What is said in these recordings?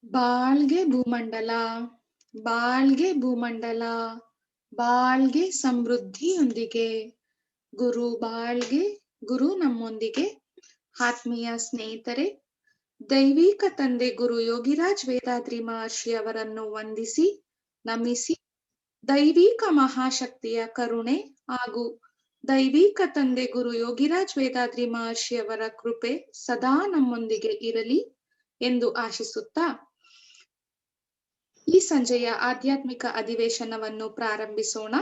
ಬಾಳ್ಗೆ ಭೂಮಂಡಲ, ಬಾಳ್ಗೆ ಭೂಮಂಡಲ, ಬಾಳ್ಗೆ ಸಮೃದ್ಧಿಯೊಂದಿಗೆ. ಗುರು ಬಾಳ್ಗೆ, ಗುರು ನಮ್ಮೊಂದಿಗೆ. ಆತ್ಮೀಯ ಸ್ನೇಹಿತರೆ, ದೈವಿಕ ತಂದೆ ಗುರು ಯೋಗಿರಾಜ್ ವೇದಾದ್ರಿ ಮಹರ್ಷಿ ಅವರನ್ನು ವಂದಿಸಿ ನಮಿಸಿ, ದೈವಿಕ ಮಹಾಶಕ್ತಿಯ ಕರುಣೆ ಹಾಗೂ ದೈವಿಕ ತಂದೆ ಗುರು ಯೋಗಿರಾಜ್ ವೇದಾದ್ರಿ ಮಹರ್ಷಿ ಅವರ ಕೃಪೆ ಸದಾ ನಮ್ಮೊಂದಿಗೆ ಇರಲಿ ಎಂದು ಆಶಿಸುತ್ತಾ ಈ ಸಂಜೆಯ ಆಧ್ಯಾತ್ಮಿಕ ಅಧಿವೇಶನವನ್ನು ಪ್ರಾರಂಭಿಸೋಣ.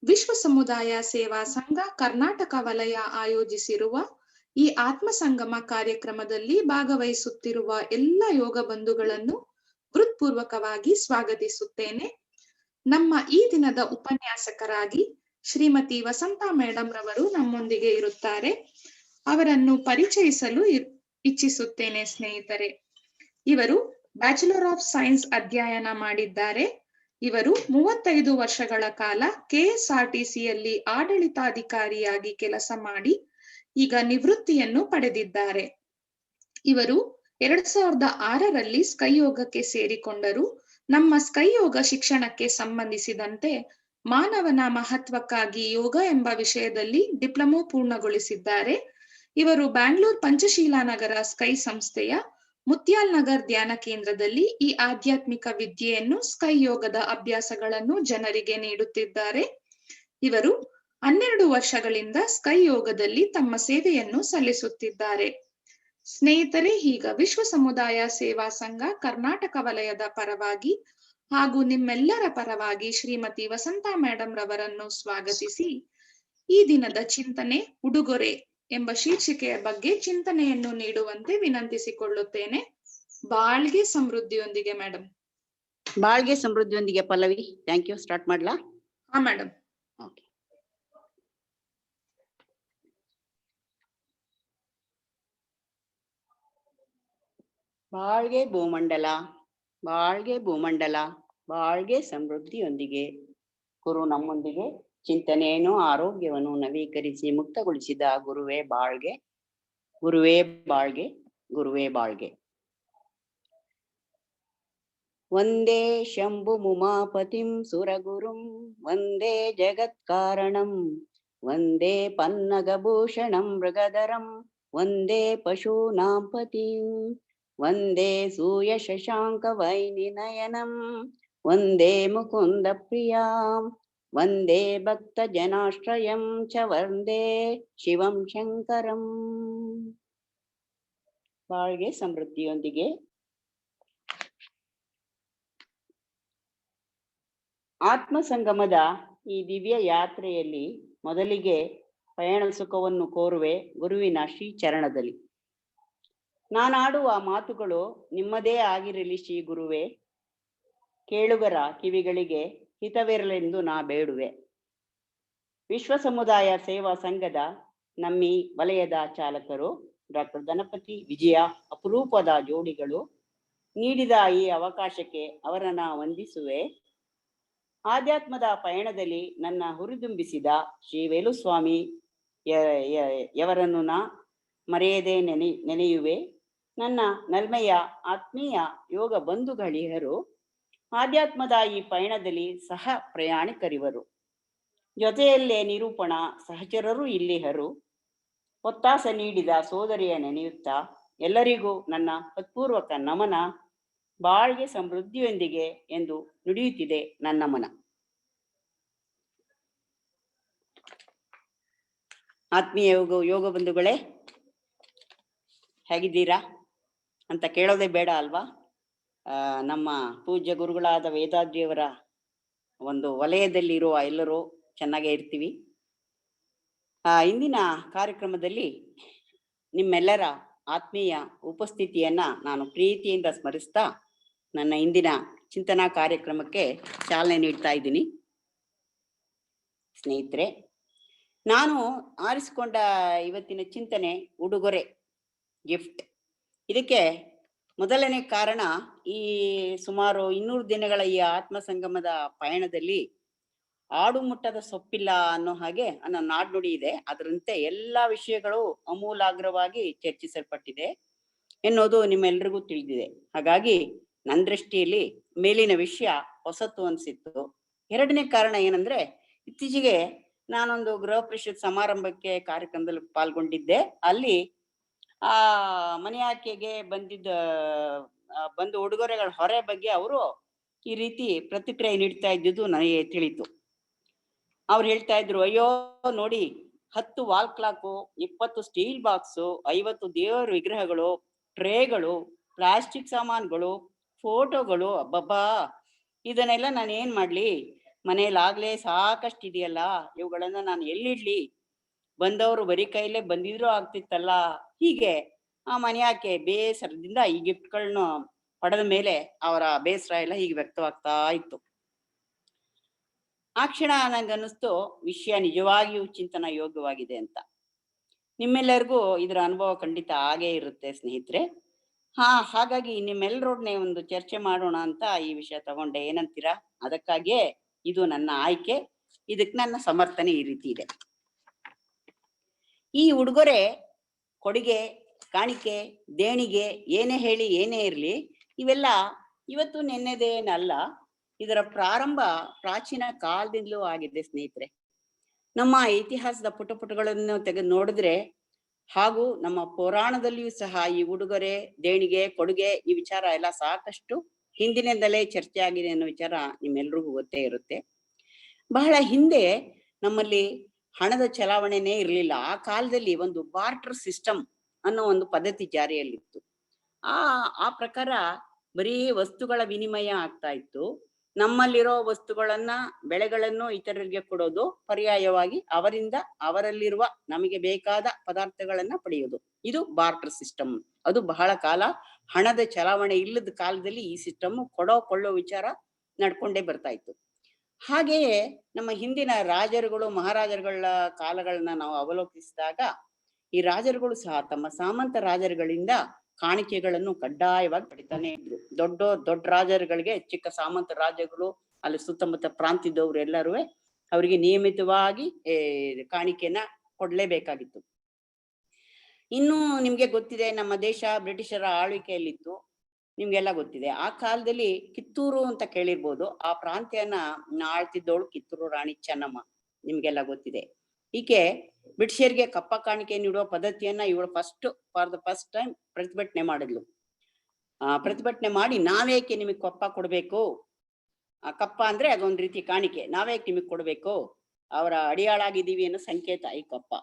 ವಿಶ್ವ ಸಮುದಾಯ ಸೇವಾ ಸಂಘ ಕರ್ನಾಟಕ ವಲಯ ಆಯೋಜಿಸಿರುವ ಈ ಆತ್ಮ ಸಂಗಮ ಕಾರ್ಯಕ್ರಮದಲ್ಲಿ ಭಾಗವಹಿಸುತ್ತಿರುವ ಎಲ್ಲ ಯೋಗ ಬಂಧುಗಳನ್ನು ಹೃತ್ಪೂರ್ವಕವಾಗಿ ಸ್ವಾಗತಿಸುತ್ತೇನೆ. ನಮ್ಮ ಈ ದಿನದ ಉಪನ್ಯಾಸಕರಾಗಿ ಶ್ರೀಮತಿ ವಸಂತಾ ಮೇಡಮ್ ರವರು ನಮ್ಮೊಂದಿಗೆ ಇರುತ್ತಾರೆ. ಅವರನ್ನು ಪರಿಚಯಿಸಲು ಇಚ್ಛಿಸುತ್ತೇನೆ ಸ್ನೇಹಿತರೆ. ಇವರು ಬ್ಯಾಚುಲರ್ ಆಫ್ ಸೈನ್ಸ್ ಅಧ್ಯಯನ ಮಾಡಿದ್ದಾರೆ. ಇವರು 35 ವರ್ಷಗಳ ಕಾಲ ಕೆಎಸ್ಆರ್ಟಿಸಿಯಲ್ಲಿ ಆಡಳಿತಾಧಿಕಾರಿಯಾಗಿ ಕೆಲಸ ಮಾಡಿ ಈಗ ನಿವೃತ್ತಿಯನ್ನು ಪಡೆದಿದ್ದಾರೆ. ಇವರು 2006ರಲ್ಲಿ ಸ್ಕೈ ಯೋಗಕ್ಕೆ ಸೇರಿಕೊಂಡರು. ನಮ್ಮ ಸ್ಕೈ ಯೋಗ ಶಿಕ್ಷಣಕ್ಕೆ ಸಂಬಂಧಿಸಿದಂತೆ ಮಾನವನ ಮಹತ್ವಕ್ಕಾಗಿ ಯೋಗ ಎಂಬ ವಿಷಯದಲ್ಲಿ ಡಿಪ್ಲೊಮೊ ಪೂರ್ಣಗೊಳಿಸಿದ್ದಾರೆ. ಇವರು ಬ್ಯಾಂಗ್ಳೂರ್ ಪಂಚಶೀಲಾ ನಗರ ಸ್ಕೈ ಸಂಸ್ಥೆಯ ಮುತ್ಯಾಲ್ ನಗರ್ ಧ್ಯಾನ ಕೇಂದ್ರದಲ್ಲಿ ಈ ಆಧ್ಯಾತ್ಮಿಕ ವಿದ್ಯೆಯನ್ನು ಸ್ಕೈ ಯೋಗದ ಅಭ್ಯಾಸಗಳನ್ನು ಜನರಿಗೆ ನೀಡುತ್ತಿದ್ದಾರೆ. ಇವರು 12 ವರ್ಷಗಳಿಂದ ಸ್ಕೈ ಯೋಗದಲ್ಲಿ ತಮ್ಮ ಸೇವೆಯನ್ನು ಸಲ್ಲಿಸುತ್ತಿದ್ದಾರೆ. ಸ್ನೇಹಿತರೆ, ಈಗ ವಿಶ್ವ ಸಮುದಾಯ ಸೇವಾ ಸಂಘ ಕರ್ನಾಟಕ ವಲಯದ ಪರವಾಗಿ ಹಾಗೂ ನಿಮ್ಮೆಲ್ಲರ ಪರವಾಗಿ ಶ್ರೀಮತಿ ವಸಂತಾ ಮೇಡಮ್ ರವರನ್ನು ಸ್ವಾಗತಿಸಿ ಈ ದಿನದ ಚಿಂತನೆ ಉಡುಗೊರೆ ಎಂಬ ಶೀರ್ಷಿಕೆಯ ಬಗ್ಗೆ ಚಿಂತನೆಯನ್ನು ನೀಡುವಂತೆ ವಿನಂತಿಸಿಕೊಳ್ಳುತ್ತೇನೆ. ಬಾಳ್ಗೆ ಸಮೃದ್ಧಿಯೊಂದಿಗೆ ಮೇಡಮ್. ಬಾಳ್ಗೆ ಸಮೃದ್ಧಿಯೊಂದಿಗೆ ಪಲ್ಲವಿ. Thank you. ಸ್ಟಾರ್ಟ್ ಮಾಡ್ಲಾ? ಹಾ ಮೇಡಮ್. ಓಕೆ. ಬಾಳ್ಗೆ ಭೂಮಂಡಲ, ಬಾಳ್ಗೆ ಭೂಮಂಡಲ, ಬಾಳ್ಗೆ ಸಮೃದ್ಧಿಯೊಂದಿಗೆ. ಗುರು ನಮ್ಮೊಂದಿಗೆ. ಚಿಂತನೆಯನ್ನು ಆರೋಗ್ಯವನ್ನು ನವೀಕರಿಸಿ ಮುಕ್ತಗೊಳಿಸಿದ ಗುರುವೇ ಬಾಳ್ಗೆ, ಗುರುವೇ ಬಾಳ್ಗೆ, ಗುರುವೇ ಬಾಳ್ಗೆ. ವಂದೇ ಶಂಭು ಮುಮಾಪತಿಂ ಸುರಗುರುಂ ವಂದೇ ಜಗತ್ಕಾರಣಂ ವಂದೇ ಪನ್ನಗಭೂಷಣಂ ಮೃಗಧರಂ ವಂದೇ ಪಶೂನಾಂ ಪತಿಂ ವಂದೇ ಸೂರ್ಯ ಶಶಾಂಕ ವೈನಿನಯನಂ ವಂದೇ ಮುಕುಂದ ಪ್ರಿಯಾಂ ವಂದೇ ಭಕ್ತ ಜನಾಶ್ರಯಂ ಚ ವಂದೇ ಶಿವಂ ಶಂಕರಂ. ಬಾಳ್ಗೆ ಸಮೃದ್ಧಿಯೊಂದಿಗೆ. ಆತ್ಮ ಸಂಗಮದ ಈ ದಿವ್ಯ ಯಾತ್ರೆಯಲ್ಲಿ ಮೊದಲಿಗೆ ಪಯಣ ಸುಖವನ್ನು ಕೋರುವೆ ಗುರುವಿನ ಶ್ರೀ ಚರಣದಲ್ಲಿ. ನಾನಾಡುವ ಮಾತುಗಳು ನಿಮ್ಮದೇ ಆಗಿರಲಿ ಶ್ರೀ ಗುರುವೇ, ಕೇಳುಗರ ಕಿವಿಗಳಿಗೆ ಹಿತವಿರಲೆಂದು ನಾ ಬೇಡುವೆ. ವಿಶ್ವ ಸಮುದಾಯ ಸೇವಾ ಸಂಘದ ನಮ್ಮಿ ವಲಯದ ಚಾಲಕರು ಡಾಕ್ಟರ್ ಗಣಪತಿ ವಿಜಯ ಅಪರೂಪದ ಜೋಡಿಗಳು ನೀಡಿದ ಈ ಅವಕಾಶಕ್ಕೆ ಅವರನ್ನ ವಂದಿಸುವೆ. ಆಧ್ಯಾತ್ಮದ ಪಯಣದಲ್ಲಿ ನನ್ನ ಹುರಿದುಂಬಿಸಿದ ಶ್ರೀ ವೇಲುಸ್ವಾಮಿ ಯವರನ್ನು ನಾ ಮರೆಯದೆ ನೆನೆಯುವೆ. ನನ್ನ ನಲ್ಮೆಯ ಆತ್ಮೀಯ ಯೋಗ ಬಂಧುಗಳಿಹರು ಆಧ್ಯಾತ್ಮದ ಈ ಪಯಣದಲ್ಲಿ ಸಹ ಪ್ರಯಾಣಿಕರಿವರು. ಜೊತೆಯಲ್ಲೇ ನಿರೂಪಣ ಸಹಚರರು ಇಲ್ಲಿಹರು. ಒತ್ತಾಸ ನೀಡಿದ ಸೋದರಿಯ ನೆನೆಯುತ್ತಾ ಎಲ್ಲರಿಗೂ ನನ್ನ ಹೃತ್ಪೂರ್ವಕ ನಮನ. ಬಾಳ್ಗೆ ಸಮೃದ್ಧಿಯೊಂದಿಗೆ ಎಂದು ನುಡಿಯುತ್ತಿದೆ ನನ್ನ ಮನ. ಆತ್ಮೀಯ ಯೋಗ ಬಂಧುಗಳೇ, ಹೇಗಿದ್ದೀರಾ ಅಂತ ಕೇಳೋದೇ ಬೇಡ ಅಲ್ವಾ? ನಮ್ಮ ಪೂಜ್ಯ ಗುರುಗಳಾದ ವೇದಾದ್ರಿಯವರ ಒಂದು ವಲಯದಲ್ಲಿರುವ ಎಲ್ಲರೂ ಚೆನ್ನಾಗೇ ಇರ್ತೀವಿ. ಇಂದಿನ ಕಾರ್ಯಕ್ರಮದಲ್ಲಿ ನಿಮ್ಮೆಲ್ಲರ ಆತ್ಮೀಯ ಉಪಸ್ಥಿತಿಯನ್ನ ನಾನು ಪ್ರೀತಿಯಿಂದ ಸ್ಮರಿಸ್ತಾ ನನ್ನ ಇಂದಿನ ಚಿಂತನಾ ಕಾರ್ಯಕ್ರಮಕ್ಕೆ ಚಾಲನೆ ನೀಡ್ತಾ ಇದ್ದೀನಿ. ಸ್ನೇಹಿತರೆ, ನಾನು ಆರಿಸಿಕೊಂಡ ಇವತ್ತಿನ ಚಿಂತನೆ ಉಡುಗೊರೆ, ಗಿಫ್ಟ್. ಇದಕ್ಕೆ ಮೊದಲನೇ ಕಾರಣ, ಈ ಸುಮಾರು 200 ದಿನಗಳ ಈ ಆತ್ಮ ಸಂಗಮದ ಪಯಣದಲ್ಲಿ ಆಡು ಮುಟ್ಟದ ಸೊಪ್ಪಿಲ್ಲ ಅನ್ನೋ ಹಾಗೆ ಅನ್ನೋ ನಾಡ್ನುಡಿ ಇದೆ. ಅದರಂತೆ ಎಲ್ಲಾ ವಿಷಯಗಳು ಅಮೂಲಾಗ್ರವಾಗಿ ಚರ್ಚಿಸಲ್ಪಟ್ಟಿದೆ ಎನ್ನುವುದು ನಿಮ್ಮೆಲ್ರಿಗೂ ತಿಳಿದಿದೆ. ಹಾಗಾಗಿ ನನ್ನ ದೃಷ್ಟಿಯಲ್ಲಿ ಮೇಲಿನ ವಿಷಯ ಹೊಸತು ಅನ್ಸಿತ್ತು. ಎರಡನೇ ಕಾರಣ ಏನಂದ್ರೆ, ಇತ್ತೀಚೆಗೆ ನಾನೊಂದು ಗೃಹ ಪ್ರವೇಶದ ಸಮಾರಂಭಕ್ಕೆ ಕಾರ್ಯಕ್ರಮದಲ್ಲಿ ಪಾಲ್ಗೊಂಡಿದ್ದೆ. ಅಲ್ಲಿ ಆ ಮನೆ ಆಕೆಗೆ ಬಂದ ಉಡುಗೊರೆಗಳ ಹೊರೆ ಬಗ್ಗೆ ಅವರು ಈ ರೀತಿ ಪ್ರತಿಕ್ರಿಯೆ ನೀಡ್ತಾ ಇದ್ದುದು ನನಗೆ ತಿಳಿತು. ಅವ್ರು ಹೇಳ್ತಾ ಇದ್ರು, ಅಯ್ಯೋ ನೋಡಿ, 10 ವಾಲ್ ಕ್ಲಾಕು, 20 ಸ್ಟೀಲ್ ಬಾಕ್ಸು, 50 ದೇವರ ವಿಗ್ರಹಗಳು, ಟ್ರೇಗಳು, ಪ್ಲಾಸ್ಟಿಕ್ ಸಾಮಾನುಗಳು, ಫೋಟೋಗಳು, ಅಬ್ಬಬ್ಬಾ ಇದನ್ನೆಲ್ಲ ನಾನು ಏನ್ ಮಾಡ್ಲಿ? ಮನೇಲಾಗ್ಲೇ ಸಾಕಷ್ಟು ಇದೆಯಲ್ಲ, ಇವುಗಳನ್ನ ನಾನು ಎಲ್ಲಿಡ್ಲಿ? ಬಂದವರು ಬರೀ ಕೈಲೇ ಬಂದಿದ್ರು ಆಗ್ತಿತ್ತಲ್ಲ. ಹೀಗೆ ಆ ಮನೆಯಾಕೆ ಬೇಸರದಿಂದ ಈ ಗಿಫ್ಟ್ಗಳನ್ನ ಪಡೆದ ಮೇಲೆ ಅವರ ಬೇಸರ ಎಲ್ಲ ಹೀಗೆ ವ್ಯಕ್ತವಾಗ್ತಾ ಇತ್ತು. ಆ ಕ್ಷಣ ನಂಗನ್ನಿಸ್ತು, ವಿಷಯ ನಿಜವಾಗಿಯೂ ಚಿಂತನ ಯೋಗ್ಯವಾಗಿದೆ ಅಂತ. ನಿಮ್ಮೆಲ್ಲರಿಗೂ ಇದರ ಅನುಭವ ಖಂಡಿತ ಆಗೇ ಇರುತ್ತೆ ಸ್ನೇಹಿತರೆ. ಹಾಗಾಗಿ ನಿಮ್ಮೆಲ್ಲರೊಡನೆ ಒಂದು ಚರ್ಚೆ ಮಾಡೋಣ ಅಂತ ಈ ವಿಷಯ ತಗೊಂಡೆ. ಏನಂತೀರಾ? ಅದಕ್ಕಾಗಿಯೇ ಇದು ನನ್ನ ಆಯ್ಕೆ. ಇದಕ್ಕೆ ನನ್ನ ಸಮರ್ಥನೆ ಈ ರೀತಿ ಇದೆ. ಈ ಉಡುಗೊರೆ, ಕೊಡುಗೆ, ಕಾಣಿಕೆ, ದೇಣಿಗೆ ಏನೇ ಹೇಳಿ ಏನೇ ಇರ್ಲಿ, ಇವೆಲ್ಲ ಇವತ್ತು ನೆನ್ನೆದೇನಲ್ಲ. ಇದರ ಪ್ರಾರಂಭ ಪ್ರಾಚೀನ ಕಾಲದಿಂದಲೂ ಆಗಿದೆ ಸ್ನೇಹಿತರೆ. ನಮ್ಮ ಇತಿಹಾಸದ ಪುಟಗಳನ್ನು ತೆಗೆದು ನೋಡಿದ್ರೆ, ಹಾಗೂ ನಮ್ಮ ಪುರಾಣದಲ್ಲಿಯೂ ಸಹ ಈ ಉಡುಗೊರೆ, ದೇಣಿಗೆ, ಕೊಡುಗೆ ಈ ವಿಚಾರ ಎಲ್ಲ ಸಾಕಷ್ಟು ಹಿಂದಿನಿಂದಲೇ ಚರ್ಚೆ ಆಗಿದೆ ಅನ್ನೋ ವಿಚಾರ ನಿಮ್ಮೆಲ್ರಿಗೂ ಗೊತ್ತೇ ಇರುತ್ತೆ. ಬಹಳ ಹಿಂದೆ ನಮ್ಮಲ್ಲಿ ಹಣದ ಚಲಾವಣೆನೇ ಇರಲಿಲ್ಲ. ಆ ಕಾಲದಲ್ಲಿ ಒಂದು ಬಾರ್ಟರ್ ಸಿಸ್ಟಮ್ ಅನ್ನೋ ಒಂದು ಪದ್ಧತಿ ಜಾರಿಯಲ್ಲಿತ್ತು. ಆ ಪ್ರಕಾರ ಬರೀ ವಸ್ತುಗಳ ವಿನಿಮಯ ಆಗ್ತಾ ಇತ್ತು. ನಮ್ಮಲ್ಲಿರೋ ವಸ್ತುಗಳನ್ನ, ಬೆಳೆಗಳನ್ನು ಇತರರಿಗೆ ಕೊಡೋದು, ಪರ್ಯಾಯವಾಗಿ ಅವರಿಂದ ಅವರಲ್ಲಿರುವ ನಮಗೆ ಬೇಕಾದ ಪದಾರ್ಥಗಳನ್ನ ಪಡೆಯೋದು. ಇದು ಬಾರ್ಟರ್ ಸಿಸ್ಟಮ್. ಅದು ಬಹಳ ಕಾಲ ಹಣದ ಚಲಾವಣೆ ಇಲ್ಲದ ಕಾಲದಲ್ಲಿ ಈ ಸಿಸ್ಟಮ್ ಕೊಳ್ಳೋ ವಿಚಾರ ನಡ್ಕೊಂಡೇ ಬರ್ತಾ ಇತ್ತು. ಹಾಗೆಯೇ ನಮ್ಮ ಹಿಂದಿನ ರಾಜರುಗಳು, ಮಹಾರಾಜರುಗಳ ಕಾಲಗಳನ್ನ ನಾವು ಅವಲೋಕಿಸಿದಾಗ, ಈ ರಾಜರುಗಳು ಸಹ ತಮ್ಮ ಸಾಮಂತ ರಾಜರುಗಳಿಂದ ಕಾಣಿಕೆಗಳನ್ನು ಕಡ್ಡಾಯವಾಗಿ ಪಡಿತಾನೆ ಇದ್ರು. ದೊಡ್ಡ ರಾಜರುಗಳಿಗೆ, ಚಿಕ್ಕ ಸಾಮಂತ ರಾಜರುಗಳು, ಅಲ್ಲಿ ಸುತ್ತಮುತ್ತ ಪ್ರಾಂತ್ಯದವ್ರು ಎಲ್ಲರೂ ಅವರಿಗೆ ನಿಯಮಿತವಾಗಿ ಕಾಣಿಕೆನ ಕೊಡ್ಲೇಬೇಕಾಗಿತ್ತು. ಇನ್ನು ನಿಮ್ಗೆ ಗೊತ್ತಿದೆ, ನಮ್ಮ ದೇಶ ಬ್ರಿಟಿಷರ ಆಳ್ವಿಕೆಯಲ್ಲಿತ್ತು. ನಿಮ್ಗೆಲ್ಲ ಗೊತ್ತಿದೆ. ಆ ಕಾಲದಲ್ಲಿ ಕಿತ್ತೂರು ಅಂತ ಕೇಳಿರ್ಬೋದು. ಆ ಪ್ರಾಂತ್ಯನ ಆಳ್ತಿದ್ದವಳು ಕಿತ್ತೂರು ರಾಣಿ ಚೆನ್ನಮ್ಮ. ನಿಮ್ಗೆಲ್ಲ ಗೊತ್ತಿದೆ. ಈಕೆ ಬ್ರಿಟಿಷರಿಗೆ ಕಪ್ಪ ಕಾಣಿಕೆ ನೀಡುವ ಪದ್ಧತಿಯನ್ನ ಇವಳು ಫಾರ್ ದ ಫಸ್ಟ್ ಟೈಮ್ ಪ್ರತಿಭಟನೆ ಮಾಡಿದ್ಲು. ಪ್ರತಿಭಟನೆ ಮಾಡಿ, ನಾವೇಕೆ ನಿಮಗೆ ಕಪ್ಪ ಕೊಡ್ಬೇಕು? ಕಪ್ಪ ಅಂದ್ರೆ ಅದೊಂದ್ ರೀತಿ ಕಾಣಿಕೆ. ನಾವೇಕೆ ನಿಮಗ್ ಕೊಡ್ಬೇಕು? ಅವರ ಅಡಿಯಾಳಾಗಿದ್ದೀವಿ ಅನ್ನೋ ಸಂಕೇತ ಈ ಕಪ್ಪ.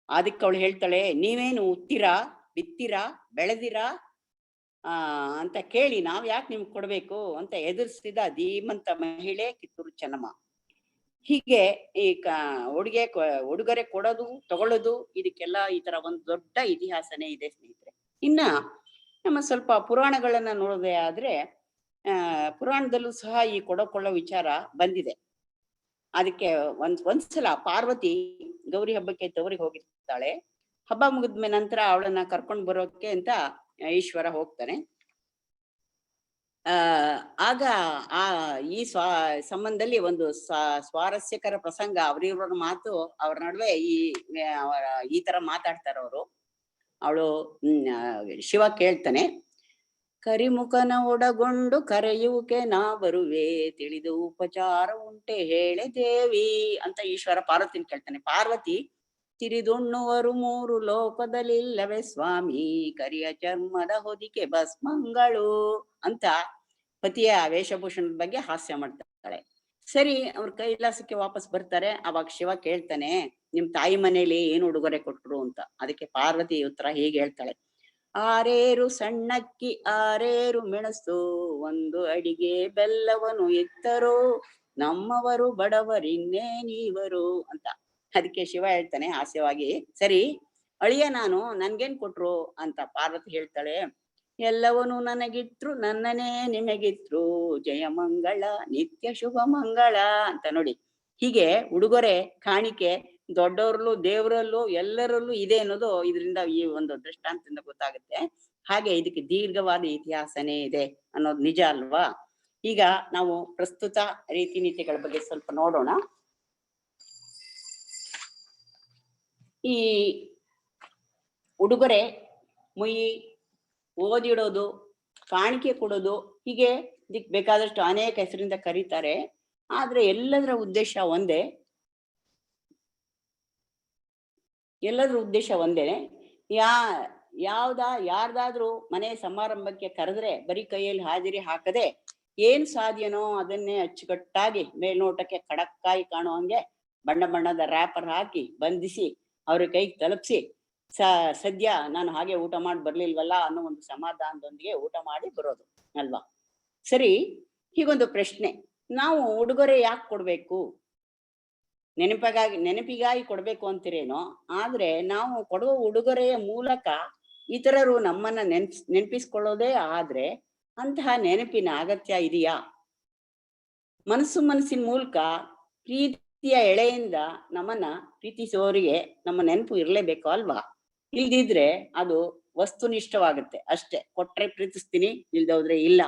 ಅದಕ್ಕೆ ಅವಳು ಹೇಳ್ತಾಳೆ, ನೀವೇನು ಉತ್ತೀರಾ, ಬಿತ್ತೀರಾ, ಬೆಳೆದಿರಾ ಅಂತ ಕೇಳಿ ನಾವ್ ಯಾಕೆ ನಿಮ್ಗೆ ಕೊಡ್ಬೇಕು ಅಂತ ಎದುರಿಸಿದ ಧೀಮಂತ ಮಹಿಳೆ ಕಿತ್ತೂರು ಚೆನ್ನಮ್ಮ. ಹೀಗೆ ಈ ಉಡುಗೊರೆ ಕೊಡೋದು, ತಗೊಳ್ಳೋದು, ಇದಕ್ಕೆಲ್ಲ ಈ ತರ ಒಂದು ದೊಡ್ಡ ಇತಿಹಾಸನೇ ಇದೆ ಸ್ನೇಹಿತರೆ. ಇನ್ನ ನಮ್ಮ ಸ್ವಲ್ಪ ಪುರಾಣಗಳನ್ನ ನೋಡೋದೇ ಆದ್ರೆ, ಪುರಾಣದಲ್ಲೂ ಸಹ ಈ ಕೊಳ್ಳೋ ವಿಚಾರ ಬಂದಿದೆ. ಅದಕ್ಕೆ ಒಂದ್ಸಲ ಪಾರ್ವತಿ ಗೌರಿ ಹಬ್ಬಕ್ಕೆ ತವರಿಗೆ ಹೋಗಿರ್ತಾಳೆ. ಹಬ್ಬ ಮುಗಿದ್ಮೇ ನಂತರ ಅವಳನ್ನ ಕರ್ಕೊಂಡ್ ಬರೋಕೆ ಅಂತ ಈಶ್ವರ ಹೋಗ್ತಾನೆ. ಆಗ ಈ ಸಂಬಂಧದಲ್ಲಿ ಒಂದು ಸ್ವಾರಸ್ಯಕರ ಪ್ರಸಂಗ. ಅವರಿವ್ರ ಮಾತು, ಅವ್ರ ನಡುವೆ ಈ ತರ ಮಾತಾಡ್ತಾರ ಅವರು. ಅವಳು ಶಿವ ಕೇಳ್ತಾನೆ, ಕರಿಮುಖನ ಒಡಗೊಂಡು ಕರೆಯುವುಕೆ ನಾ ಬರುವೆ, ತಿಳಿದು ಉಪಚಾರ ಉಂಟೆ ಹೇಳೆ ದೇವಿ ಅಂತ ಈಶ್ವರ ಪಾರ್ವತಿನ ಕೇಳ್ತಾನೆ. ಪಾರ್ವತಿ, ತಿರಿದುಣ್ಣುವರು 3 ಲೋಕದಲ್ಲಿಲ್ಲವೇ ಸ್ವಾಮಿ, ಕರಿಯ ಚರ್ಮದ ಹೊದಿಕೆ ಭಸ್ಮಂಗಳು ಅಂತ ಪತಿಯ ವೇಷಭೂಷಣದ ಬಗ್ಗೆ ಹಾಸ್ಯ ಮಾಡ್ತಾಳೆ. ಸರಿ, ಅವ್ರ ಕೈಲಾಸಕ್ಕೆ ವಾಪಸ್ ಬರ್ತಾರೆ. ಅವಾಗ ಶಿವ ಕೇಳ್ತಾನೆ, ನಿಮ್ ತಾಯಿ ಮನೇಲಿ ಏನು ಉಡುಗೊರೆ ಕೊಟ್ರು ಅಂತ. ಅದಕ್ಕೆ ಪಾರ್ವತಿ ಉತ್ತರ ಹೀಗೆ ಹೇಳ್ತಾಳೆ, 6 ಸಣ್ಣಕ್ಕಿ 6 ಮೆಣಸು, 1 ಅಡಿಗೆ ಬೆಲ್ಲವನು ಇತ್ತರೋ, ನಮ್ಮವರು ಬಡವರಿನ್ನೇ ನೀವರು ಅಂತ. ಅದಕ್ಕೆ ಶಿವ ಹೇಳ್ತಾನೆ ಹಾಸ್ಯವಾಗಿ, ಸರಿ ಅಳಿಯ ನನ್ಗೇನ್ ಕೊಟ್ರು ಅಂತ. ಪಾರ್ವತಿ ಹೇಳ್ತಾಳೆ, ಎಲ್ಲವನು ನನಗಿಟ್ರು ನನ್ನನೇ ನಿಮಗಿಟ್ರು, ಜಯ ಮಂಗಳ ನಿತ್ಯ ಶುಭ ಮಂಗಳ ಅಂತ. ನೋಡಿ, ಹೀಗೆ ಉಡುಗೊರೆ ಕಾಣಿಕೆ ದೊಡ್ಡವರಲ್ಲೂ ದೇವರಲ್ಲೂ ಎಲ್ಲರಲ್ಲೂ ಇದೆ ಅನ್ನೋದು ಇದರಿಂದ ಈ ಒಂದು ದೃಷ್ಟಾಂತದಿಂದ ಗೊತ್ತಾಗುತ್ತೆ. ಹಾಗೆ ಇದಕ್ಕೆ ದೀರ್ಘವಾದ ಇತಿಹಾಸನೇ ಇದೆ ಅನ್ನೋದು ನಿಜ ಅಲ್ವಾ? ಈಗ ನಾವು ಪ್ರಸ್ತುತ ರೀತಿ ನೀತಿಗಳ ಬಗ್ಗೆ ಸ್ವಲ್ಪ ನೋಡೋಣ. ಈ ಉಡುಗೊರೆ, ಮುಯಿ, ಓದಿಡೋದು, ಕಾಣಿಕೆ ಕೊಡೋದು, ಹೀಗೆ ಇದಕ್ ಬೇಕಾದಷ್ಟು ಅನೇಕ ಹೆಸರಿಂದ ಕರೀತಾರೆ. ಆದ್ರೆ ಎಲ್ಲದರ ಉದ್ದೇಶ ಒಂದೇ, ಎಲ್ಲದರ ಉದ್ದೇಶ ಒಂದೇ. ಯಾರ್ದಾದ್ರೂ ಮನೆ ಸಮಾರಂಭಕ್ಕೆ ಕರೆದ್ರೆ ಬರೀ ಕೈಯಲ್ಲಿ ಹಾಜರಿ ಹಾಕದೆ ಏನ್ ಸಾಧ್ಯನೋ ಅದನ್ನೇ ಅಚ್ಚುಕಟ್ಟಾಗಿ ಮೇಲ್ನೋಟಕ್ಕೆ ಖಡಕ್ಕಾಗಿ ಕಾಣೋ ಹಂಗೆ ಬಣ್ಣ ಬಣ್ಣದ ರ್ಯಾಪರ್ ಹಾಕಿ ಬಂಧಿಸಿ ಅವ್ರ ಕೈಗೆ ತಲುಪಿಸಿ ಸದ್ಯ ನಾನು ಹಾಗೆ ಊಟ ಮಾಡಿ ಬರ್ಲಿಲ್ವಲ್ಲ ಅನ್ನೋ ಒಂದು ಸಮಾಧಾನದೊಂದಿಗೆ ಊಟ ಮಾಡಿ ಬರೋದು ಅಲ್ವಾ? ಸರಿ, ಹೀಗೊಂದು ಪ್ರಶ್ನೆ, ನಾವು ಉಡುಗೊರೆ ಯಾಕೆ ಕೊಡ್ಬೇಕು? ನೆನಪಿಗಾಗಿ ಕೊಡ್ಬೇಕು ಅಂತೀರೇನೋ, ಆದ್ರೆ ನಾವು ಕೊಡುವ ಉಡುಗೊರೆಯ ಮೂಲಕ ಇತರರು ನಮ್ಮನ್ನ ನೆನಪಿಸ್ಕೊಳ್ಳೋದೇ ಆದ್ರೆ ಅಂತಹ ನೆನಪಿನ ಅಗತ್ಯ ಇದೆಯಾ? ಮನಸ್ಸಿನ ಮೂಲಕ ಪ್ರೀತಿಯ ಎಳೆಯಿಂದ ನಮ್ಮನ್ನ ಪ್ರೀತಿಸುವವರಿಗೆ ನಮ್ಮ ನೆನಪು ಇರ್ಲೇಬೇಕು ಅಲ್ವಾ? ಇಲ್ದಿದ್ರೆ ಅದು ವಸ್ತುನಿಷ್ಠವಾಗುತ್ತೆ ಅಷ್ಟೇ. ಕೊಟ್ರೆ ಪ್ರೀತಿಸ್ತೀನಿ, ಇಲ್ದೋದ್ರೆ ಇಲ್ಲ.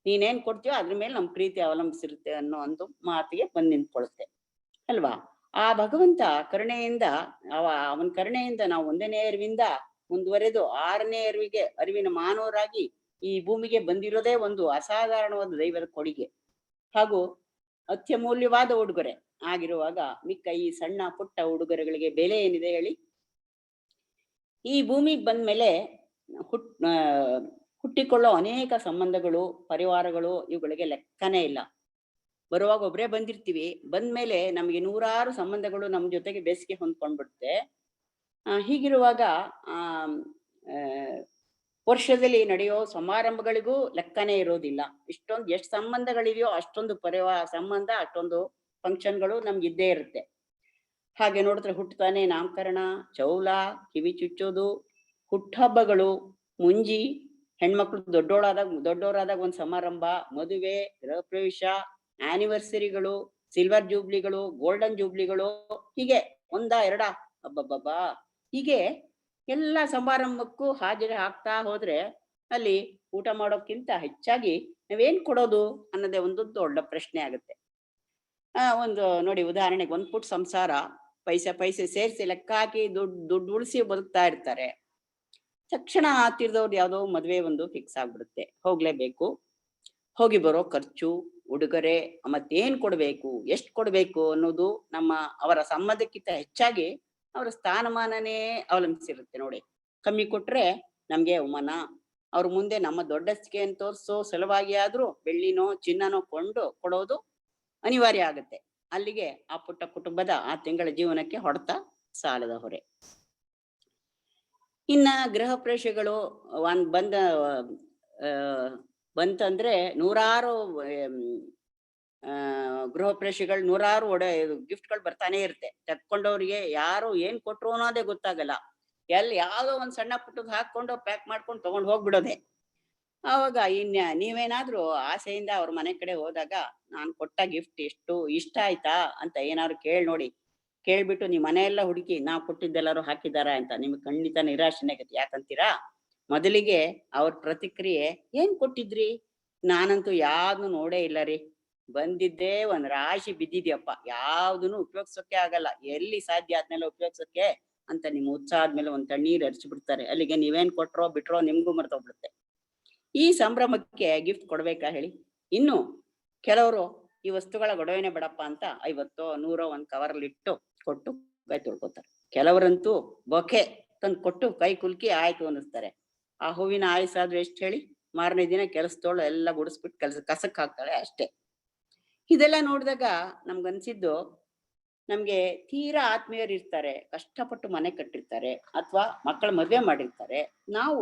ನೀನೇನ್ ಕೊಡ್ತೀಯೋ ಅದ್ರ ಮೇಲೆ ನಮ್ ಪ್ರೀತಿ ಅವಲಂಬಿಸಿರುತ್ತೆ ಅನ್ನೋ ಒಂದು ಮಾತಿಗೆ ಬಂದ್ ನಿಂತ್ಕೊಳ್ಳುತ್ತೆ ಅಲ್ವಾ? ಆ ಭಗವಂತ ಕರುಣೆಯಿಂದ ಅವನ ಕರುಣೆಯಿಂದ ನಾವು 1ನೇ ಅರಿವಿಂದ ಮುಂದುವರೆದು 6ನೇ ಅರಿವಿನ ಮಾನವರಾಗಿ ಈ ಭೂಮಿಗೆ ಬಂದಿರೋದೇ ಒಂದು ಅಸಾಧಾರಣವಾದ ದೈವದ ಕೊಡುಗೆ ಹಾಗೂ ಅತ್ಯಮೂಲ್ಯವಾದ ಉಡುಗೊರೆ ಆಗಿರುವಾಗ ಮಿಕ್ಕ ಈ ಸಣ್ಣ ಪುಟ್ಟ ಉಡುಗೊರೆಗಳಿಗೆ ಬೆಲೆ ಏನಿದೆ ಹೇಳಿ? ಈ ಭೂಮಿಗೆ ಬಂದ್ಮೇಲೆ ಹುಟ್ಟಿಕೊಳ್ಳೋ ಅನೇಕ ಸಂಬಂಧಗಳು, ಪರಿವಾರಗಳು, ಇವುಗಳಿಗೆ ಲೆಕ್ಕನೇ ಇಲ್ಲ. ಬರುವಾಗ ಒಬ್ರೇ ಬಂದಿರ್ತೀವಿ, ಬಂದ್ಮೇಲೆ ನಮ್ಗೆ 100 ಸಂಬಂಧಗಳು ನಮ್ ಜೊತೆಗೆ ಬೇಸಿಗೆ ಹೊಂದ್ಕೊಂಡ್ಬಿಡುತ್ತೆ. ಹೀಗಿರುವಾಗ ವರ್ಷದಲ್ಲಿ ನಡೆಯೋ ಸಮಾರಂಭಗಳಿಗೂ ಲೆಕ್ಕನೇ ಇರೋದಿಲ್ಲ. ಎಷ್ಟು ಸಂಬಂಧಗಳಿವೆಯೋ ಅಷ್ಟೊಂದು ಸಂಬಂಧ, ಅಷ್ಟೊಂದು ಫಂಕ್ಷನ್ಗಳು ನಮ್ಗಿದ್ದೇ ಇರುತ್ತೆ. ಹಾಗೆ ನೋಡಿದ್ರೆ ಹುಟ್ಟುತ್ತಾನೆ ನಾಮಕರಣ, ಚೌಲ, ಕಿವಿ ಚುಚ್ಚೋದು, ಹುಟ್ಟುಹಬ್ಬಗಳು, ಮುಂಜಿ, ಹೆಣ್ಮಕ್ಳು ದೊಡ್ಡವರಾದಾಗ ಒಂದು ಸಮಾರಂಭ, ಮದುವೆ, ಗೃಹ ಪ್ರವೇಶ, ಆನಿವರ್ಸರಿಗಳು, ಸಿಲ್ವರ್ ಜೂಬ್ಲಿಗಳು, ಗೋಲ್ಡನ್ ಜೂಬ್ಲಿಗಳು, ಹೀಗೆ 1, 2 ಅಬ್ಬಬ್ಬಬ್ಬಾ, ಹೀಗೆ ಎಲ್ಲ ಸಮಾರಂಭಕ್ಕೂ ಹಾಜರಿ ಹಾಕ್ತಾ ಹೋದ್ರೆ ಅಲ್ಲಿ ಊಟ ಮಾಡೋಕ್ಕಿಂತ ಹೆಚ್ಚಾಗಿ ನಾವೇನ್ ಕೊಡೋದು ಅನ್ನೋದೇ ಒಂದು ದೊಡ್ಡ ಪ್ರಶ್ನೆ ಆಗುತ್ತೆ. ಒಂದು ನೋಡಿ, ಉದಾಹರಣೆಗೆ 1 ಪುಟ್ ಸಂಸಾರ, ಪೈಸೆ ಸೇರಿಸಿ ಲೆಕ್ಕ ಹಾಕಿ ದುಡ್ಡು ಉಳಿಸಿ ಬದುಕ್ತಾ ಇರ್ತಾರೆ. ತಕ್ಷಣ ತೀರ್ದವ್ರು ಯಾವ್ದೋ ಮದ್ವೆ ಒಂದು ಫಿಕ್ಸ್ ಆಗ್ಬಿಡುತ್ತೆ, ಹೋಗ್ಲೇಬೇಕು. ಹೋಗಿ ಬರೋ ಖರ್ಚು, ಉಡುಗೊರೆ, ಮತ್ತೇನ್ ಕೊಡ್ಬೇಕು, ಎಷ್ಟ್ ಕೊಡ್ಬೇಕು ಅನ್ನೋದು ಅವರ ಸಂಬಂಧಕ್ಕಿಂತ ಹೆಚ್ಚಾಗಿ ಅವರ ಸ್ಥಾನಮಾನನೇ ಅವಲಂಬಿಸಿರುತ್ತೆ ನೋಡಿ. ಕಮ್ಮಿ ಕೊಟ್ರೆ ನಮ್ಗೆ ಅವಮಾನ, ಅವ್ರ ಮುಂದೆ ನಮ್ಮ ದೊಡ್ಡಸ್ತಿಕೆಯನ್ನು ತೋರಿಸೋ ಸಲುವಾಗಿ ಆದ್ರೂ ಬೆಳ್ಳಿನೋ ಚಿನ್ನನೋ ಕೊಡೋದು ಅನಿವಾರ್ಯ ಆಗುತ್ತೆ. ಅಲ್ಲಿಗೆ ಆ ಪುಟ್ಟ ಕುಟುಂಬದ ಆ ತಿಂಗಳ ಜೀವನಕ್ಕೆ ಹೊಡೆತ, ಸಾಲದ ಹೊರೆ. ಇನ್ನ ಗೃಹ ಪ್ರವೇಶಗಳು ಬಂತಂದ್ರೆ 100 ಗೃಹ ಪ್ರವೇಶಗಳು, 100 ಗಿಫ್ಟ್ಗಳು ಬರ್ತಾನೆ ಇರುತ್ತೆ. ತೆಕ್ಕೊಂಡವ್ರಿಗೆ ಯಾರು ಏನ್ ಕೊಟ್ರು ಅನ್ನೋದೇ ಗೊತ್ತಾಗಲ್ಲ. ಯಾವ್ದೋ ಒಂದ್ ಸಣ್ಣ ಪುಟ್ಟದ್ ಹಾಕೊಂಡು ಪ್ಯಾಕ್ ಮಾಡ್ಕೊಂಡು ತಗೊಂಡ್ ಹೋಗ್ಬಿಡೋದೆ. ಆವಾಗ ನೀವೇನಾದ್ರೂ ಆಸೆಯಿಂದ ಅವ್ರ ಮನೆ ಕಡೆ ಹೋದಾಗ ನಾನ್ ಕೊಟ್ಟ ಗಿಫ್ಟ್ ಇಷ್ಟ ಆಯ್ತಾ ಅಂತ ಏನಾದ್ರು ನೋಡಿ. ಕೇಳ್ಬಿಟ್ಟು ನೀವ್ ಮನೆಯೆಲ್ಲ ಹುಡುಕಿ ನಾವ್ ಕೊಟ್ಟಿದ್ದೆಲ್ಲಾರು ಹಾಕಿದಾರ ಅಂತ ನಿಮ್ಗೆ ಖಂಡಿತ ನಿರಾಶೆನೇ ಆಗತ್ತೆ. ಯಾಕಂತೀರಾ? ಮೊದಲಿಗೆ ಅವ್ರ ಪ್ರತಿಕ್ರಿಯೆ, ಏನ್ ಕೊಟ್ಟಿದ್ರಿ? ನಾನಂತೂ ಯಾವ್ದು ನೋಡೇ ಇಲ್ಲ ರೀ, ಬಂದಿದ್ದೇ ಒಂದ್ ರಾಶಿ ಬಿದ್ದಿದ್ಯಪ್ಪ, ಯಾವ್ದನ್ನು ಉಪಯೋಗ್ಸೋಕೆ ಆಗಲ್ಲ, ಎಲ್ಲಿ ಸಾಧ್ಯ ಆದ್ಮೇಲೆ ಉಪಯೋಗ್ಸೋಕೆ ಅಂತ ನಿಮ್ ಉತ್ಸಾಹ ಆದ್ಮೇಲೆ ಒಂದ್ ತಣ್ಣೀರ್ ಹರಿಸ್ಬಿಡ್ತಾರೆ. ಅಲ್ಲಿಗೆ ನೀವೇನ್ ಕೊಟ್ರೋ ಬಿಟ್ರೋ ನಿಮ್ಗೂ ಮರ್ತೋಗ್ಬಿಡುತ್ತೆ. ಈ ಸಂಭ್ರಮಕ್ಕೆ ಗಿಫ್ಟ್ ಕೊಡ್ಬೇಕಾ ಹೇಳಿ? ಇನ್ನು ಕೆಲವರು ಈ ವಸ್ತುಗಳ ಗೊಡವೆನೆ ಬೇಡಪ್ಪ ಅಂತ 50 100 ಒಂದ್ ಕವರ್ಲ್ಲಿ ಇಟ್ಟು ಕೊಟ್ಟು ಕೈ ತೊಳ್ಕೊತಾರೆ. ಕೆಲವರಂತೂ ಬೊಕೆ ತಂದು ಕೊಟ್ಟು ಕೈ ಕುಲ್ಕಿ ಆಯ್ತು ಅನ್ನಿಸ್ತಾರೆ. ಆ ಹೂವಿನ ಆಯುಸಾದ್ರೂ ಎಷ್ಟು ಹೇಳಿ? ಮಾರನೇ ದಿನ ಕೆಲಸದೋಳು ಎಲ್ಲ ಗುಡಿಸ್ಬಿಟ್ಟು ಕಸಕ್ ಹಾಕ್ತಾಳೆ ಅಷ್ಟೇ. ಇದೆಲ್ಲ ನೋಡಿದಾಗ ನಮ್ಗನ್ಸಿದ್ದು, ನಮ್ಗೆ ತೀರಾ ಆತ್ಮೀಯರು ಇರ್ತಾರೆ, ಕಷ್ಟಪಟ್ಟು ಮನೆ ಕಟ್ಟಿರ್ತಾರೆ, ಅಥವಾ ಮಕ್ಕಳ ಮದ್ವೆ ಮಾಡಿರ್ತಾರೆ. ನಾವು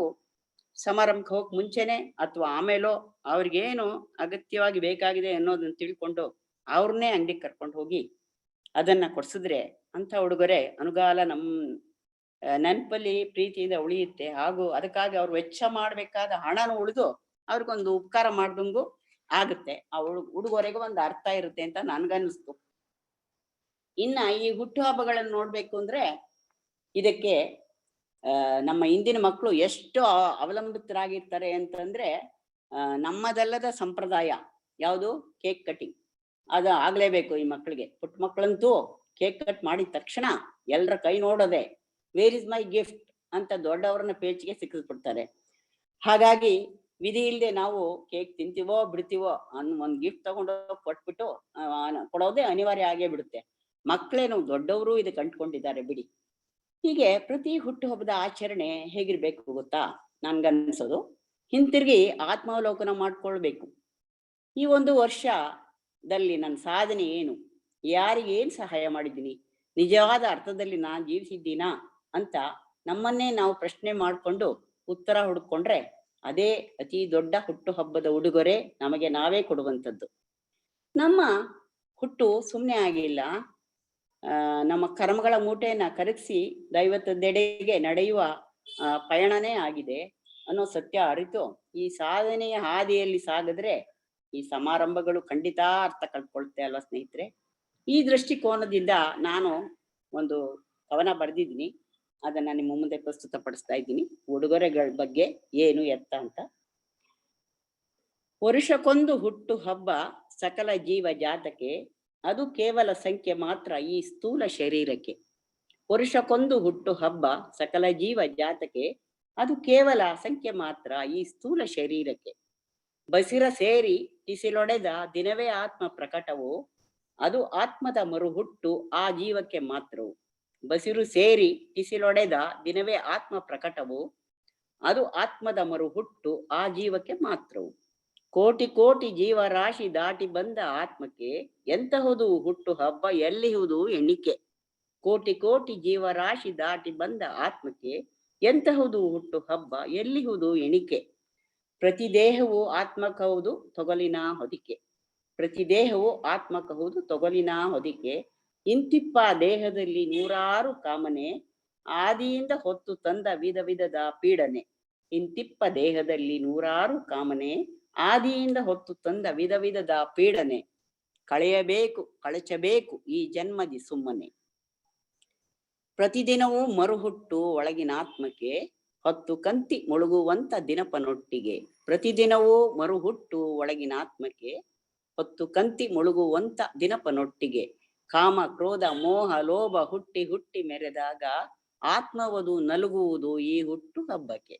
ಸಮಾರಂಭಕ್ಕೆ ಹೋಗಕ್ ಮುಂಚೆನೆ ಅಥವಾ ಆಮೇಲೋ ಅವ್ರಿಗೇನು ಅಗತ್ಯವಾಗಿ ಬೇಕಾಗಿದೆ ಅನ್ನೋದನ್ನ ತಿಳ್ಕೊಂಡು ಅವ್ರನ್ನೇ ಅಂಗಡಿಗೆ ಕರ್ಕೊಂಡು ಹೋಗಿ ಅದನ್ನ ಕೊಡ್ಸಿದ್ರೆ ಅಂತ ಉಡುಗೊರೆ ಅನುಗಾಲ ನೆನಪಲ್ಲಿ ಪ್ರೀತಿಯಿಂದ ಉಳಿಯುತ್ತೆ. ಹಾಗೂ ಅದಕ್ಕಾಗಿ ಅವ್ರು ವೆಚ್ಚ ಮಾಡ್ಬೇಕಾದ ಹಣನ ಉಳಿದು ಅವ್ರಿಗೊಂದು ಉಪಕಾರ ಮಾಡ್ದಂಗೂ ಆಗುತ್ತೆ. ಆ ಉಡುಗೊರೆಗೆ ಒಂದು ಅರ್ಥ ಇರುತ್ತೆ ಅಂತ ನನ್ಗನ್ನಿಸ್ತು. ಇನ್ನ ಈ ಹುಟ್ಟು ಹಬ್ಬಗಳನ್ನ ನೋಡ್ಬೇಕು ಅಂದ್ರೆ ಇದಕ್ಕೆ ನಮ್ಮ ಇಂದಿನ ಮಕ್ಕಳು ಎಷ್ಟು ಅವಲಂಬಿತರಾಗಿರ್ತಾರೆ ಅಂತಂದ್ರೆ, ನಮ್ಮದಲ್ಲದ ಸಂಪ್ರದಾಯ ಯಾವುದು? Cake cutting. ಅದು ಆಗ್ಲೇಬೇಕು ಈ ಮಕ್ಕಳಿಗೆ. ಪುಟ್ಟ ಮಕ್ಕಳಂತೂ ಕೇಕ್ ಕಟ್ ಮಾಡಿದ ತಕ್ಷಣ ಎಲ್ರ ಕೈ ನೋಡೋದೆ, ವೇರ್ ಇಸ್ ಮೈ ಗಿಫ್ಟ್ ಅಂತ ದೊಡ್ಡವ್ರನ್ನ ಪೇಚಿಗೆ ಸಿಕ್ಕಿಸ್ಬಿಡ್ತಾರೆ. ಹಾಗಾಗಿ ವಿಧಿ ಇಲ್ಲದೆ ನಾವು ಕೇಕ್ ತಿಂತೀವೋ ಬಿಡ್ತೀವೋ ಒಂದ್ ಗಿಫ್ಟ್ ತಗೊಂಡು ಕೊಟ್ಬಿಟ್ಟು ಕೊಡೋದೇ ಅನಿವಾರ್ಯ ಆಗೇ ಬಿಡುತ್ತೆ. ಮಕ್ಕಳೇನು ದೊಡ್ಡವರು ಇದಕ್ಕೆ ಅಂಟ್ಕೊಂಡಿದ್ದಾರೆ ಬಿಡಿ. ಹೀಗೆ ಪ್ರತಿ ಹುಟ್ಟುಹಬ್ಬದ ಆಚರಣೆ ಹೇಗಿರ್ಬೇಕು ಗೊತ್ತಾ? ನನ್ಗನ್ಸೋದು ಹಿಂತಿರುಗಿ ಆತ್ಮಾವಲೋಕನ ಮಾಡ್ಕೊಳ್ಬೇಕು. ಈ ಒಂದು ವರ್ಷದಲ್ಲಿ ನನ್ನ ಸಾಧನೆ ಏನು, ಯಾರಿಗೆ ಏನ್ ಸಹಾಯ ಮಾಡಿದ್ದೀನಿ, ನಿಜವಾದ ಅರ್ಥದಲ್ಲಿ ನಾನ್ ಜೀವಿಸಿದ್ದೀನಾ ಅಂತ ನಮ್ಮನ್ನೇ ನಾವು ಪ್ರಶ್ನೆ ಮಾಡ್ಕೊಂಡು ಉತ್ತರ ಹುಡುಕೊಂಡ್ರೆ ಅದೇ ಅತಿ ದೊಡ್ಡ ಹುಟ್ಟುಹಬ್ಬದ ಉಡುಗೊರೆ ನಮಗೆ ನಾವೇ ಕೊಡುವಂಥದ್ದು. ನಮ್ಮ ಹುಟ್ಟು ಸುಮ್ಮನೆ ಆಗಿಲ್ಲ, ನಮ್ಮ ಕರ್ಮಗಳ ಮೂಟೆಯನ್ನ ಕರಗಿಸಿ ದೈವತ್ವದೆಡೆಗೆ ನಡೆಯುವ ಪಯಣನೇ ಆಗಿದೆ ಅನ್ನೋ ಸತ್ಯ ಅರಿತು ಈ ಸಾಧನೆಯ ಹಾದಿಯಲ್ಲಿ ಸಾಗಿದ್ರೆ ಈ ಸಮಾರಂಭಗಳು ಖಂಡಿತ ಅರ್ಥ ಕಳ್ಕೊಳ್ತೆ ಅಲ್ವಾ ಸ್ನೇಹಿತರೆ? ಈ ದೃಷ್ಟಿಕೋನದಿಂದ ನಾನು ಒಂದು ಕವನ ಬರೆದಿದ್ದೀನಿ, ಅದನ್ನ ನಿಮ್ಮ ಮುಂದೆ ಪ್ರಸ್ತುತ ಪಡಿಸ್ತಾ ಇದ್ದೀನಿ. ಉಡುಗೊರೆಗಳ ಬಗ್ಗೆ ಏನು ಎತ್ತ ಅಂತ. ವರುಷಕ್ಕೊಂದು ಹುಟ್ಟು ಹಬ್ಬ ಸಕಲ ಜೀವ ಜಾತಕ್ಕೆ, ಅದು ಕೇವಲ ಸಂಖ್ಯೆ ಮಾತ್ರ ಈ ಸ್ಥೂಲ ಶರೀರಕ್ಕೆ. ವರುಷಕ್ಕೊಂದು ಹುಟ್ಟು ಹಬ್ಬ ಸಕಲ ಜೀವ ಜಾತಕ್ಕೆ, ಅದು ಕೇವಲ ಸಂಖ್ಯೆ ಮಾತ್ರ ಈ ಸ್ಥೂಲ ಶರೀರಕ್ಕೆ. ಬಸಿರ ಸೇರಿ ಟಿಸಿಲೊಡೆದ ದಿನವೇ ಆತ್ಮ ಪ್ರಕಟವು, ಅದು ಆತ್ಮದ ಮರುಹುಟ್ಟು ಆ ಜೀವಕ್ಕೆ ಮಾತ್ರವು. ಬಸಿರು ಸೇರಿ ಟಿಸಿಲೊಡೆದ ದಿನವೇ ಆತ್ಮ ಪ್ರಕಟವು, ಅದು ಆತ್ಮದ ಮರುಹುಟ್ಟು ಆ ಜೀವಕ್ಕೆ ಮಾತ್ರವು. ಕೋಟಿ ಕೋಟಿ ಜೀವರಾಶಿ ದಾಟಿ ಬಂದ ಆತ್ಮಕ್ಕೆ, ಎಂತಹುದು ಹುಟ್ಟು ಹಬ್ಬ ಎಲ್ಲಿಹುದು ಎಣಿಕೆ. ಕೋಟಿ ಕೋಟಿ ಜೀವರಾಶಿ ದಾಟಿ ಬಂದ ಆತ್ಮಕ್ಕೆ, ಎಂತಹುದು ಹುಟ್ಟು ಹಬ್ಬ ಎಲ್ಲಿಹುದು ಎಣಿಕೆ. ಪ್ರತಿ ದೇಹವು ಆತ್ಮಕಹುದು ತೊಗಲಿನ ಹೊದಿಕೆ. ಪ್ರತಿ ದೇಹವು ಆತ್ಮಕಹುದು ತೊಗಲಿನ ಹೊದಿಕೆ. ಇಂತಿಪ್ಪ ದೇಹದಲ್ಲಿ ನೂರಾರು ಕಾಮನೆ, ಆದಿಯಿಂದ ಹೊತ್ತು ತಂದ ವಿಧ ವಿಧದ ಪೀಡನೆ. ಇಂತಿಪ್ಪ ದೇಹದಲ್ಲಿ ನೂರಾರು ಕಾಮನೆ, ಆದಿಯಿಂದ ಹೊತ್ತು ತಂದ ವಿಧ ವಿಧದ ಪೀಡನೆ. ಕಳೆಯಬೇಕು ಕಳಚಬೇಕು ಈ ಜನ್ಮದಿ ಸುಮ್ಮನೆ. ಪ್ರತಿದಿನವೂ ಮರುಹುಟ್ಟು ಒಳಗಿನ ಆತ್ಮಕ್ಕೆ, ಹೊತ್ತು ಕಂತಿ ಮುಳುಗುವಂತ ದಿನಪನೊಟ್ಟಿಗೆ. ಪ್ರತಿದಿನವೂ ಮರುಹುಟ್ಟು ಒಳಗಿನ ಆತ್ಮಕ್ಕೆ, ಹೊತ್ತು ಕಂತಿ ಮುಳುಗುವಂತ ದಿನಪನೊಟ್ಟಿಗೆ. ಕಾಮ ಕ್ರೋಧ ಮೋಹ ಲೋಭ ಹುಟ್ಟಿ ಹುಟ್ಟಿ ಮೆರೆದಾಗ, ಆತ್ಮವದು ನಲುಗುವುದು ಈ ಹುಟ್ಟು ಹಬ್ಬಕ್ಕೆ.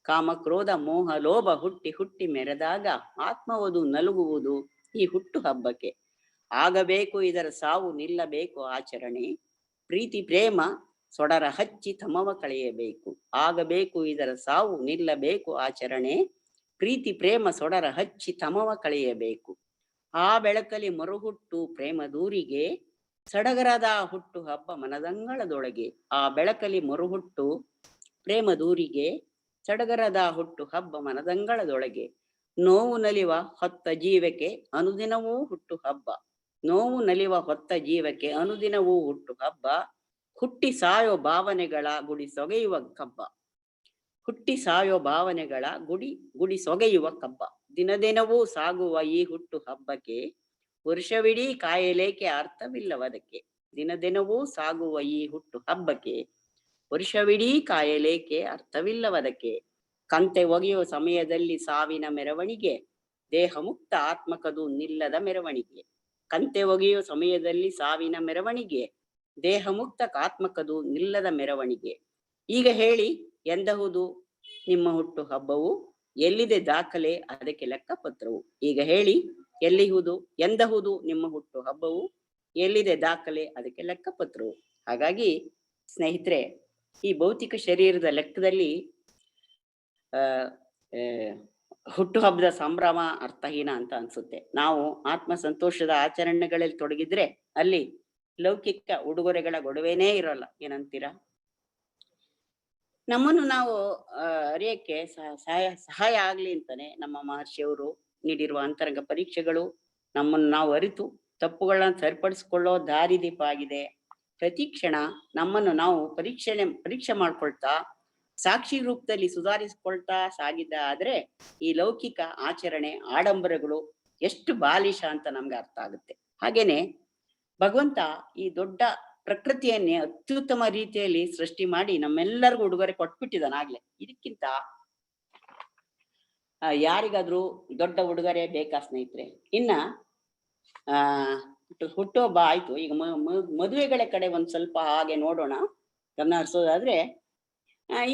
ಕಾಮ ಕ್ರೋಧ ಮೋಹ ಲೋಭ ಹುಟ್ಟಿ ಹುಟ್ಟಿ ಮೆರೆದಾಗ, ಆತ್ಮವದು ನಲುಗುವುದು ಈ ಹುಟ್ಟು ಹಬ್ಬಕ್ಕೆ. ಆಗಬೇಕು ಇದರ ಸಾವು, ನಿಲ್ಲಬೇಕು ಆಚರಣೆ. ಪ್ರೀತಿ ಪ್ರೇಮ ಸೊಡರ ಹಚ್ಚಿ ತಮವ ಕಳೆಯಬೇಕು. ಆಗಬೇಕು ಇದರ ಸಾವು, ನಿಲ್ಲಬೇಕು ಆಚರಣೆ. ಪ್ರೀತಿ ಪ್ರೇಮ ಸೊಡರ ಹಚ್ಚಿ ತಮವ ಕಳೆಯಬೇಕು. ಆ ಬೆಳಕಲಿ ಮರುಹುಟ್ಟು ಪ್ರೇಮ ದೂರಿಗೆ, ಸಡಗರದ ಹುಟ್ಟು ಹಬ್ಬ ಮನದಂಗಳದೊಳಗೆ. ಆ ಬೆಳಕಲಿ ಮರುಹುಟ್ಟು ಪ್ರೇಮ ದೂರಿಗೆ, ಸಡಗರದ ಹುಟ್ಟು ಹಬ್ಬ ಮನದಂಗಳದೊಳಗೆ. ನೋವು ನಲಿವ ಹೊತ್ತ ಜೀವಕ್ಕೆ ಅನುದಿನವೂ ಹುಟ್ಟು ಹಬ್ಬ. ನೋವು ನಲಿವ ಹೊತ್ತ ಜೀವಕ್ಕೆ ಅನುದಿನವೂ ಹುಟ್ಟು ಹಬ್ಬ. ಹುಟ್ಟಿ ಸಾಯೋ ಭಾವನೆಗಳ ಗುಡಿ ಸೊಗೆಯುವ ಕಬ್ಬ. ಹುಟ್ಟಿ ಸಾಯೋ ಭಾವನೆಗಳ ಗುಡಿ ಸೊಗೆಯುವ ಕಬ್ಬ. ದಿನ ದಿನವೂ ಸಾಗುವ ಈ ಹುಟ್ಟು ಹಬ್ಬಕ್ಕೆ, ವರ್ಷವಿಡೀ ಕಾಯಲೇಕೆ ಅರ್ಥವಿಲ್ಲವದಕ್ಕೆ. ದಿನ ದಿನವೂ ಸಾಗುವ ಈ ಹುಟ್ಟು ಹಬ್ಬಕ್ಕೆ, ವರ್ಷವಿಡೀ ಕಾಯಲೇಕೆ ಅರ್ಥವಿಲ್ಲವದಕ್ಕೆ. ಕಂತೆ ಒಗೆಯುವ ಸಮಯದಲ್ಲಿ ಸಾವಿನ ಮೆರವಣಿಗೆ, ದೇಹ ಮುಕ್ತ ಆತ್ಮಕದು ನಿಲ್ಲದ ಮೆರವಣಿಗೆ. ಕಂತೆ ಒಗೆಯುವ ಸಮಯದಲ್ಲಿ ಸಾವಿನ ಮೆರವಣಿಗೆ, ದೇಹ ಮುಕ್ತ ಆತ್ಮಕದು ನಿಲ್ಲದ ಮೆರವಣಿಗೆ. ಈಗ ಹೇಳಿ ಎಂದಹುದು ನಿಮ್ಮ ಹುಟ್ಟು ಹಬ್ಬವು, ಎಲ್ಲಿದೆ ದಾಖಲೆ ಅದಕ್ಕೆ ಲೆಕ್ಕಪತ್ರವು. ಈಗ ಹೇಳಿ ಎಲ್ಲಿಹುದು ಎಂದಹುದು ನಿಮ್ಮ ಹುಟ್ಟು ಹಬ್ಬವು, ಎಲ್ಲಿದೆ ದಾಖಲೆ ಅದಕ್ಕೆ ಲೆಕ್ಕಪತ್ರವು. ಹಾಗಾಗಿ ಸ್ನೇಹಿತರೆ, ಈ ಭೌತಿಕ ಶರೀರದ ಲೆಕ್ಕದಲ್ಲಿ ಹುಟ್ಟುಹಬ್ಬದ ಸಂಭ್ರಮ ಅರ್ಥಹೀನ ಅಂತ ಅನ್ಸುತ್ತೆ. ನಾವು ಆತ್ಮ ಸಂತೋಷದ ಆಚರಣೆಗಳಲ್ಲಿ ತೊಡಗಿದ್ರೆ ಅಲ್ಲಿ ಲೌಕಿಕ ಉಡುಗೊರೆಗಳ ಗೊಡವೆನೇ ಇರೋಲ್ಲ. ಏನಂತೀರಾ? ನಮ್ಮನ್ನು ನಾವು ಅರಿಯಕ್ಕೆ ಸಹಾಯ ಆಗ್ಲಿ ಅಂತಾನೆ ನಮ್ಮ ಮಹರ್ಷಿಯವರು ನೀಡಿರುವ ಅಂತರಂಗ ಪರೀಕ್ಷೆಗಳು ನಮ್ಮನ್ನು ನಾವು ಅರಿತು ತಪ್ಪುಗಳನ್ನ ಸರಿಪಡಿಸಿಕೊಳ್ಳೋ ದಾರಿದೀಪ ಆಗಿದೆ. ಪ್ರತಿ ಕ್ಷಣ ನಮ್ಮನ್ನು ನಾವು ಪರೀಕ್ಷೆ ಮಾಡ್ಕೊಳ್ತಾ ಸಾಕ್ಷಿ ರೂಪದಲ್ಲಿ ಸುಧಾರಿಸ್ಕೊಳ್ತಾ ಸಾಗಿದ್ದ ಆದ್ರೆ ಈ ಲೌಕಿಕ ಆಚರಣೆ ಆಡಂಬರಗಳು ಎಷ್ಟು ಬಾಲಿಶ ಅಂತ ನಮ್ಗೆ ಅರ್ಥ ಆಗುತ್ತೆ. ಹಾಗೇನೆ ಭಗವಂತ ಈ ದೊಡ್ಡ ಪ್ರಕೃತಿಯನ್ನೇ ಅತ್ಯುತ್ತಮ ರೀತಿಯಲ್ಲಿ ಸೃಷ್ಟಿ ಮಾಡಿ ನಮ್ಮೆಲ್ಲರಿಗೂ ಉಡುಗೊರೆ ಕೊಟ್ಬಿಟ್ಟಿದ್ದಾನೆ ಆಗ್ಲೇ. ಇದಕ್ಕಿಂತ ಯಾರಿಗಾದ್ರೂ ದೊಡ್ಡ ಉಡುಗೊರೆ ಬೇಕಾ ಸ್ನೇಹಿತರೆ? ಇನ್ನ ಹುಟ್ಟುಹಬ್ಬ ಆಯ್ತು, ಈಗ ಮದುವೆಗಳ ಕಡೆ ಒಂದ್ ಸ್ವಲ್ಪ ಹಾಗೆ ನೋಡೋಣ, ಗಮನ ಹರಿಸೋದಾದ್ರೆ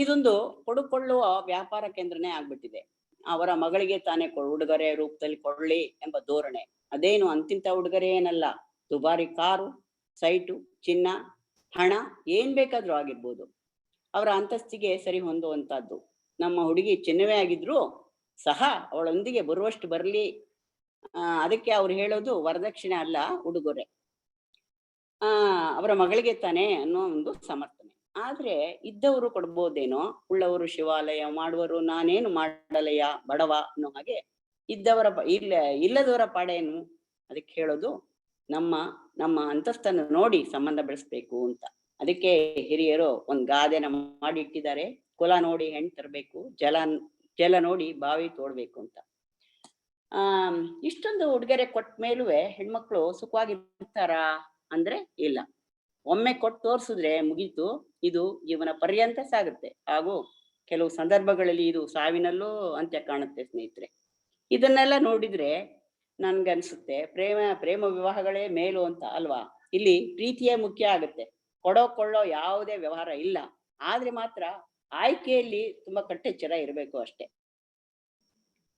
ಇದೊಂದು ಕೊಡುಕೊಳ್ಳುವ ವ್ಯಾಪಾರ ಕೇಂದ್ರನೇ ಆಗ್ಬಿಟ್ಟಿದೆ. ಅವರ ಮಗಳಿಗೆ ತಾನೇ ಉಡುಗೊರೆ ರೂಪದಲ್ಲಿ ಕೊಳ್ಳಿ ಎಂಬ ಧೋರಣೆ. ಅದೇನು ಅಂತಿಂತ ಉಡುಗೊರೆ ಏನಲ್ಲ, ದುಬಾರಿ ಕಾರು, ಸೈಟು, ಚಿನ್ನ, ಹಣ ಏನ್ ಬೇಕಾದ್ರೂ ಆಗಿರ್ಬೋದು, ಅವರ ಅಂತಸ್ತಿಗೆ ಸರಿ ಹೊಂದುವಂತಹದ್ದು. ನಮ್ಮ ಹುಡುಗಿ ಚಿನ್ನವೇ ಆಗಿದ್ರು ಸಹ ಅವಳೊಂದಿಗೆ ಬರುವಷ್ಟು ಬರಲಿ, ಅದಕ್ಕೆ ಅವ್ರು ಹೇಳೋದು ವರದಕ್ಷಿಣೆ ಅಲ್ಲ, ಉಡುಗೊರೆ. ಅವರ ಮಗಳಿಗೆ ತಾನೆ ಅನ್ನೋ ಒಂದು ಸಮರ್ಥನೆ. ಆದ್ರೆ ಇದ್ದವರು ಕೊಡ್ಬೋದೇನೋ, ಉಳ್ಳವರು ಶಿವಾಲಯ ಮಾಡುವರು, ನಾನೇನು ಮಾಡಲಯ್ಯ ಬಡವ ಅನ್ನೋ ಹಾಗೆ ಇದ್ದವರ ಇಲ್ಲದವರ ಪಾಡೇನು. ಅದಕ್ಕೆ ಹೇಳೋದು ನಮ್ಮ ನಮ್ಮ ಅಂತಸ್ತನ್ನು ನೋಡಿ ಸಂಬಂಧ ಬೆಳೆಸ್ಬೇಕು ಅಂತ. ಅದಕ್ಕೆ ಹಿರಿಯರು ಒಂದ್ ಗಾದೆನ ಮಾಡಿ ಇಟ್ಟಿದ್ದಾರೆ, ಕುಲ ನೋಡಿ ಹೆಣ್ ತರಬೇಕು, ಜಲ ನೋಡಿ ಬಾವಿ ತೋಡ್ಬೇಕು ಅಂತ. ಇಷ್ಟೊಂದು ಉಡುಗೊರೆ ಕೊಟ್ಟ ಮೇಲುವೆ ಹೆಣ್ಮಕ್ಳು ಸುಖವಾಗಿರ್ತಾರ ಅಂದ್ರೆ ಇಲ್ಲ. ಒಮ್ಮೆ ಕೊಟ್ಟು ತೋರ್ಸಿದ್ರೆ ಮುಗೀತು, ಇದು ಜೀವನ ಪರ್ಯಂತ ಸಾಗುತ್ತೆ. ಹಾಗೂ ಕೆಲವು ಸಂದರ್ಭಗಳಲ್ಲಿ ಇದು ಸಾವಿನಲ್ಲೂ ಅಂತ್ಯ ಕಾಣುತ್ತೆ ಸ್ನೇಹಿತರೆ. ಇದನ್ನೆಲ್ಲ ನೋಡಿದ್ರೆ ನನ್ಗನ್ಸುತ್ತೆ ಪ್ರೇಮ ವಿವಾಹಗಳೇ ಮೇಲು ಅಂತ ಅಲ್ವಾ. ಇಲ್ಲಿ ಪ್ರೀತಿಯೇ ಮುಖ್ಯ ಆಗುತ್ತೆ, ಕೊಳ್ಳೋ ಯಾವುದೇ ವ್ಯವಹಾರ ಇಲ್ಲ. ಆದ್ರೆ ಮಾತ್ರ ಆಯ್ಕೆಯಲ್ಲಿ ತುಂಬಾ ಕಟ್ಟೆಚ್ಚರ ಇರಬೇಕು ಅಷ್ಟೇ.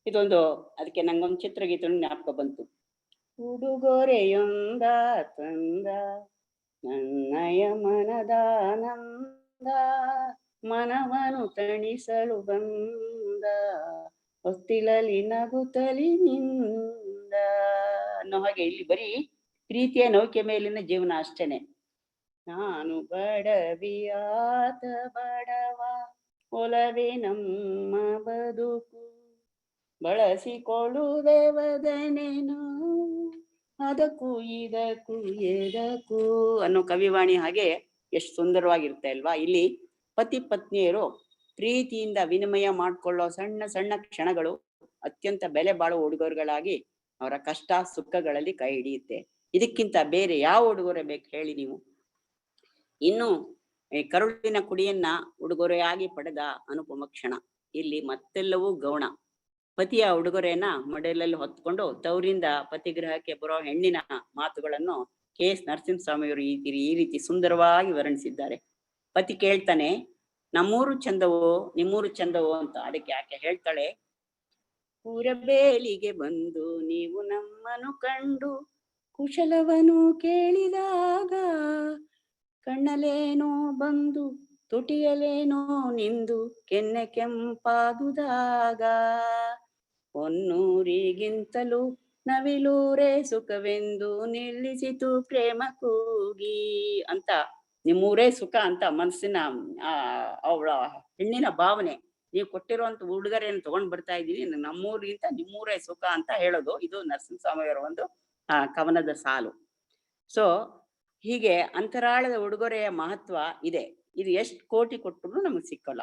ಇದೊಂದು ಅದಕ್ಕೆ ನಂಗೊಂದು ಚಿತ್ರಗೀತೆ ಜ್ಞಾಪಕ ಬಂತು. ಉಡುಗೊರೆಯೊಂದ ತಂದ ನನ್ನಯ ಮನದಾನಂದ, ಮನವನು ತಣಿಸಲು ಬಂದ, ಹೊಸ್ತಿಲಲ್ಲಿ ನಗುತ್ತಲಿ ನಿಂದ ಅನ್ನೋ ಹಾಗೆ ಇಲ್ಲಿ ಬರೀ ಪ್ರೀತಿಯ ನೌಕೆ ಮೇಲಿನ ಜೀವನ ಅಷ್ಟೇನೆ. ನಾನು ಬಡವಿಯಾತ ಬಡವ, ಒಲವೇ ನಮ್ಮ ಬದುಕು, ಬಳಸಿಕೊಳ್ಳುವೆವದನೇನು, ಅದಕ್ಕೂ ಇದಕ್ಕೂ ಎದಕ್ಕೂ ಅನ್ನೋ ಕವಿವಾಣಿ ಹಾಗೆ ಎಷ್ಟು ಸುಂದರವಾಗಿರುತ್ತೆ ಅಲ್ವಾ. ಇಲ್ಲಿ ಪತಿ ಪತ್ನಿಯರು ಪ್ರೀತಿಯಿಂದ ವಿನಿಮಯ ಮಾಡ್ಕೊಳ್ಳೋ ಸಣ್ಣ ಸಣ್ಣ ಕ್ಷಣಗಳು ಅತ್ಯಂತ ಬೆಲೆ ಬಾಳುವ ಉಡುಗೊರೆಗಳಾಗಿ ಅವರ ಕಷ್ಟ ಸುಖಗಳಲ್ಲಿ ಕೈ ಹಿಡಿಯುತ್ತೆ. ಇದಕ್ಕಿಂತ ಬೇರೆ ಯಾವ ಉಡುಗೊರೆ ಬೇಕು ಹೇಳಿ ನೀವು. ಇನ್ನು ಕರುಳಿನ ಕುಡಿಯನ್ನ ಉಡುಗೊರೆಯಾಗಿ ಪಡೆದ ಅನುಪಮ ಕ್ಷಣ. ಇಲ್ಲಿ ಮತ್ತೆಲ್ಲವೂ ಗೌಣ. ಪತಿಯ ಉಡುಗೊರೆಯನ್ನ ಮಡೆಯಲ್ಲಿ ಹೊತ್ಕೊಂಡು ತವರಿಂದ ಪತಿಗ್ರಹಕ್ಕೆ ಬರೋ ಹೆಣ್ಣಿನ ಮಾತುಗಳನ್ನು KS ನರಸಿಂಹಸ್ವಾಮಿಯವರು ಈ ರೀತಿ ಸುಂದರವಾಗಿ ವರ್ಣಿಸಿದ್ದಾರೆ. ಪತಿ ಕೇಳ್ತಾನೆ, ನಮ್ಮೂರು ಚಂದವೋ ನಿಮ್ಮೂರು ಚಂದವೋ ಅಂತ. ಅದಕ್ಕೆ ಆಕೆ ಹೇಳ್ತಾಳೆ, ಊರಬೇಲಿಗೆ ಬಂದು ನೀವು ನಮ್ಮನ್ನು ಕಂಡು ಕುಶಲವನು ಕೇಳಿದಾಗ, ಕಣ್ಣಲೇನೋ ಬಂದು ತುಟಿಯಲೇನೋ ನಿಂದು ಕೆನ್ನೆ ಕೆಂಪಾದುದಾಗ, ಹೊನ್ನೂರಿಗಿಂತಲೂ ನವಿಲೂರೇ ಸುಖವೆಂದು ನಿಲ್ಲಿಸಿತು ಪ್ರೇಮ ಕೂಗಿ ಅಂತ. ನಿಮ್ಮೂರೇ ಸುಖ ಅಂತ ಮನಸ್ಸಿನ ಅವಳ ಹೆಣ್ಣಿನ ಭಾವನೆ. ನೀವು ಕೊಟ್ಟಿರುವಂತ ಉಡುಗೊರೆಯನ್ನು ತಗೊಂಡ್ ಬರ್ತಾ ಇದ್ದೀನಿ, ನಮ್ಮೂರಿಗಿಂತ ನಿಮ್ಮೂರೇ ಸುಖ ಅಂತ ಹೇಳೋದು ಇದು ನರಸಿಂಹಸ್ವಾಮಿಯವರ ಒಂದು ಕವನದ ಸಾಲು. ಸೊ ಹೀಗೆ ಅಂತರಾಳದ ಉಡುಗೊರೆಯ ಮಹತ್ವ ಇದೆ. ಇದು ಎಷ್ಟು ಕೋಟಿ ಕೊಟ್ಟರು ನಮಗೆ ಸಿಕ್ಕಲ್ಲ.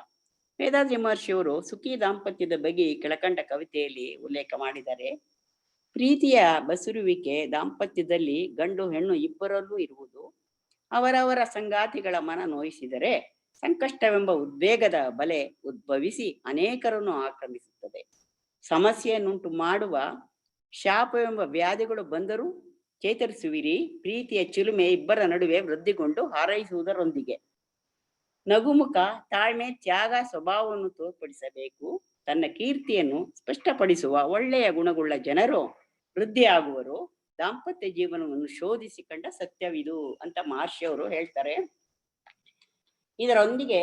ವೇದಾದ್ರಿ ಮಹರ್ಷಿಯವರು ಸುಖಿ ದಾಂಪತ್ಯದ ಬಗ್ಗೆ ಕೆಳಕಂಡ ಕವಿತೆಯಲ್ಲಿ ಉಲ್ಲೇಖ ಮಾಡಿದ್ದಾರೆ. ಪ್ರೀತಿಯ ಬಸುರುವಿಕೆ ದಾಂಪತ್ಯದಲ್ಲಿ ಗಂಡು ಹೆಣ್ಣು ಇಬ್ಬರಲ್ಲೂ ಇರುವುದು. ಅವರವರ ಸಂಗಾತಿಗಳ ಮನ ನೋಯಿಸಿದರೆ ಸಂಕಷ್ಟವೆಂಬ ಉದ್ವೇಗದ ಬಲೆ ಉದ್ಭವಿಸಿ ಅನೇಕರನ್ನು ಆಕ್ರಮಿಸುತ್ತದೆ. ಸಮಸ್ಯೆಯನ್ನುಂಟು ಮಾಡುವ ಶಾಪವೆಂಬ ವ್ಯಾಧಿಗಳು ಬಂದರೂ ಚೇತರಿಸುವಿರಿ, ಪ್ರೀತಿಯ ಚಿಲುಮೆ ಇಬ್ಬರ ನಡುವೆ ವೃದ್ಧಿಗೊಂಡು ಹಾರೈಸುವುದರೊಂದಿಗೆ. ನಗುಮುಖ, ತಾಳ್ಮೆ, ತ್ಯಾಗ ಸ್ವಭಾವವನ್ನು ತೋರ್ಪಡಿಸಬೇಕು. ತನ್ನ ಕೀರ್ತಿಯನ್ನು ಸ್ಪಷ್ಟಪಡಿಸುವ ಒಳ್ಳೆಯ ಗುಣಗುಳ್ಳ ಜನರು ವೃದ್ಧಿಯಾಗುವರು. ದಾಂಪತ್ಯ ಜೀವನವನ್ನು ಶೋಧಿಸಿ ಕಂಡ ಸತ್ಯವಿದು ಅಂತ ಮಹರ್ಷಿಯವರು ಹೇಳ್ತಾರೆ. ಇದರೊಂದಿಗೆ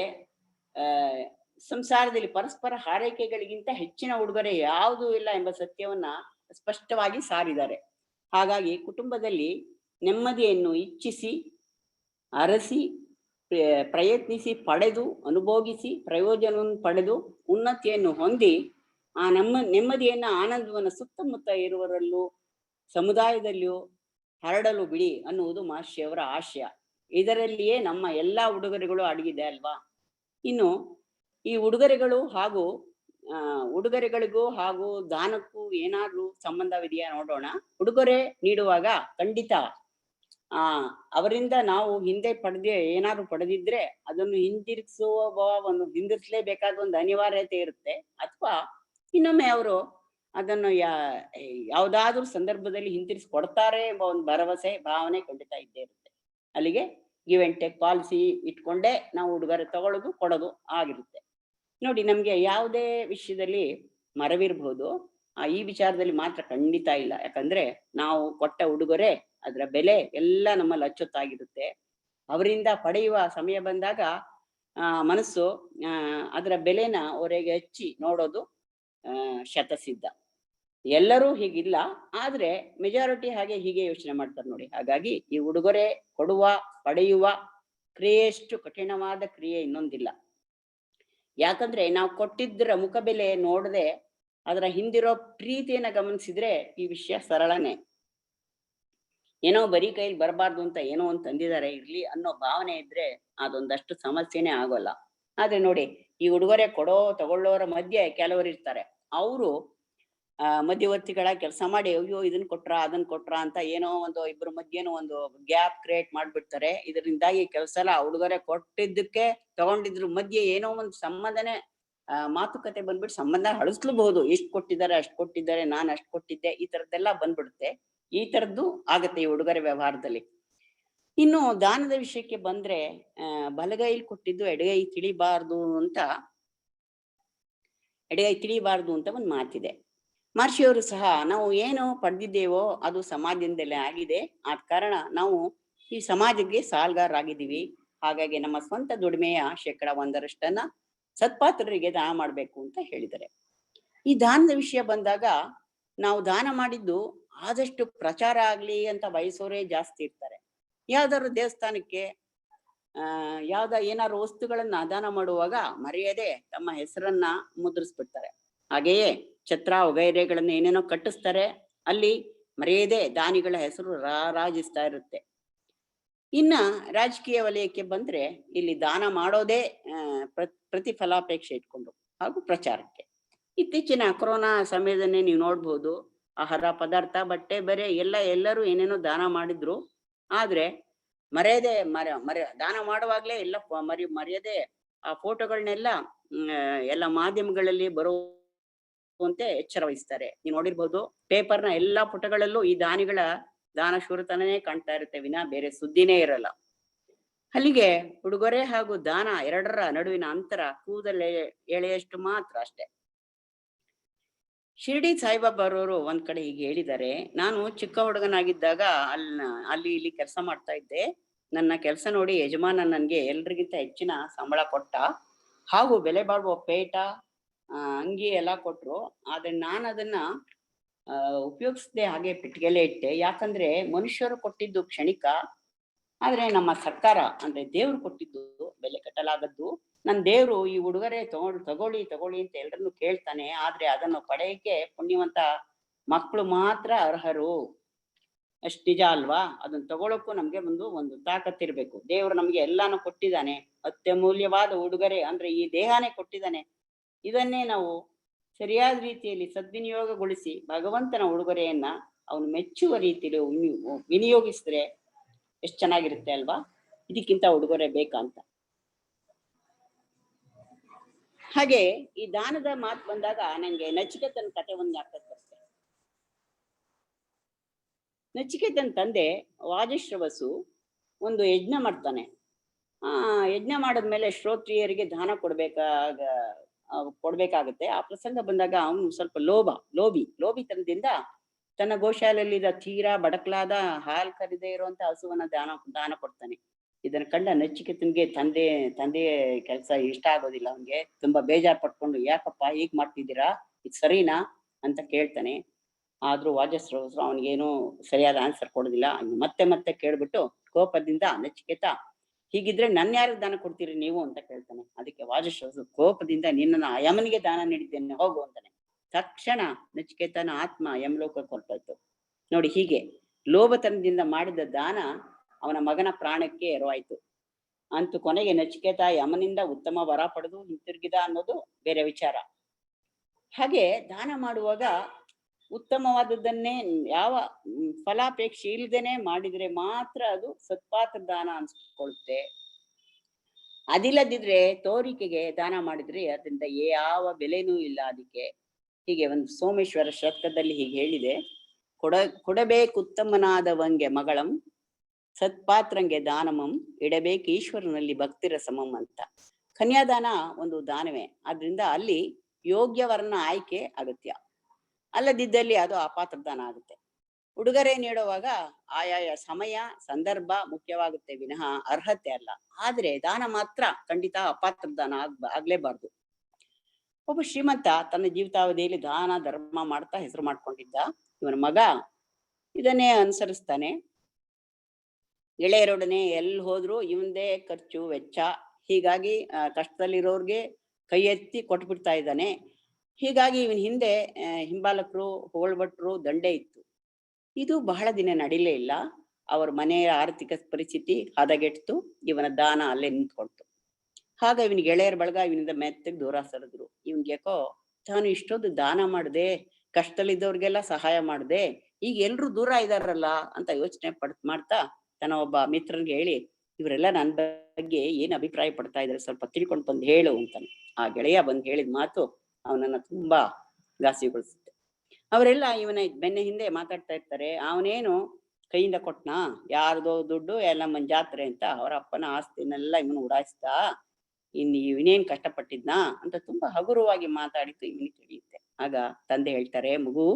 ಸಂಸಾರದಲ್ಲಿ ಪರಸ್ಪರ ಹಾರೈಕೆಗಳಿಗಿಂತ ಹೆಚ್ಚಿನ ಉಡುಗೊರೆ ಯಾವುದೂ ಇಲ್ಲ ಎಂಬ ಸತ್ಯವನ್ನ ಸ್ಪಷ್ಟವಾಗಿ ಸಾರಿದ್ದಾರೆ. ಹಾಗಾಗಿ ಕುಟುಂಬದಲ್ಲಿ ನೆಮ್ಮದಿಯನ್ನು ಇಚ್ಛಿಸಿ, ಅರಸಿ, ಪ್ರಯತ್ನಿಸಿ, ಪಡೆದು, ಅನುಭೋಗಿಸಿ, ಪ್ರಯೋಜನವನ್ನು ಪಡೆದು, ಉನ್ನತಿಯನ್ನು ಹೊಂದಿ, ಆ ನೆಮ್ಮದಿಯನ್ನ ಆನಂದವನ್ನು ಸುತ್ತಮುತ್ತ ಇರುವರಲ್ಲೂ ಸಮುದಾಯದಲ್ಲಿಯೂ ಹರಡಲು ಬಿಡಿ ಅನ್ನುವುದು ಮಹರ್ಷಿಯವರ ಆಶಯ. ಇದರಲ್ಲಿಯೇ ನಮ್ಮ ಎಲ್ಲಾ ಉಡುಗೊರೆಗಳು ಅಡಗಿದೆ ಅಲ್ವಾ. ಇನ್ನು ಈ ಉಡುಗೊರೆಗಳಿಗೂ ಹಾಗೂ ದಾನಕ್ಕೂ ಏನಾದ್ರೂ ಸಂಬಂಧವಿದೆಯಾ ನೋಡೋಣ. ಉಡುಗೊರೆ ನೀಡುವಾಗ ಖಂಡಿತ ಅವರಿಂದ ನಾವು ಹಿಂದೆ ಏನಾದ್ರು ಪಡೆದಿದ್ರೆ ಅದನ್ನು ಹಿಂದಿರಿಸಲೇಬೇಕಾದ ಒಂದು ಅನಿವಾರ್ಯತೆ ಇರುತ್ತೆ. ಅಥವಾ ಇನ್ನೊಮ್ಮೆ ಅವರು ಅದನ್ನು ಯಾವ್ದಾದ್ರೂ ಸಂದರ್ಭದಲ್ಲಿ ಹಿಂತಿರಿಸ್ಕೊಡ್ತಾರೆ ಎಂಬ ಒಂದು ಭರವಸೆ, ಭಾವನೆ ಖಂಡಿತ ಇದ್ದೇ ಇರುತ್ತೆ. ಅಲ್ಲಿಗೆ ಗಿವ್ ಅಂಡ್ ಟೇಕ್ ಪಾಲಿಸಿ ಇಟ್ಕೊಂಡೇ ನಾವು ಉಡುಗೊರೆ ತಗೊಳ್ಳೋದು ಕೊಡೋದು ಆಗಿರುತ್ತೆ. ನೋಡಿ, ನಮ್ಗೆ ಯಾವುದೇ ವಿಷಯದಲ್ಲಿ ಮರವಿರ್ಬಹುದು, ಈ ವಿಚಾರದಲ್ಲಿ ಮಾತ್ರ ಖಂಡಿತ ಇಲ್ಲ. ಯಾಕಂದ್ರೆ ನಾವು ಕೊಟ್ಟ ಉಡುಗೊರೆ, ಅದರ ಬೆಲೆ ಎಲ್ಲ ನಮ್ಮಲ್ಲಿ ಅಚ್ಚೊತ್ತಾಗಿರುತ್ತೆ. ಅವರಿಂದ ಪಡೆಯುವ ಸಮಯ ಬಂದಾಗ ಮನಸ್ಸು ಅದರ ಬೆಲೆನ ಹೊರಗೆ ಹಚ್ಚಿ ನೋಡೋದು ಶತಸಿದ್ಧ. ಎಲ್ಲರೂ ಹೀಗಿಲ್ಲ, ಆದ್ರೆ ಮೆಜಾರಿಟಿ ಹೀಗೆ ಯೋಚನೆ ಮಾಡ್ತಾರೆ ನೋಡಿ. ಹಾಗಾಗಿ ಈ ಉಡುಗೊರೆ ಕೊಡುವ ಪಡೆಯುವ ಕ್ರಿಯೆಯಷ್ಟು ಕಠಿಣವಾದ ಕ್ರಿಯೆ ಇನ್ನೊಂದಿಲ್ಲ. ಯಾಕಂದ್ರೆ ನಾವು ಕೊಟ್ಟಿದ್ದರ ಮುಖಬೆಲೆ ನೋಡದೆ ಅದರ ಹಿಂದಿರೋ ಪ್ರೀತಿಯನ್ನ ಗಮನಿಸಿದ್ರೆ ಈ ವಿಷಯ ಸರಳನೇ. ಏನೋ ಬರೀ ಕೈಲಿ ಬರಬಾರ್ದು ಅಂತ ಏನೋ ಒಂದು ತಂದಿದ್ದಾರೆ, ಇರ್ಲಿ ಅನ್ನೋ ಭಾವನೆ ಇದ್ರೆ ಅದೊಂದಷ್ಟು ಸಮಸ್ಯೆನೇ ಆಗೋಲ್ಲ. ಆದ್ರೆ ನೋಡಿ, ಈ ಉಡುಗೊರೆ ತಗೊಳ್ಳೋರ ಮಧ್ಯೆ ಕೆಲವರು ಇರ್ತಾರೆ. ಅವರು ಮಧ್ಯವರ್ತಿಗಳ ಕೆಲಸ ಮಾಡಿ, ಅಯ್ಯೋ ಇದನ್ ಕೊಟ್ರ ಅದನ್ ಕೊಟ್ರ ಅಂತ ಏನೋ ಒಂದು ಇಬ್ಬರ ಮಧ್ಯೆನೋ ಒಂದು ಗ್ಯಾಪ್ ಕ್ರಿಯೇಟ್ ಮಾಡ್ಬಿಡ್ತಾರೆ. ಇದರಿಂದಾಗಿ ಕೆಲಸ ಎಲ್ಲ ಉಡುಗೊರೆ ಕೊಟ್ಟಿದ್ದಕ್ಕೆ ತಗೊಂಡಿದ್ರ ಮಧ್ಯೆ ಏನೋ ಒಂದು ಸಂಬಂಧನೇ ಮಾತುಕತೆ ಬಂದ್ಬಿಟ್ಟು ಸಂಬಂಧ ಹಳಸ್ಲಬಹುದು. ಎಷ್ಟು ಕೊಟ್ಟಿದ್ದಾರೆ, ಅಷ್ಟು ಕೊಟ್ಟಿದ್ದಾರೆ, ನಾನು ಅಷ್ಟು ಕೊಟ್ಟಿದ್ದೆ, ಈ ತರದ್ದೆಲ್ಲ ಬಂದ್ಬಿಡುತ್ತೆ. ಈ ತರದ್ದು ಆಗತ್ತೆ ಈ ಉಡುಗೊರೆ ವ್ಯವಹಾರದಲ್ಲಿ. ಇನ್ನು ದಾನದ ವಿಷಯಕ್ಕೆ ಬಂದ್ರೆ ಬಲಗೈಲಿ ಕೊಟ್ಟಿದ್ದು ಎಡಗೈ ತಿಳಿಬಾರ್ದು ಅಂತ ಒಂದು ಮಾತಿದೆ. ಮಹರ್ಷಿಯವರು ಸಹ ನಾವು ಏನು ಪಡೆದಿದ್ದೇವೋ ಅದು ಸಮಾಜದಿಂದಲೇ ಆಗಿದೆ, ಆದ ಕಾರಣ ನಾವು ಈ ಸಮಾಜಕ್ಕೆ ಸಾಲ್ಗಾರರಾಗಿದ್ದೀವಿ. ಹಾಗಾಗಿ ನಮ್ಮ ಸ್ವಂತ ದುಡಿಮೆಯ 1% ಸತ್ಪಾತ್ರರಿಗೆ ದಾನ ಮಾಡ್ಬೇಕು ಅಂತ ಹೇಳಿದ್ದಾರೆ. ಈ ದಾನದ ವಿಷಯ ಬಂದಾಗ ನಾವು ದಾನ ಮಾಡಿದ್ದು ಆದಷ್ಟು ಪ್ರಚಾರ ಆಗ್ಲಿ ಅಂತ ಬಯಸೋರೇ ಜಾಸ್ತಿ ಇರ್ತಾರೆ. ಯಾವ್ದಾದ್ರು ದೇವಸ್ಥಾನಕ್ಕೆ ಏನಾದ್ರು ವಸ್ತುಗಳನ್ನ ದಾನ ಮಾಡುವಾಗ ಮರೆಯದೆ ತಮ್ಮ ಹೆಸರನ್ನ ಮುದ್ರಿಸ್ಬಿಡ್ತಾರೆ. ಹಾಗೆಯೇ ಛತ್ರ ವಗೈರೆಗಳನ್ನ ಏನೇನೋ ಕಟ್ಟಿಸ್ತಾರೆ, ಅಲ್ಲಿ ಮರೆಯದೆ ದಾನಿಗಳ ಹೆಸರು ರಾರಾಜಿಸ್ತಾ ಇರುತ್ತೆ. ಇನ್ನ ರಾಜಕೀಯ ವಲಯಕ್ಕೆ ಬಂದ್ರೆ ಇಲ್ಲಿ ದಾನ ಮಾಡೋದೇ ಪ್ರತಿಫಲಾಪೇಕ್ಷೆ ಇಟ್ಕೊಂಡು ಹಾಗೂ ಪ್ರಚಾರಕ್ಕೆ. ಇತ್ತೀಚಿನ ಕೊರೋನಾ ಸಮಯದನ್ನೇ ನೀವು ನೋಡ್ಬೋದು, ಆಹಾರ ಪದಾರ್ಥ, ಬಟ್ಟೆ, ಬರೆ ಎಲ್ಲರೂ ಏನೇನೋ ದಾನ ಮಾಡಿದ್ರು. ಆದ್ರೆ ಮರೆಯದೆ ದಾನ ಮಾಡುವಾಗ್ಲೇ ಎಲ್ಲ ಮರೆಯದೆ ಆ ಫೋಟೋಗಳನ್ನೆಲ್ಲ ಎಲ್ಲ ಮಾಧ್ಯಮಗಳಲ್ಲಿ ಬರುವಂತೆ ಎಚ್ಚರ ವಹಿಸ್ತಾರೆ. ನೀವು ನೋಡಿರ್ಬೋದು, ಪೇಪರ್ನ ಎಲ್ಲಾ ಪುಟಗಳಲ್ಲೂ ಈ ದಾನಿಗಳ ದಾನ ಶೂರತನೇ ಕಾಣ್ತಾ ಇರುತ್ತೆ ವಿನ ಬೇರೆ ಸುದ್ದಿನೇ ಇರಲ್ಲ. ಅಲ್ಲಿಗೆ ಉಡುಗೊರೆ ಹಾಗೂ ದಾನ ಎರಡರ ನಡುವಿನ ಅಂತರ ಕೂದಲೇ ಎಳೆಯಷ್ಟು ಮಾತ್ರ ಅಷ್ಟೇ. ಶಿರ್ಡಿ ಸಾಯಿಬಾಬಾರವರು ಒಂದ್ ಕಡೆ ಹೀಗೆ ಹೇಳಿದ್ದಾರೆ, ನಾನು ಚಿಕ್ಕ ಹುಡುಗನಾಗಿದ್ದಾಗ ಅಲ್ಲಿ ಇಲ್ಲಿ ಕೆಲಸ ಮಾಡ್ತಾ ಇದ್ದೆ. ನನ್ನ ಕೆಲಸ ನೋಡಿ ಯಜಮಾನ ನನ್ಗೆ ಎಲ್ರಿಗಿಂತ ಹೆಚ್ಚಿನ ಸಂಬಳ ಕೊಟ್ಟ, ಹಾಗೂ ಬೆಲೆ ಬಾಳುವ ಪೇಟ ಅಂಗಿ ಎಲ್ಲ ಕೊಟ್ರು. ಆದ್ರೆ ನಾನು ಅದನ್ನ ಉಪಯೋಗಿಸದೆ ಹಾಗೆ ಪೆಟ್ಟಿಗೆಲೆ ಇಟ್ಟೆ. ಯಾಕಂದ್ರೆ ಮನುಷ್ಯರು ಕೊಟ್ಟಿದ್ದು ಕ್ಷಣಿಕ, ಆದ್ರೆ ನಮ್ಮ ಸರ್ಕಾರ ಅಂದ್ರೆ ದೇವ್ರು ಕೊಟ್ಟಿದ್ದು ಬೆಲೆ ಕಟ್ಟಲಾಗದ್ದು. ನನ್ ದೇವ್ರು ಈ ಉಡುಗೊರೆ ತಗೊಳ್ಳಿ ಅಂತ ಎಲ್ರನ್ನು ಕೇಳ್ತಾನೆ, ಆದ್ರೆ ಅದನ್ನು ಪಡೆಯಕ್ಕೆ ಪುಣ್ಯವಂತ ಮಕ್ಕಳು ಮಾತ್ರ ಅರ್ಹರು. ಅಷ್ಟ್ ನಿಜ ಅಲ್ವಾ? ಅದನ್ನ ತಗೊಳಕ್ಕೂ ನಮ್ಗೆ ಒಂದು ತಾಕತ್ತಿರ್ಬೇಕು. ದೇವ್ರು ನಮ್ಗೆ ಎಲ್ಲಾನು ಕೊಟ್ಟಿದ್ದಾನೆ, ಅತ್ಯಮೂಲ್ಯವಾದ ಉಡುಗೊರೆ ಅಂದ್ರೆ ಈ ದೇಹನೇ ಕೊಟ್ಟಿದ್ದಾನೆ. ಇದನ್ನೇ ನಾವು ಸರಿಯಾದ ರೀತಿಯಲ್ಲಿ ಸದ್ವಿನಿಯೋಗಗೊಳಿಸಿ ಭಗವಂತನ ಉಡುಗೊರೆಯನ್ನ ಅವನು ಮೆಚ್ಚುವ ರೀತಿಯಲ್ಲಿ ವಿನಿಯೋಗಿಸಿದ್ರೆ ಎಷ್ಟು ಚೆನ್ನಾಗಿರುತ್ತೆ ಅಲ್ವಾ? ಇದಕ್ಕಿಂತ ಉಡುಗೊರೆ ಬೇಕಂತ. ಹಾಗೆ ಈ ದಾನದ ಮಾತು ಬಂದಾಗ ನಂಗೆ ನಚಿಕೇತನ ಕಥೆ ಒಂದು ಜ್ಞಾಪಕ ಬರುತ್ತೆ. ನಚಿಕೇತನ ತಂದೆ ವಾಜಶ್ರವಸು ಒಂದು ಯಜ್ಞ ಮಾಡ್ತಾನೆ. ಯಜ್ಞ ಮಾಡಿದ್ಮೇಲೆ ಶ್ರೋತ್ರಿಯರಿಗೆ ದಾನ ಕೊಡ್ಬೇಕಾಗತ್ತೆ. ಆ ಪ್ರಸಂಗ ಬಂದಾಗ ಅವನು ಸ್ವಲ್ಪ ಲೋಭಿತನದಿಂದ ತನ್ನ ಗೋಶಾಲೆಯಲ್ಲಿದ್ದ ತೀರಾ ಬಡಕಲಾದ ಹಾಲ್ ಕರಿದೇ ಇರುವಂತ ಹಸುವನ್ನ ದಾನ ಕೊಡ್ತಾನೆ. ಇದನ್ನ ಕಂಡ ನಚಿಕೇತನ್ಗೆ ತಂದೆಯ ಕೆಲಸ ಇಷ್ಟ ಆಗೋದಿಲ್ಲ. ಅವನ್ಗೆ ತುಂಬಾ ಬೇಜಾರ್ ಪಟ್ಕೊಂಡು, ಯಾಕಪ್ಪ ಹೀಗ್ ಮಾಡ್ತಿದ್ದೀರಾ, ಇದು ಸರಿನಾ ಅಂತ ಕೇಳ್ತಾನೆ. ಆದ್ರೂ ವಾಜಶ್ರವಸರು ಅವನಿಗೇನು ಸರಿಯಾದ ಆನ್ಸರ್ ಕೊಡೋದಿಲ್ಲ. ಮತ್ತೆ ಕೇಳ್ಬಿಟ್ಟು ಕೋಪದಿಂದ, ನಚಿಕೇತ ಹೀಗಿದ್ರೆ ನನ್ನ ಯಾರಿಗೆ ದಾನ ಕೊಡ್ತೀರಿ ನೀವು ಅಂತ ಕೇಳ್ತಾನೆ. ಅದಕ್ಕೆ ವಾಜಶ್ರವಸರು ಕೋಪದಿಂದ, ನಿನ್ನನ್ನು ಯಮನಿಗೆ ದಾನ ನೀಡಿದ್ದೇನೆ, ಹೋಗು ಅಂತಾನೆ. ತಕ್ಷಣ ನಚಿಕೇತನ ಆತ್ಮ ಯಮಲೋಕಕ್ಕೆ ಹೊರಟೋಯ್ತು. ನೋಡಿ, ಹೀಗೆ ಲೋಭತನದಿಂದ ಮಾಡಿದ ದಾನ ಅವನ ಮಗನ ಪ್ರಾಣಕ್ಕೆ ಎರವಾಯ್ತು. ಅಂತೂ ಕೊನೆಗೆ ನಚಿಕೇತ ಯಮನಿಂದ ಉತ್ತಮ ವರ ಪಡೆದು ಹಿಂತಿರುಗಿದ ಅನ್ನೋದು ಬೇರೆ ವಿಚಾರ. ಹಾಗೆ ದಾನ ಮಾಡುವಾಗ ಉತ್ತಮವಾದದ್ದನ್ನೇ ಯಾವ ಫಲಾಪೇಕ್ಷೆ ಇಲ್ಲದೇನೆ ಮಾಡಿದ್ರೆ ಮಾತ್ರ ಅದು ಸತ್ಪಾತ್ರ ದಾನ ಅನ್ಸ್ಕೊಳ್ಳುತ್ತೆ. ಅದಿಲ್ಲದಿದ್ರೆ ತೋರಿಕೆಗೆ ದಾನ ಮಾಡಿದ್ರೆ ಅದರಿಂದ ಯಾವ ಬೆಲೆನೂ ಇಲ್ಲ ಅದಕ್ಕೆ. ಹೀಗೆ ಒಂದು ಸೋಮೇಶ್ವರ ಶತಕದಲ್ಲಿ ಹೀಗೆ ಹೇಳಿದೆ, ಕೊಡಬೇಕುತ್ತಮನಾದವಂಗೆ ಮಗಳಂ, ಸತ್ಪಾತ್ರಂಗೆ ದಾನಮಂ, ಇಡಬೇಕು ಈಶ್ವರನಲ್ಲಿ ಭಕ್ತಿರ ಸಮಂ ಅಂತ. ಕನ್ಯಾದಾನ ಒಂದು ದಾನವೇ. ಆದ್ರಿಂದ ಅಲ್ಲಿ ಯೋಗ್ಯವರನ ಆಯ್ಕೆ ಅಗತ್ಯ. ಅಲ್ಲದಿದ್ದಲ್ಲಿ ಅದು ಅಪಾತ್ರ ದಾನ ಆಗುತ್ತೆ. ಉಡುಗೊರೆ ನೀಡುವಾಗ ಆಯಾಯ ಸಮಯ ಸಂದರ್ಭ ಮುಖ್ಯವಾಗುತ್ತೆ ವಿನಃ ಅರ್ಹತೆ ಅಲ್ಲ. ಆದ್ರೆ ದಾನ ಮಾತ್ರ ಖಂಡಿತ ಅಪಾತ್ರ ದಾನ ಆಗ್ಲೇಬಾರ್ದು. ಒಬ್ಬ ಶ್ರೀಮಂತ ತನ್ನ ಜೀವಿತಾವಧಿಯಲ್ಲಿ ದಾನ ಧರ್ಮ ಮಾಡ್ತಾ ಹೆಸರು ಮಾಡ್ಕೊಂಡಿದ್ದ. ಇವನ ಮಗ ಇದನ್ನೇ ಅನುಸರಿಸ್ತಾನೆ. ಗೆಳೆಯರೊಡನೆ ಎಲ್ಲಿ ಹೋದ್ರು ಇವಂದೇ ಖರ್ಚು ವೆಚ್ಚ. ಹೀಗಾಗಿ ಕಷ್ಟದಲ್ಲಿರೋರ್ಗೆ ಕೈ ಎತ್ತಿ ಕೊಟ್ಬಿಡ್ತಾ ಇದ್ದಾನೆ. ಹೀಗಾಗಿ ಇವನ್ ಹಿಂದೆ ಹಿಂಬಾಲಕರು ಹೋಳ್ಭಟ್ರು ದಂಡೆ ಇತ್ತು. ಇದು ಬಹಳ ದಿನ ನಡೀಲೇ ಇಲ್ಲ. ಅವ್ರ ಮನೆಯ ಆರ್ಥಿಕ ಪರಿಸ್ಥಿತಿ ಹದಗೆಟ್ಟು ಇವನ ದಾನ ಅಲ್ಲೇ ನಿಂತ್ಕೊಳ್ತು. ಆಗ ಇವನ್ ಗೆಳೆಯರ ಬಳಗ ಇವನಿಂದ ಮೆತ್ತಗೆ ದೂರ ಸರಿದ್ರು. ಇವನ್ಗೆ ಯಾಕೋ ತಾನು ಇಷ್ಟೊಂದು ದಾನ ಮಾಡ್ದೆ, ಕಷ್ಟದಲ್ಲಿದ್ದವ್ರಿಗೆಲ್ಲ ಸಹಾಯ ಮಾಡ್ದೆ, ಈಗ ಎಲ್ರು ದೂರ ಇದಾರಲ್ಲ ಅಂತ ಯೋಚನೆ ಮಾಡ್ತಾ ತನ್ನ ಒಬ್ಬ ಮಿತ್ರನ್ಗೆ ಹೇಳಿ, ಇವರೆಲ್ಲ ನನ್ನ ಬಗ್ಗೆ ಏನ್ ಅಭಿಪ್ರಾಯ ಪಡ್ತಾ ಇದಾರೆ ಸ್ವಲ್ಪ ತಿಳ್ಕೊಂಡು ಬಂದು ಹೇಳು ಅಂತಾನೆ. ಆ ಗೆಳೆಯ ಬಂದು ಹೇಳಿದ ಮಾತು ಅವನನ್ನ ತುಂಬಾ ಘಾಸಿಗೊಳಿಸುತ್ತೆ. ಅವರೆಲ್ಲ ಇವನ ಬೆನ್ನ ಹಿಂದೆ ಮಾತಾಡ್ತಾ ಇರ್ತಾರೆ. ಅವನೇನು ಕೈಯಿಂದ ಕೊಟ್ನಾ, ಯಾರ್ದೋ ದುಡ್ಡು ಎಲ್ಲ ಜಾತ್ರೆ ಅಂತ ಅವರ ಅಪ್ಪನ ಆಸ್ತಿನೆಲ್ಲ ಇವನು ಉಡಾಯಿಸ್ತಾ, ಇವನೇನ್ ಕಷ್ಟಪಟ್ಟಿದ್ನಾ ಅಂತ ತುಂಬಾ ಹಗುರವಾಗಿ ಮಾತಾಡಿದ್ದು ಇವನಿಗೆ ತಿಳಿಯುತ್ತೆ. ಆಗ ತಂದೆ ಹೇಳ್ತಾರೆ, ಮಗು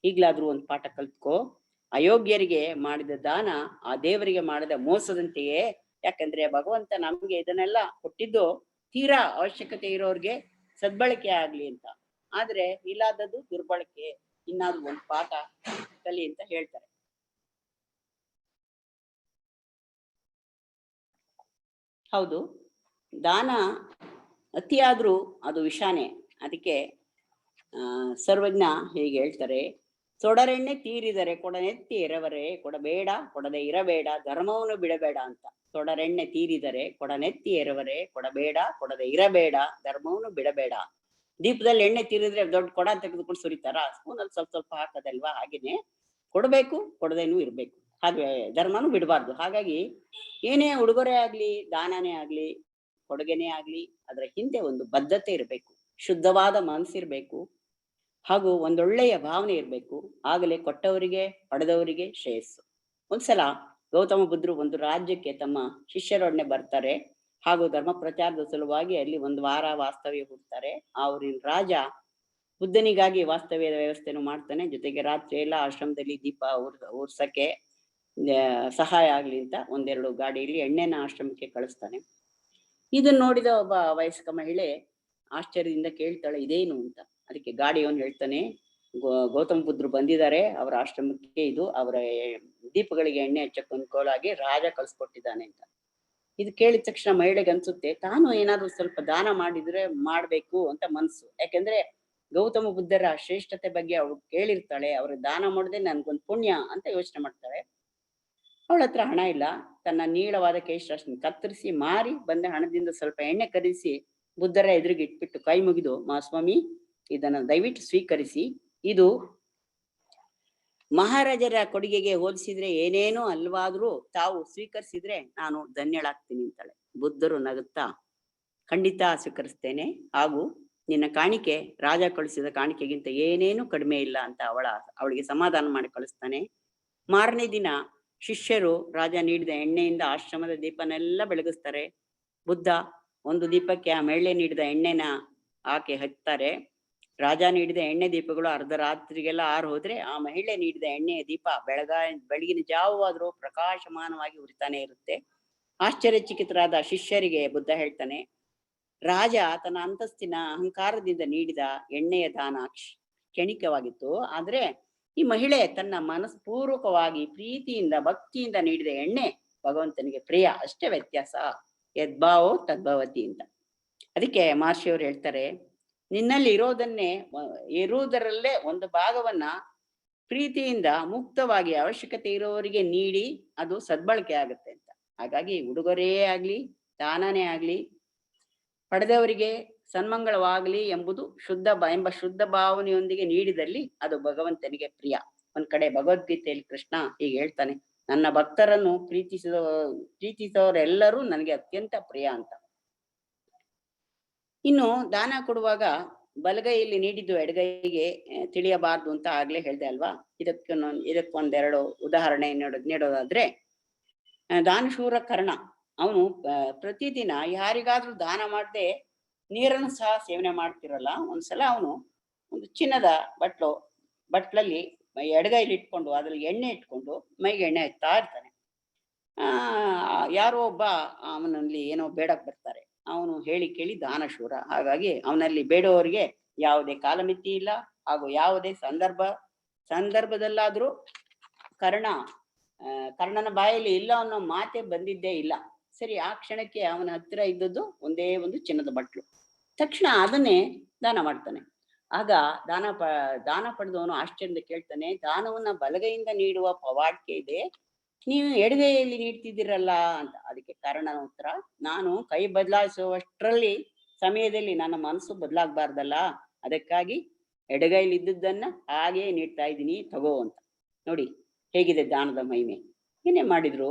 ಈಗ್ಲಾದ್ರೂ ಒಂದು ಪಾಠ ಕಲ್ತ್ಕೋ. ಅಯೋಗ್ಯರಿಗೆ ಮಾಡಿದ ದಾನ ಆ ದೇವರಿಗೆ ಮಾಡಿದ ಮೋಸದಂತೆಯೇ. ಯಾಕಂದ್ರೆ ಭಗವಂತ ನಮ್ಗೆ ಇದನ್ನೆಲ್ಲ ಕೊಟ್ಟಿದ್ದು ತೀರಾ ಅವಶ್ಯಕತೆ ಇರೋರ್ಗೆ ಸದ್ಬಳಕೆ ಆಗ್ಲಿ ಅಂತ. ಆದ್ರೆ ಇಲ್ಲಾದದ್ದು ದುರ್ಬಳಕೆ. ಇನ್ನಾದ್ರೂ ಒಂದು ಪಾಠ ಕಲಿ ಅಂತ ಹೇಳ್ತಾರೆ. ಹೌದು, ದಾನ ಅತಿಯಾದ್ರೂ ಅದು ವಿಷಾನೇ. ಅದಕ್ಕೆ ಸರ್ವಜ್ಞ ಹೀಗೆ ಹೇಳ್ತಾರೆ, ಸೊಡರೆಣ್ಣೆ ತೀರಿದರೆ ಕೊಡನೆತ್ತಿ ಎರವರೆ, ಕೊಡಬೇಡ ಕೊಡದೆ ಇರಬೇಡ, ಧರ್ಮವನ್ನು ಬಿಡಬೇಡ ಅಂತ. ಸೊಡರೆಣ್ಣೆ ತೀರಿದರೆ ಕೊಡನೆತ್ತಿ ಎರವರೆ, ಕೊಡಬೇಡ ಕೊಡದೆ ಇರಬೇಡ, ಧರ್ಮವನ್ನು ಬಿಡಬೇಡ. ದೀಪದಲ್ಲಿ ಎಣ್ಣೆ ತೀರಿದ್ರೆ ದೊಡ್ಡ ಕೊಡ ತೆಗೆದುಕೊಂಡು ಸುರಿತಾರ, ಸ್ಪೂನಲ್ಲಿ ಸ್ವಲ್ಪ ಸ್ವಲ್ಪ ಹಾಕದಲ್ವಾ? ಹಾಗೇನೆ ಕೊಡಬೇಕು, ಕೊಡದೇನು ಇರ್ಬೇಕು. ಹಾಗೆ ಧರ್ಮನು ಬಿಡಬಾರ್ದು. ಹಾಗಾಗಿ ಏನೇ ಉಡುಗೊರೆ ಆಗ್ಲಿ, ದಾನನೇ ಆಗ್ಲಿ, ಕೊಡುಗೆನೇ ಆಗ್ಲಿ, ಅದರ ಹಿಂದೆ ಒಂದು ಬದ್ಧತೆ ಇರಬೇಕು, ಶುದ್ಧವಾದ ಮನಸ್ಸಿರ್ಬೇಕು, ಹಾಗೂ ಒಂದೊಳ್ಳೆಯ ಭಾವನೆ ಇರಬೇಕು. ಆಗಲೇ ಕೊಟ್ಟವರಿಗೆ ಪಡೆದವರಿಗೆ ಶ್ರೇಯಸ್ಸು. ಒಂದ್ಸಲ ಗೌತಮ ಬುದ್ಧರು ಒಂದು ರಾಜ್ಯಕ್ಕೆ ತಮ್ಮ ಶಿಷ್ಯರೊಡನೆ ಬರ್ತಾರೆ. ಹಾಗೂ ಧರ್ಮ ಪ್ರಚಾರದ ಸಲುವಾಗಿ ಅಲ್ಲಿ ಒಂದು ವಾರ ವಾಸ್ತವ್ಯ ಹೂಡ್ತಾರೆ. ಅವ್ರಿನ ರಾಜ ಬುದ್ಧನಿಗಾಗಿ ವಾಸ್ತವ್ಯದ ವ್ಯವಸ್ಥೆಯನ್ನು ಮಾಡ್ತಾನೆ. ಜೊತೆಗೆ ರಾತ್ರಿ ಎಲ್ಲ ಆಶ್ರಮದಲ್ಲಿ ದೀಪ ಉರ್ಸಕ್ಕೆ ಸಹಾಯ ಆಗ್ಲಿ ಅಂತ ಒಂದೆರಡು ಗಾಡಿಯಲ್ಲಿ ಎಣ್ಣೆನ ಆಶ್ರಮಕ್ಕೆ ಕಳಿಸ್ತಾನೆ. ಇದನ್ನ ನೋಡಿದ ಒಬ್ಬ ವಯಸ್ಕ ಮಹಿಳೆ ಆಶ್ಚರ್ಯದಿಂದ ಕೇಳ್ತಾಳೆ, ಇದೇನು ಅಂತ. ಅದಕ್ಕೆ ಗಾಡಿಯವನು ಹೇಳ್ತಾನೆ, ಗೌತಮ ಬುದ್ಧರು ಬಂದಿದ್ದಾರೆ ಅವರ ಆಶ್ರಮಕ್ಕೆ, ಇದು ಅವರ ದೀಪಗಳಿಗೆ ಎಣ್ಣೆ ಹಚ್ಚಕ್ಕೆ ಅನುಕೂಲಾಗಿ ರಾಜ ಕಳ್ಸಿಕೊಟ್ಟಿದ್ದಾನೆ ಅಂತ. ಇದು ಕೇಳಿದ ತಕ್ಷಣ ಮಹಿಳೆಗೆ ಅನ್ಸುತ್ತೆ, ತಾನು ಏನಾದ್ರು ಸ್ವಲ್ಪ ದಾನ ಮಾಡಿದ್ರೆ ಮಾಡ್ಬೇಕು ಅಂತ ಮನ್ಸು. ಯಾಕೆಂದ್ರೆ ಗೌತಮ ಬುದ್ಧರ ಶ್ರೇಷ್ಠತೆ ಬಗ್ಗೆ ಅವಳು ಕೇಳಿರ್ತಾಳೆ. ಅವ್ರಿಗೆ ದಾನ ಮಾಡದೆ ನನ್ಗೊಂದು ಪುಣ್ಯ ಅಂತ ಯೋಚನೆ ಮಾಡ್ತಾಳೆ. ಅವಳ ಹತ್ರ ಹಣ ಇಲ್ಲ. ತನ್ನ ನೀಳವಾದ ಕೇಶರಾಶಿನ ಕತ್ತರಿಸಿ ಮಾರಿ ಬಂದ ಹಣದಿಂದ ಸ್ವಲ್ಪ ಎಣ್ಣೆ ಖರೀದಿಸಿ ಬುದ್ಧರ ಎದುರಿಗೆ ಇಟ್ಬಿಟ್ಟು ಕೈ ಮುಗಿದು, ಮಹಾಸ್ವಾಮಿ ಇದನ್ನ ದಯವಿಟ್ಟು ಸ್ವೀಕರಿಸಿ. ಇದು ಮಹಾರಾಜರ ಕೊಡುಗೆಗೆ ಹೋಲಿಸಿದ್ರೆ ಏನೇನೋ ಅಲ್ವಾದ್ರೂ ತಾವು ಸ್ವೀಕರಿಸಿದ್ರೆ ನಾನು ಧನ್ಯಳಾಗ್ತೀನಿ ಅಂತಾಳೆ. ಬುದ್ಧರು ನಗುತ್ತಾ, ಖಂಡಿತ ಸ್ವೀಕರಿಸ್ತೇನೆ, ಹಾಗೂ ನಿನ್ನ ಕಾಣಿಕೆ ರಾಜ ಕಳಿಸಿದ ಕಾಣಿಕೆಗಿಂತ ಏನೇನು ಕಡಿಮೆ ಇಲ್ಲ ಅಂತ ಅವಳಿಗೆ ಸಮಾಧಾನ ಮಾಡಿ ಕಳಿಸ್ತಾನೆ. ಮಾರನೇ ದಿನ ಶಿಷ್ಯರು ರಾಜ ನೀಡಿದ ಎಣ್ಣೆಯಿಂದ ಆಶ್ರಮದ ದೀಪನೆಲ್ಲ ಬೆಳಗಿಸ್ತಾರೆ. ಬುದ್ಧ ಒಂದು ದೀಪಕ್ಕೆ ಆ ಮಹಿಳೆ ನೀಡಿದ ಎಣ್ಣೆನ ಆಕೆ ಹಚ್ತಾರೆ. ರಾಜ ನೀಡಿದ ಎಣ್ಣೆ ದೀಪಗಳು ಅರ್ಧ ರಾತ್ರಿಗೆಲ್ಲ ಆರು ಹೋದ್ರೆ, ಆ ಮಹಿಳೆ ನೀಡಿದ ಎಣ್ಣೆಯ ದೀಪ ಬೆಳಗಿನ ಜಾವವಾದ್ರೂ ಪ್ರಕಾಶಮಾನವಾಗಿ ಉರಿತಾನೆ ಇರುತ್ತೆ. ಆಶ್ಚರ್ಯಚಕಿತರಾದ ಶಿಷ್ಯರಿಗೆ ಬುದ್ಧ ಹೇಳ್ತಾನೆ, ರಾಜ ತನ್ನ ಅಂತಸ್ತಿನ ಅಹಂಕಾರದಿಂದ ನೀಡಿದ ಎಣ್ಣೆಯ ದಾನ ಕ್ಷಣಿಕವಾಗಿತ್ತು. ಆದ್ರೆ ಈ ಮಹಿಳೆ ತನ್ನ ಮನಸ್ಪೂರ್ವಕವಾಗಿ ಪ್ರೀತಿಯಿಂದ ಭಕ್ತಿಯಿಂದ ನೀಡಿದ ಎಣ್ಣೆ ಭಗವಂತನಿಗೆ ಪ್ರಿಯ. ಅಷ್ಟೇ ವ್ಯತ್ಯಾಸ. ಯದ್ಭಾವೋ ತದ್ಭವತಿ ಅಂತ. ಅದಕ್ಕೆ ಮಹರ್ಷಿಯವರು ಹೇಳ್ತಾರೆ, ನಿನ್ನಲ್ಲಿ ಇರುವುದರಲ್ಲೇ ಒಂದು ಭಾಗವನ್ನ ಪ್ರೀತಿಯಿಂದ ಮುಕ್ತವಾಗಿ ಅವಶ್ಯಕತೆ ಇರೋವರಿಗೆ ನೀಡಿ ಅದು ಸದ್ಬಳಕೆ ಆಗುತ್ತೆ ಅಂತ. ಹಾಗಾಗಿ ಉಡುಗೊರೆಯೇ ಆಗ್ಲಿ, ದಾನನೇ ಆಗ್ಲಿ, ಪಡೆದವರಿಗೆ ಸನ್ಮಂಗಳವಾಗಲಿ ಎಂಬುದು ಶುದ್ಧ ಭಾವನೆಯೊಂದಿಗೆ ನೀಡಿದಲ್ಲಿ ಅದು ಭಗವಂತನಿಗೆ ಪ್ರಿಯ. ಒಂದ್ ಕಡೆ ಭಗವದ್ಗೀತೆಯಲ್ಲಿ ಕೃಷ್ಣ ಹೀಗೆ ಹೇಳ್ತಾನೆ, ನನ್ನ ಭಕ್ತರನ್ನು ಪ್ರೀತಿಸೋರೆಲ್ಲರೂ ನನಗೆ ಅತ್ಯಂತ ಪ್ರಿಯ ಅಂತ. ಇನ್ನು ದಾನ ಕೊಡುವಾಗ ಬಲಗೈಯಲ್ಲಿ ನೀಡಿದ್ದು ಎಡಗೈಗೆ ತಿಳಿಯಬಾರ್ದು ಅಂತ ಆಗ್ಲೇ ಹೇಳ್ದೆ ಅಲ್ವಾ? ಇದಕ್ಕೊಂದೆರಡು ಉದಾಹರಣೆ ನೀಡೋದಾದ್ರೆ, ದಾನಶೂರ ಕರ್ಣ ಅವನು ಪ್ರತಿದಿನ ಯಾರಿಗಾದ್ರೂ ದಾನ ಮಾಡದೆ ನೀರನ್ನು ಸಹ ಸೇವನೆ ಮಾಡ್ತಿರಲ್ಲ, ಒಂದ್ಸಲ ಅವನು ಒಂದು ಚಿನ್ನದ ಬಟ್ಲಲ್ಲಿ ಎಡಗೈಲಿ ಇಟ್ಕೊಂಡು ಅದ್ರಲ್ಲಿ ಎಣ್ಣೆ ಇಟ್ಕೊಂಡು ಮೈಗೆ ಎಣ್ಣೆ ಹಚ್ತಾ ಇರ್ತಾನೆ. ಯಾರೋ ಒಬ್ಬ ಅವನಲ್ಲಿ ಏನೋ ಬೇಡಕ್ ಬರ್ತಾರೆ. ಅವನು ಹೇಳಿ ಕೇಳಿ ದಾನಶೂರ, ಹಾಗಾಗಿ ಅವನಲ್ಲಿ ಬೇಡುವವರಿಗೆ ಯಾವುದೇ ಕಾಲಮಿತಿ ಇಲ್ಲ, ಹಾಗೂ ಯಾವುದೇ ಸಂದರ್ಭದಲ್ಲಾದ್ರೂ ಕರ್ಣನ ಬಾಯಲ್ಲಿ ಇಲ್ಲ ಅನ್ನೋ ಮಾತೆ ಬಂದಿದ್ದೇ ಇಲ್ಲ. ಸರಿ, ಆ ಕ್ಷಣಕ್ಕೆ ಅವನ ಹತ್ತಿರ ಇದ್ದದ್ದು ಒಂದೇ ಒಂದು ಚಿನ್ನದ ಬಟ್ಲು. ತಕ್ಷಣ ಅದನ್ನೇ ದಾನ ಮಾಡ್ತಾನೆ. ಆಗ ದಾನ ಪಡೆದವನು ಆಶ್ಚರ್ಯದಿಂದ ಕೇಳ್ತಾನೆ, ದಾನವನ್ನ ಬಲಗೈಯಿಂದ ನೀಡುವ ಪವಾಡ್ಕೆ ಇದೆ, ನೀವು ಎಡಗೈಯಲ್ಲಿ ನೀಡ್ತಿದ್ದೀರಲ್ಲ ಅಂತ. ಅದಕ್ಕೆ ಕರ್ಣನ ಉತ್ತರ, ನಾನು ಕೈ ಬದಲಾಯಿಸುವಷ್ಟರಲ್ಲಿ ಸಮಯದಲ್ಲಿ ನನ್ನ ಮನಸ್ಸು ಬದಲಾಗಬಾರ್ದಲ್ಲ, ಅದಕ್ಕಾಗಿ ಎಡಗೈಲಿ ಇದ್ದದ್ದನ್ನ ಹಾಗೆಯೇ ನೀಡ್ತಾ ಇದ್ದೀನಿ, ತಗೋ ಅಂತ. ನೋಡಿ ಹೇಗಿದೆ ದಾನದ ಮಹಿಮೆ. ಏನೇ ಮಾಡಿದ್ರು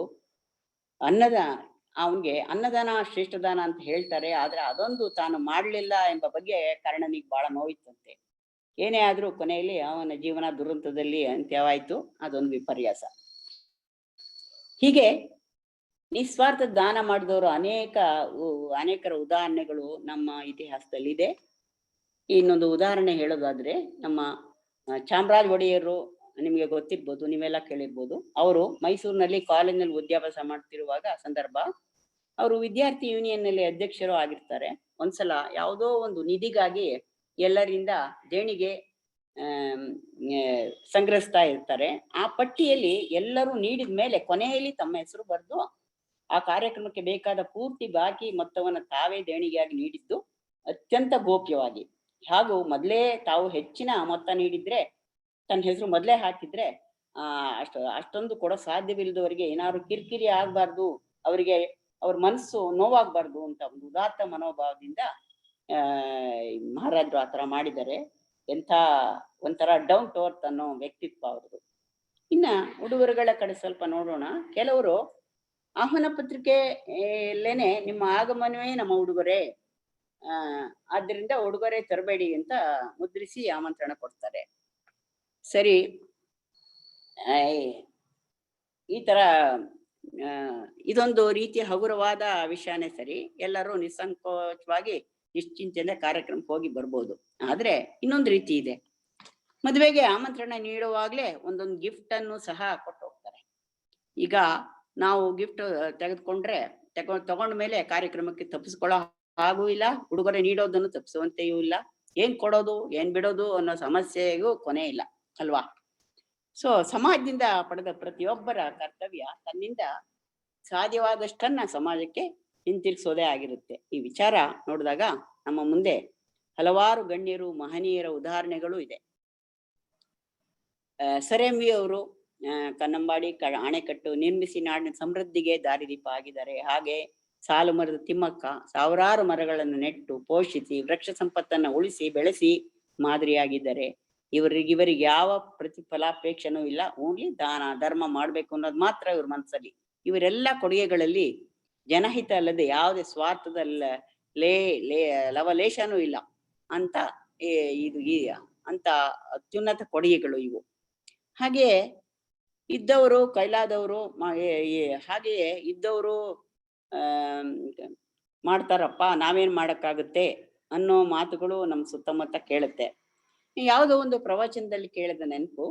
ಅವನ್ಗೆ ಅನ್ನದಾನ ಶ್ರೇಷ್ಠ ದಾನ ಅಂತ ಹೇಳ್ತಾರೆ, ಆದ್ರೆ ಅದೊಂದು ತಾನು ಮಾಡ್ಲಿಲ್ಲ ಎಂಬ ಬಗ್ಗೆ ಕರ್ಣನಿಗೆ ಬಹಳ ನೋವಿತ್ತಂತೆ. ಏನೇ ಆದ್ರೂ ಕೊನೆಯಲ್ಲಿ ಅವನ ಜೀವನ ದುರಂತದಲ್ಲಿ ಅಂತ್ಯವಾಯ್ತು. ಅದೊಂದು ವಿಪರ್ಯಾಸ. ಹೀಗೆ ನಿಸ್ವಾರ್ಥ ದಾನ ಮಾಡಿದವರು ಅನೇಕರ ಉದಾಹರಣೆಗಳು ನಮ್ಮ ಇತಿಹಾಸದಲ್ಲಿ ಇದೆ. ಇನ್ನೊಂದು ಉದಾಹರಣೆ ಹೇಳೋದಾದ್ರೆ, ನಮ್ಮ ಚಾಮರಾಜ ಒಡೆಯರು ನಿಮ್ಗೆ ಗೊತ್ತಿರ್ಬೋದು, ನೀವೆಲ್ಲ ಕೇಳಿರ್ಬೋದು. ಅವರು ಮೈಸೂರಿನಲ್ಲಿ ಕಾಲೇಜಿನಲ್ಲಿ ವಿದ್ಯಾಭ್ಯಾಸ ಮಾಡ್ತಿರುವಾಗ ಸಂದರ್ಭ, ಅವರು ವಿದ್ಯಾರ್ಥಿ ಯೂನಿಯನ್ ನಲ್ಲಿ ಅಧ್ಯಕ್ಷರು ಆಗಿರ್ತಾರೆ. ಒಂದ್ಸಲ ಯಾವುದೋ ಒಂದು ನಿಧಿಗಾಗಿ ಎಲ್ಲರಿಂದ ದೇಣಿಗೆ ಸಂಗ್ರಹಿಸ್ತಾ ಇರ್ತಾರೆ. ಆ ಪಟ್ಟಿಯಲ್ಲಿ ಎಲ್ಲರೂ ನೀಡಿದ ಮೇಲೆ ಕೊನೆಯಲ್ಲಿ ತಮ್ಮ ಹೆಸರು ಬರೆದು ಆ ಕಾರ್ಯಕ್ರಮಕ್ಕೆ ಬೇಕಾದ ಪೂರ್ತಿ ಬಾಕಿ ಮೊತ್ತವನ್ನು ತಾವೇ ದೇಣಿಗೆಯಾಗಿ ನೀಡಿದ್ದು ಅತ್ಯಂತ ಗೋಪ್ಯವಾಗಿ. ಹಾಗೂ ಮೊದಲೇ ತಾವು ಹೆಚ್ಚಿನ ಮೊತ್ತ ನೀಡಿದ್ರೆ, ತನ್ನ ಹೆಸರು ಮೊದಲೇ ಹಾಕಿದ್ರೆ ಅಷ್ಟೊಂದು ಕೊಡೋ ಸಾಧ್ಯವಿಲ್ಲದವರಿಗೆ ಏನಾದ್ರು ಕಿರಿಕಿರಿ ಆಗ್ಬಾರ್ದು, ಅವರಿಗೆ ಅವ್ರ ಮನಸ್ಸು ನೋವಾಗ್ಬಾರ್ದು ಅಂತ ಒಂದು ಉದಾತ್ತ ಮನೋಭಾವದಿಂದ ಮಹಾರಾಜರು ಆತರ ಮಾಡಿದ್ದಾರೆ. ಒಂಥರ ಡೌನ್ ಟು ಅರ್ತ್ ಅನ್ನೋ ವ್ಯಕ್ತಿತ್ವ ಅವ್ರದ್ದು. ಇನ್ನ ಉಡುಗೊರೆಗಳ ಕಡೆ ಸ್ವಲ್ಪ ನೋಡೋಣ. ಕೆಲವರು ಆಹ್ವಾನ ಪತ್ರಿಕೆಯಲ್ಲೇನೆ ನಿಮ್ಮ ಆಗಮನವೇ ನಮ್ಮ ಉಡುಗೊರೆ, ಆದ್ದರಿಂದ ಉಡುಗೊರೆ ತರಬೇಡಿ ಅಂತ ಮುದ್ರಿಸಿ ಆಮಂತ್ರಣ ಕೊಡ್ತಾರೆ. ಸರಿ, ಈ ತರ ಇದೊಂದು ರೀತಿಯ ಹಗುರವಾದ ವಿಷಯನೇ ಸರಿ. ಎಲ್ಲರೂ ನಿಸ್ಸಂಕೋಚವಾಗಿ ನಿಶ್ಚಿಂತೆಯಿಂದ ಕಾರ್ಯಕ್ರಮಕ್ಕೆ ಹೋಗಿ ಬರ್ಬೋದು. ಆದ್ರೆ ಇನ್ನೊಂದು ರೀತಿ ಇದೆ. ಮದುವೆಗೆ ಆಮಂತ್ರಣ ನೀಡುವಾಗ್ಲೇ ಒಂದೊಂದು ಗಿಫ್ಟ್ ಅನ್ನು ಸಹ ಕೊಟ್ಟು ಹೋಗ್ತಾರೆ. ಈಗ ನಾವು ಗಿಫ್ಟ್ ತಗೊಂಡ ಮೇಲೆ ಕಾರ್ಯಕ್ರಮಕ್ಕೆ ತಪ್ಪಿಸ್ಕೊಳ್ಳೋ ಹಾಗೂ ಇಲ್ಲ, ಉಡುಗೊರೆ ನೀಡೋದನ್ನು ತಪ್ಪಿಸುವಂತೆಯೂ ಇಲ್ಲ. ಏನ್ ಕೊಡೋದು ಏನ್ ಬಿಡೋದು ಅನ್ನೋ ಸಮಸ್ಯೆಗೂ ಕೊನೆ ಇಲ್ಲ ಅಲ್ವಾ? ಸೊ ಸಮಾಜದಿಂದ ಪಡೆದ ಪ್ರತಿಯೊಬ್ಬರ ಕರ್ತವ್ಯ ತನ್ನಿಂದ ಸಾಧ್ಯವಾದಷ್ಟನ್ನ ಸಮಾಜಕ್ಕೆ ಹಿಂತಿರುಗಿಸೋದೇ ಆಗಿರುತ್ತೆ. ಈ ವಿಚಾರ ನೋಡಿದಾಗ ನಮ್ಮ ಮುಂದೆ ಹಲವಾರು ಗಣ್ಯರು ಮಹನೀಯರ ಉದಾಹರಣೆಗಳು ಇದೆ. ಸರೆಂವಿ ಅವರು ಕನ್ನಂಬಾಡಿ ಅಣೆಕಟ್ಟು ನಿರ್ಮಿಸಿ ನಾಡಿನ ಸಮೃದ್ಧಿಗೆ ದಾರಿದೀಪ ಆಗಿದ್ದಾರೆ. ಹಾಗೆ ಸಾಲು ಮರದ ತಿಮ್ಮಕ್ಕ ಸಾವಿರಾರು ಮರಗಳನ್ನು ನೆಟ್ಟು ಪೋಷಿಸಿ ವೃಕ್ಷ ಸಂಪತ್ತನ್ನ ಉಳಿಸಿ ಬೆಳೆಸಿ ಮಾದರಿಯಾಗಿದ್ದಾರೆ. ಇವರಿಗೆ ಯಾವ ಪ್ರತಿಫಲಾಪೇಕ್ಷೆನೂ ಇಲ್ಲ, ಓನ್ಲಿ ದಾನ ಧರ್ಮ ಮಾಡ್ಬೇಕು ಅನ್ನೋದು ಮಾತ್ರ ಇವ್ರ ಮನಸ್ಸಲ್ಲಿ. ಇವರೆಲ್ಲ ಕೊಡುಗೆಗಳಲ್ಲಿ ಜನಹಿತ ಅಲ್ಲದೆ ಯಾವುದೇ ಸ್ವಾರ್ಥದ ಲವಲೇಶನೂ ಇಲ್ಲ ಅಂತ ಅಂತ ಅತ್ಯುನ್ನತ ಕೊಡುಗೆಗಳು ಇವು. ಹಾಗೆಯೇ ಇದ್ದವರು ಕೈಲಾದವರು ಹಾಗೆಯೇ ಇದ್ದವರು ಮಾಡ್ತಾರಪ್ಪ, ನಾವೇನ್ ಮಾಡಕ್ಕಾಗುತ್ತೆ ಅನ್ನೋ ಮಾತುಗಳು ನಮ್ಮ ಸುತ್ತಮುತ್ತ ಕೇಳುತ್ತೆ. ಯಾವುದೋ ಒಂದು ಪ್ರವಚನದಲ್ಲಿ ಕೇಳಿದ ನೆನಪು,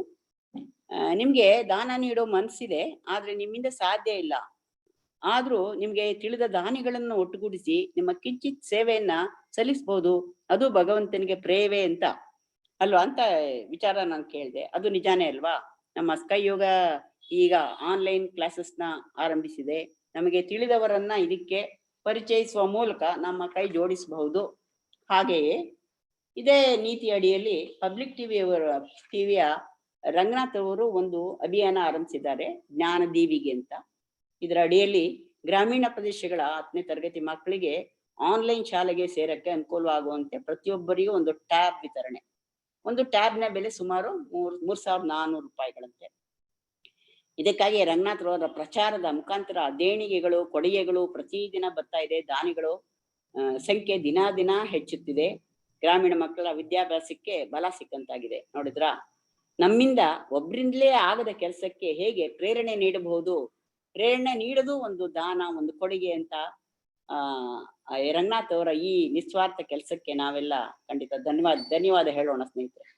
ನಿಮ್ಗೆ ದಾನ ನೀಡೋ ಮನ್ಸಿದೆ, ಆದ್ರೆ ನಿಮ್ಮಿಂದ ಸಾಧ್ಯ ಇಲ್ಲ. ಆದ್ರೂ ನಿಮ್ಗೆ ತಿಳಿದ ದಾನಿಗಳನ್ನು ಒಟ್ಟುಗೂಡಿಸಿ ನಿಮ್ಮ ಕಿಂಚಿತ್ ಸೇವೆಯನ್ನ ಸಲ್ಲಿಸ್ಬೋದು, ಅದು ಭಗವಂತನಿಗೆ ಪ್ರೇಯವೇ ಅಲ್ವಾ ಅಂತ ವಿಚಾರ ನಾನು ಕೇಳಿದೆ. ಅದು ನಿಜಾನೇ ಅಲ್ವಾ? ನಮ್ಮ ಸ್ಕೈ ಯೋಗ ಈಗ ಆನ್ಲೈನ್ ಕ್ಲಾಸಸ್ನ ಆರಂಭಿಸಿದೆ. ನಮಗೆ ತಿಳಿದವರನ್ನ ಇದಕ್ಕೆ ಪರಿಚಯಿಸುವ ಮೂಲಕ ನಮ್ಮ ಕೈ ಜೋಡಿಸಬಹುದು. ಹಾಗೆಯೇ ಇದೇ ನೀತಿ ಅಡಿಯಲ್ಲಿ ಪಬ್ಲಿಕ್ ಟಿವಿಯ ರಂಗನಾಥ್ ಅವರು ಒಂದು ಅಭಿಯಾನ ಆರಂಭಿಸಿದ್ದಾರೆ, ಜ್ಞಾನ ದೀವಿಗೆ ಅಂತ. ಇದರ ಅಡಿಯಲ್ಲಿ ಗ್ರಾಮೀಣ ಪ್ರದೇಶಗಳ 10ನೇ ತರಗತಿ ಮಕ್ಕಳಿಗೆ ಆನ್ಲೈನ್ ಶಾಲೆಗೆ ಸೇರಕ್ಕೆ ಅನುಕೂಲವಾಗುವಂತೆ ಪ್ರತಿಯೊಬ್ಬರಿಗೂ ಒಂದು ಟ್ಯಾಬ್ ವಿತರಣೆ. ಒಂದು ಟ್ಯಾಬ್ನ ಬೆಲೆ ಸುಮಾರು 3,400 ರೂಪಾಯಿಗಳಂತೆ. ಇದಕ್ಕಾಗಿ ರಂಗನಾಥ್ ಅವರ ಪ್ರಚಾರದ ಮುಖಾಂತರ ದೇಣಿಗೆಗಳು ಕೊಡುಗೆಗಳು ಪ್ರತಿದಿನ ಬರ್ತಾ ಇದೆ. ದಾನಿಗಳು ಸಂಖ್ಯೆ ದಿನ ಹೆಚ್ಚುತ್ತಿದೆ. ಗ್ರಾಮೀಣ ಮಕ್ಕಳ ವಿದ್ಯಾಭ್ಯಾಸಕ್ಕೆ ಬಲ ಸಿಕ್ಕಂತಾಗಿದೆ. ನೋಡಿದ್ರ, ನಮ್ಮಿಂದ ಒಬ್ರಿಂದಲೇ ಆಗದ ಕೆಲಸಕ್ಕೆ ಹೇಗೆ ಪ್ರೇರಣೆ ನೀಡಬಹುದು. ಪ್ರೇರಣೆ ನೀಡೋದು ಒಂದು ದಾನ, ಒಂದು ಕೊಡುಗೆ ಅಂತ ರಂಗನಾಥ್ ಅವರ ಈ ನಿಸ್ವಾರ್ಥ ಕೆಲಸಕ್ಕೆ ನಾವೆಲ್ಲ ಖಂಡಿತ ಧನ್ಯವಾದ ಹೇಳೋಣ ಸ್ನೇಹಿತರೆ.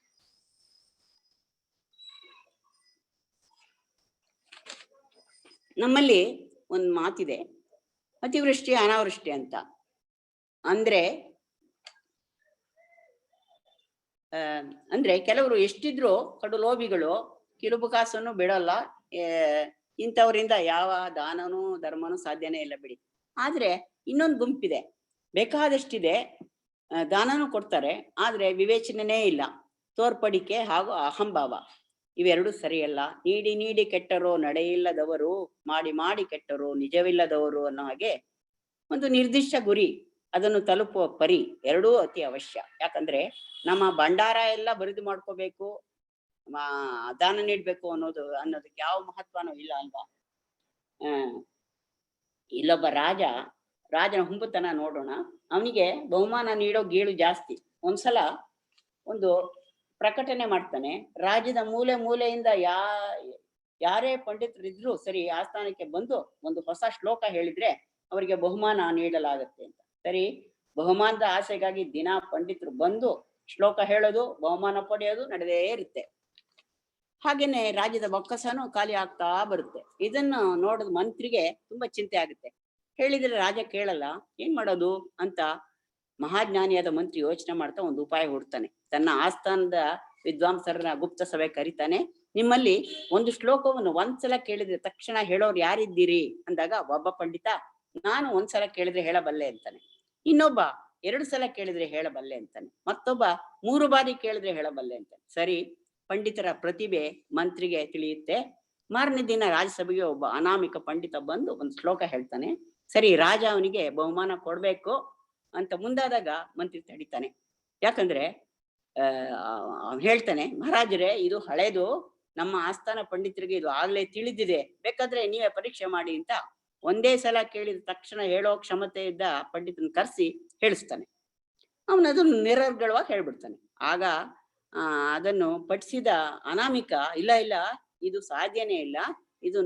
ನಮ್ಮಲ್ಲಿ ಒಂದು ಮಾತಿದೆ, ಅತಿವೃಷ್ಟಿ ಅನಾವೃಷ್ಟಿ ಅಂತ. ಅಂದ್ರೆ ಕೆಲವರು ಎಷ್ಟಿದ್ರು ಕಡು ಲೋಭಿಗಳು ಕಿಲುಬು ಕಾಸನ್ನು ಬಿಡಲ್ಲ. ಇಂಥವರಿಂದ ಯಾವ ದಾನನೂ ಧರ್ಮನೂ ಸಾಧ್ಯನೇ ಇಲ್ಲ ಬಿಡಿ. ಆದ್ರೆ ಇನ್ನೊಂದು ಗುಂಪಿದೆ, ಬೇಕಾದಷ್ಟಿದೆ, ದಾನನೂ ಕೊಡ್ತಾರೆ, ಆದ್ರೆ ವಿವೇಚನೆನೇ ಇಲ್ಲ, ತೋರ್ಪಡಿಕೆ ಹಾಗೂ ಅಹಂಭಾವ. ಇವೆರಡು ಸರಿಯಲ್ಲ. ನೀಡಿ ನೀಡಿ ಕೆಟ್ಟರೋ ನಡೆಯಿಲ್ಲದವರು, ಮಾಡಿ ಮಾಡಿ ಕೆಟ್ಟರೋ ನಿಜವಿಲ್ಲದವರು ಅನ್ನೋ ಹಾಗೆ ಒಂದು ನಿರ್ದಿಷ್ಟ ಗುರಿ, ಅದನ್ನು ತಲುಪುವ ಪರಿ ಎರಡೂ ಅತಿ ಅವಶ್ಯ. ಯಾಕಂದ್ರೆ ನಮ್ಮ ಭಂಡಾರ ಎಲ್ಲ ಬರಿದು ಮಾಡ್ಕೋಬೇಕು, ದಾನ ನೀಡ್ಬೇಕು ಅನ್ನೋದಕ್ಕೆ ಯಾವ ಮಹತ್ವನೂ ಇಲ್ಲ ಅಲ್ವಾ. ಇಲ್ಲೊಬ್ಬ ರಾಜನ ಹುಂಬತನ ನೋಡೋಣ. ಅವನಿಗೆ ಬಹುಮಾನ ನೀಡೋ ಗೀಳು ಜಾಸ್ತಿ. ಒಂದ್ಸಲ ಒಂದು ಪ್ರಕಟಣೆ ಮಾಡ್ತಾನೆ, ರಾಜ್ಯದ ಮೂಲೆ ಮೂಲೆಯಿಂದ ಯಾರೇ ಪಂಡಿತರಿದ್ರು ಸರಿ ಆಸ್ಥಾನಕ್ಕೆ ಬಂದು ಒಂದು ಹೊಸ ಶ್ಲೋಕ ಹೇಳಿದ್ರೆ ಅವರಿಗೆ ಬಹುಮಾನ ನೀಡಲಾಗತ್ತೆ ಅಂತ. ಸರಿ, ಬಹುಮಾನದ ಆಸೆಗಾಗಿ ದಿನ ಪಂಡಿತರು ಬಂದು ಶ್ಲೋಕ ಹೇಳೋದು, ಬಹುಮಾನ ಪಡೆಯೋದು ನಡೆದೇ ಇರುತ್ತೆ. ಹಾಗೇನೆ ರಾಜ್ಯದ ಬೊಕ್ಕಸನು ಖಾಲಿ ಆಗ್ತಾ ಬರುತ್ತೆ. ಇದನ್ನು ನೋಡಿದ ಮಂತ್ರಿಗೆ ತುಂಬಾ ಚಿಂತೆ ಆಗುತ್ತೆ. ಹೇಳಿದ್ರೆ ರಾಜ ಕೇಳಲ್ಲ, ಏನ್ ಮಾಡೋದು ಅಂತ ಮಹಾಜ್ಞಾನಿಯಾದ ಮಂತ್ರಿ ಯೋಚನೆ ಮಾಡ್ತಾ ಒಂದು ಉಪಾಯ ಹುಡ್ತಾನೆ. ತನ್ನ ಆಸ್ಥಾನದ ವಿದ್ವಾಂಸರನ್ನ ಗುಪ್ತ ಸಭೆ ಕರೀತಾನೆ. ನಿಮ್ಮಲ್ಲಿ ಒಂದು ಶ್ಲೋಕವನ್ನು ಒಂದ್ಸಲ ಕೇಳಿದ್ರೆ ತಕ್ಷಣ ಹೇಳೋರು ಯಾರಿದ್ದೀರಿ ಅಂದಾಗ ಒಬ್ಬ ಪಂಡಿತ ನಾನು ಒಂದ್ಸಲ ಕೇಳಿದ್ರೆ ಹೇಳಬಲ್ಲೆ ಅಂತಾನೆ. ಇನ್ನೊಬ್ಬ 2 ಸಲ ಕೇಳಿದ್ರೆ ಹೇಳಬಲ್ಲೆ ಅಂತಾನೆ. ಮತ್ತೊಬ್ಬ 3 ಬಾರಿ ಕೇಳಿದ್ರೆ ಹೇಳಬಲ್ಲೆ ಅಂತಾನೆ. ಸರಿ, ಪಂಡಿತರ ಪ್ರತಿಭೆ ಮಂತ್ರಿಗೆ ತಿಳಿಯುತ್ತೆ. ಮಾರನೇ ದಿನ ರಾಜ್ಯಸಭೆಗೆ ಒಬ್ಬ ಅನಾಮಿಕ ಪಂಡಿತ ಬಂದು ಒಂದು ಶ್ಲೋಕ ಹೇಳ್ತಾನೆ. ಸರಿ, ರಾಜ ಅವನಿಗೆ ಬಹುಮಾನ ಕೊಡ್ಬೇಕು ಅಂತ ಮುಂದಾದಾಗ ಮಂತ್ರಿ ತಡಿತಾನೆ. ಯಾಕಂದ್ರೆ ಹೇಳ್ತಾನೆ, ಮಹಾರಾಜರೇ ಇದು ಹಳೇದು, ನಮ್ಮ ಆಸ್ಥಾನ ಪಂಡಿತರಿಗೆ ಇದು ಆಗ್ಲೇ ತಿಳಿದಿದೆ, ಬೇಕಾದ್ರೆ ನೀವೇ ಪರೀಕ್ಷೆ ಮಾಡಿ ಅಂತ ಒಂದೇ ಸಲ ಕೇಳಿದ ತಕ್ಷಣ ಹೇಳೋ ಕ್ಷಮತೆ ಇದ್ದ ಪಂಡಿತನ ಕರೆಸಿ ಹೇಳಿಸ್ತಾನೆ. ಅವನದನ್ನು ನಿರರ್ಗಳವಾಗಿ ಹೇಳ್ಬಿಡ್ತಾನೆ. ಆಗ ಅದನ್ನು ಪಠಿಸಿದ ಅನಾಮಿಕ, ಇಲ್ಲ ಇದು ಸಾಧ್ಯನೇ ಇಲ್ಲ, ಇದು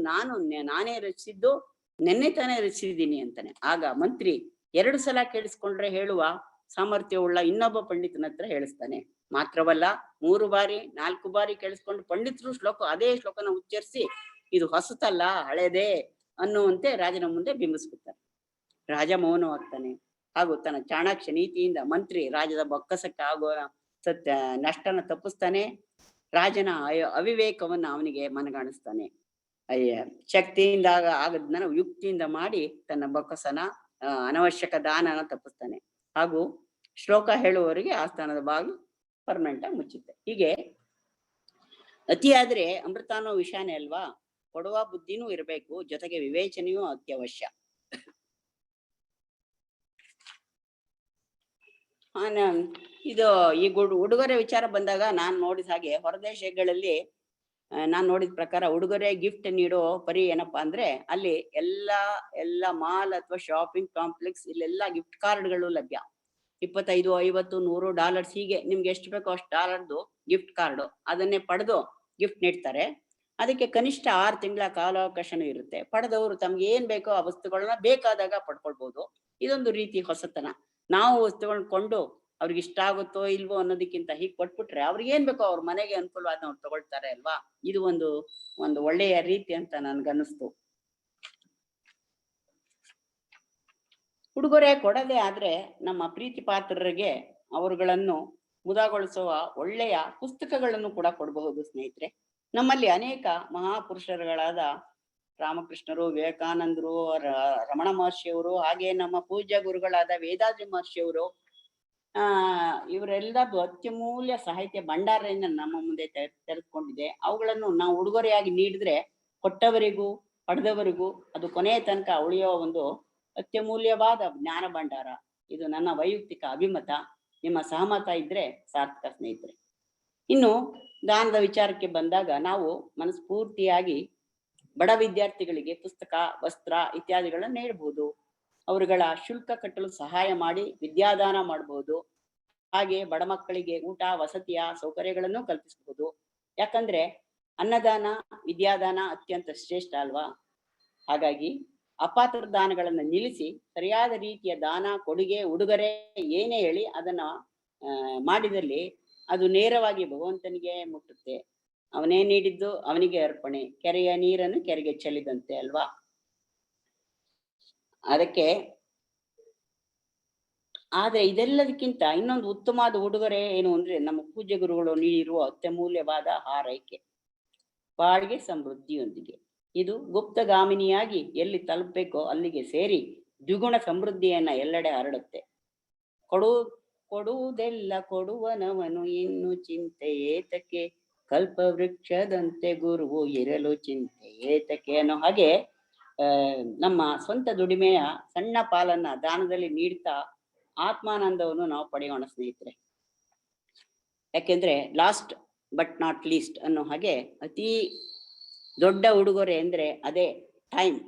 ನಾನೇ ರಚಿಸಿದ್ದು, ನೆನ್ನೆ ತಾನೇ ರಚಿಸಿದ್ದೀನಿ ಅಂತಾನೆ. ಆಗ ಮಂತ್ರಿ 2 ಸಲ ಕೇಳಿಸ್ಕೊಂಡ್ರೆ ಹೇಳುವ ಸಾಮರ್ಥ್ಯವುಳ್ಳ ಇನ್ನೊಬ್ಬ ಪಂಡಿತನ ಹತ್ರ ಹೇಳಿಸ್ತಾನೆ. ಮಾತ್ರವಲ್ಲ 3 ಬಾರಿ 4 ಬಾರಿ ಕೇಳಿಸ್ಕೊಂಡು ಪಂಡಿತರು ಅದೇ ಶ್ಲೋಕನ ಉಚ್ಚರಿಸಿ ಇದು ಹೊಸತಲ್ಲ ಹಳೇದೇ ಅನ್ನುವಂತೆ ರಾಜನ ಮುಂದೆ ಬಿಂಬಿಸ್ಬಿಡ್ತಾನೆ. ರಾಜ ಮೌನವಾಗ್ತಾನೆ. ಹಾಗೂ ತನ್ನ ಚಾಣಾಕ್ಷ ನೀತಿಯಿಂದ ಮಂತ್ರಿ ರಾಜದ ಬೊಕ್ಕಸಕ್ಕೆ ಆಗೋ ನಷ್ಟನ ತಪ್ಪಿಸ್ತಾನೆ. ರಾಜನ ಅವಿವೇಕವನ್ನ ಅವನಿಗೆ ಮನಗಾಣಿಸ್ತಾನೆ. ಶಕ್ತಿಯಿಂದ ಆಗದ್ನ ಯುಕ್ತಿಯಿಂದ ಮಾಡಿ ತನ್ನ ಬೊಕ್ಕಸನ ಅನವಶ್ಯಕ ದಾನನ ತಪ್ಪಿಸ್ತಾನೆ. ಹಾಗೂ ಶ್ಲೋಕ ಹೇಳುವವರಿಗೆ ಆಸ್ಥಾನದ ಬಾಗಿಲು ಪರ್ಮನೆಂಟ್ ಆಗಿ ಮುಚ್ಚುತ್ತೆ. ಹೀಗೆ ಅತಿಯಾದ್ರೆ ಅಮೃತ ಅನ್ನೋ ವಿಷಯನೇ ಅಲ್ವಾ. ಕೊಡುವ ಬುದ್ಧಿನೂ ಇರಬೇಕು, ಜೊತೆಗೆ ವಿವೇಚನೆಯೂ ಅತ್ಯವಶ್ಯ. ಇದು ಈ ಉಡುಗೊರೆ ವಿಚಾರ ಬಂದಾಗ ನಾನ್ ನೋಡಿದ ಹಾಗೆ ಹೊರದೇಶಗಳಲ್ಲಿ ನಾನ್ ನೋಡಿದ ಪ್ರಕಾರ ಉಡುಗೊರೆ ಗಿಫ್ಟ್ ನೀಡೋ ಪರಿ ಏನಪ್ಪಾ ಅಂದ್ರೆ, ಅಲ್ಲಿ ಎಲ್ಲ ಮಾಲ್ ಅಥವಾ ಶಾಪಿಂಗ್ ಕಾಂಪ್ಲೆಕ್ಸ್ ಇಲ್ಲೆಲ್ಲ ಗಿಫ್ಟ್ ಕಾರ್ಡ್ಗಳು ಲಭ್ಯ. 25, 50, $100 ಹೀಗೆ ನಿಮ್ಗೆ ಎಷ್ಟು ಬೇಕೋ ಅಷ್ಟು ಡಾಲರ್ದು ಗಿಫ್ಟ್ ಕಾರ್ಡ್ ಅದನ್ನೇ ಪಡೆದು ಗಿಫ್ಟ್ ನೀಡ್ತಾರೆ. ಅದಕ್ಕೆ ಕನಿಷ್ಠ 6 ತಿಂಗಳ ಕಾಲಾವಕಾಶನೂ ಇರುತ್ತೆ. ಪಡೆದವರು ತಮ್ಗೆ ಏನ್ ಬೇಕೋ ಆ ವಸ್ತುಗಳನ್ನ ಬೇಕಾದಾಗ ಪಡ್ಕೊಳ್ಬಹುದು. ಇದೊಂದು ರೀತಿ ಹೊಸತನ. ನಾವು ವಸ್ತುಗಳನ್ನ ಕೊಂಡು ಅವ್ರಿಗೆ ಇಷ್ಟ ಆಗುತ್ತೋ ಇಲ್ವೋ ಅನ್ನೋದಕ್ಕಿಂತ ಹೀಗೆ ಕೊಟ್ಬಿಟ್ರೆ ಅವ್ರಿಗೆ ಏನ್ ಬೇಕೋ ಅವ್ರ ಮನೆಗೆ ಅನುಕೂಲವಾದ ಅವ್ರು ತಗೊಳ್ತಾರೆ ಅಲ್ವಾ. ಇದು ಒಂದು ಒಳ್ಳೆಯ ರೀತಿ ಅಂತ ನನ್ಗನ್ನಿಸ್ತು. ಉಡುಗೊರೆ ಕೊಡದೆ ಆದ್ರೆ ನಮ್ಮ ಪ್ರೀತಿ ಪಾತ್ರರಿಗೆ ಅವರುಗಳನ್ನು ಮುದಗೊಳಿಸುವ ಒಳ್ಳೆಯ ಪುಸ್ತಕಗಳನ್ನು ಕೂಡ ಕೊಡಬಹುದು ಸ್ನೇಹಿತರೆ. ನಮ್ಮಲ್ಲಿ ಅನೇಕ ಮಹಾಪುರುಷರುಗಳಾದ ರಾಮಕೃಷ್ಣರು, ವಿವೇಕಾನಂದರು, ರಮಣ ಮಹರ್ಷಿಯವರು, ಹಾಗೆ ನಮ್ಮ ಪೂಜ್ಯ ಗುರುಗಳಾದ ವೇದಾದ್ರಿ ಮಹರ್ಷಿಯವರು, ಇವರೆಲ್ಲದು ಅತ್ಯಮೂಲ್ಯ ಸಾಹಿತ್ಯ ಭಂಡಾರದಿಂದ ನಮ್ಮ ಮುಂದೆ ತೆರೆದುಕೊಂಡಿದೆ. ಅವುಗಳನ್ನು ನಾವು ಉಡುಗೊರೆಯಾಗಿ ನೀಡಿದ್ರೆ ಕೊಟ್ಟವರಿಗೂ ಪಡೆದವರಿಗೂ ಅದು ಕೊನೆಯ ತನಕ ಉಳಿಯುವ ಒಂದು ಅತ್ಯಮೂಲ್ಯವಾದ ಜ್ಞಾನ ಭಂಡಾರ. ಇದು ನನ್ನ ವೈಯಕ್ತಿಕ ಅಭಿಮತ. ನಿಮ್ಮ ಸಹಮತ ಇದ್ರೆ ಸಾರ್ಥಕ ಸ್ನೇಹಿತರೆ. ಇನ್ನು ದಾನದ ವಿಚಾರಕ್ಕೆ ಬಂದಾಗ ನಾವು ಮನಸ್ಫೂರ್ತಿಯಾಗಿ ಬಡ ವಿದ್ಯಾರ್ಥಿಗಳಿಗೆ ಪುಸ್ತಕ, ವಸ್ತ್ರ ಇತ್ಯಾದಿಗಳನ್ನ ನೀಡಬಹುದು. ಅವರುಗಳ ಶುಲ್ಕ ಕಟ್ಟಲು ಸಹಾಯ ಮಾಡಿ ವಿದ್ಯಾದಾನ ಮಾಡಬಹುದು. ಹಾಗೆ ಬಡ ಮಕ್ಕಳಿಗೆ ಊಟ, ವಸತಿಯ ಸೌಕರ್ಯಗಳನ್ನು ಕಲ್ಪಿಸಬಹುದು. ಯಾಕಂದ್ರೆ ಅನ್ನದಾನ, ವಿದ್ಯಾದಾನ ಅತ್ಯಂತ ಶ್ರೇಷ್ಠ ಅಲ್ವಾ. ಹಾಗಾಗಿ ಅಪಾತ್ರ ದಾನಗಳನ್ನ ನಿಲ್ಲಿಸಿ ಸರಿಯಾದ ರೀತಿಯ ದಾನ, ಕೊಡುಗೆ, ಉಡುಗೊರೆ ಏನೇ ಹೇಳಿ ಅದನ್ನ ಮಾಡಿದಲ್ಲಿ ಅದು ನೇರವಾಗಿ ಭಗವಂತನಿಗೆ ಮುಟ್ಟುತ್ತೆ. ಅವನೇ ನೀಡಿದ್ದು ಅವನಿಗೆ ಅರ್ಪಣೆ, ಕೆರೆಯ ನೀರನ್ನು ಕೆರೆಗೆ ಚೆಲ್ಲಿದಂತೆ ಅಲ್ವಾ. ಅದಕ್ಕೆ ಆದ್ರೆ ಇದೆಲ್ಲದಕ್ಕಿಂತ ಇನ್ನೊಂದು ಉತ್ತಮವಾದ ಉಡುಗೊರೆ ಏನು ಅಂದ್ರೆ ನಮ್ಮ ಪೂಜ್ಯ ಗುರುಗಳು ನೀಡಿರುವ ಅತ್ಯಮೂಲ್ಯವಾದ ಹಾರೈಕೆ, ಬಾಳ್ಗೆ ಸಮೃದ್ಧಿಯೊಂದಿಗೆ. ಇದು ಗುಪ್ತಗಾಮಿನಿಯಾಗಿ ಎಲ್ಲಿ ತಲುಪಬೇಕೋ ಅಲ್ಲಿಗೆ ಸೇರಿ ದ್ವಿಗುಣ ಸಮೃದ್ಧಿಯನ್ನ ಎಲ್ಲೆಡೆ ಹರಡುತ್ತೆ. ಕೊಡುವುದೆಲ್ಲ ಕೊಡುವನವನು ಇನ್ನು ಚಿಂತೆ ಏತಕ್ಕೆ, ಕಲ್ಪ ವೃಕ್ಷದಂತೆ ಗುರುವು ಇರಲು ಚಿಂತೆ ಏತಕ್ಕೆ ಅನ್ನೋ ಹಾಗೆ ನಮ್ಮ ಸ್ವಂತ ದುಡಿಮೆಯ ಸಣ್ಣ ಪಾಲನ್ನ ದಾನದಲ್ಲಿ ನೀಡ್ತಾ ಆತ್ಮಾನಂದವನ್ನು ನಾವು ಪಡೆಯೋಣ ಸ್ನೇಹಿತರೆ. ಯಾಕೆಂದ್ರೆ ಲಾಸ್ಟ್ ಬಟ್ ನಾಟ್ ಲೀಸ್ಟ್ ಅನ್ನೋ ಹಾಗೆ ಅತಿ ದೊಡ್ಡ ಉಡುಗೊರೆ ಅಂದ್ರೆ ಅದೇ ಟೈಮ್.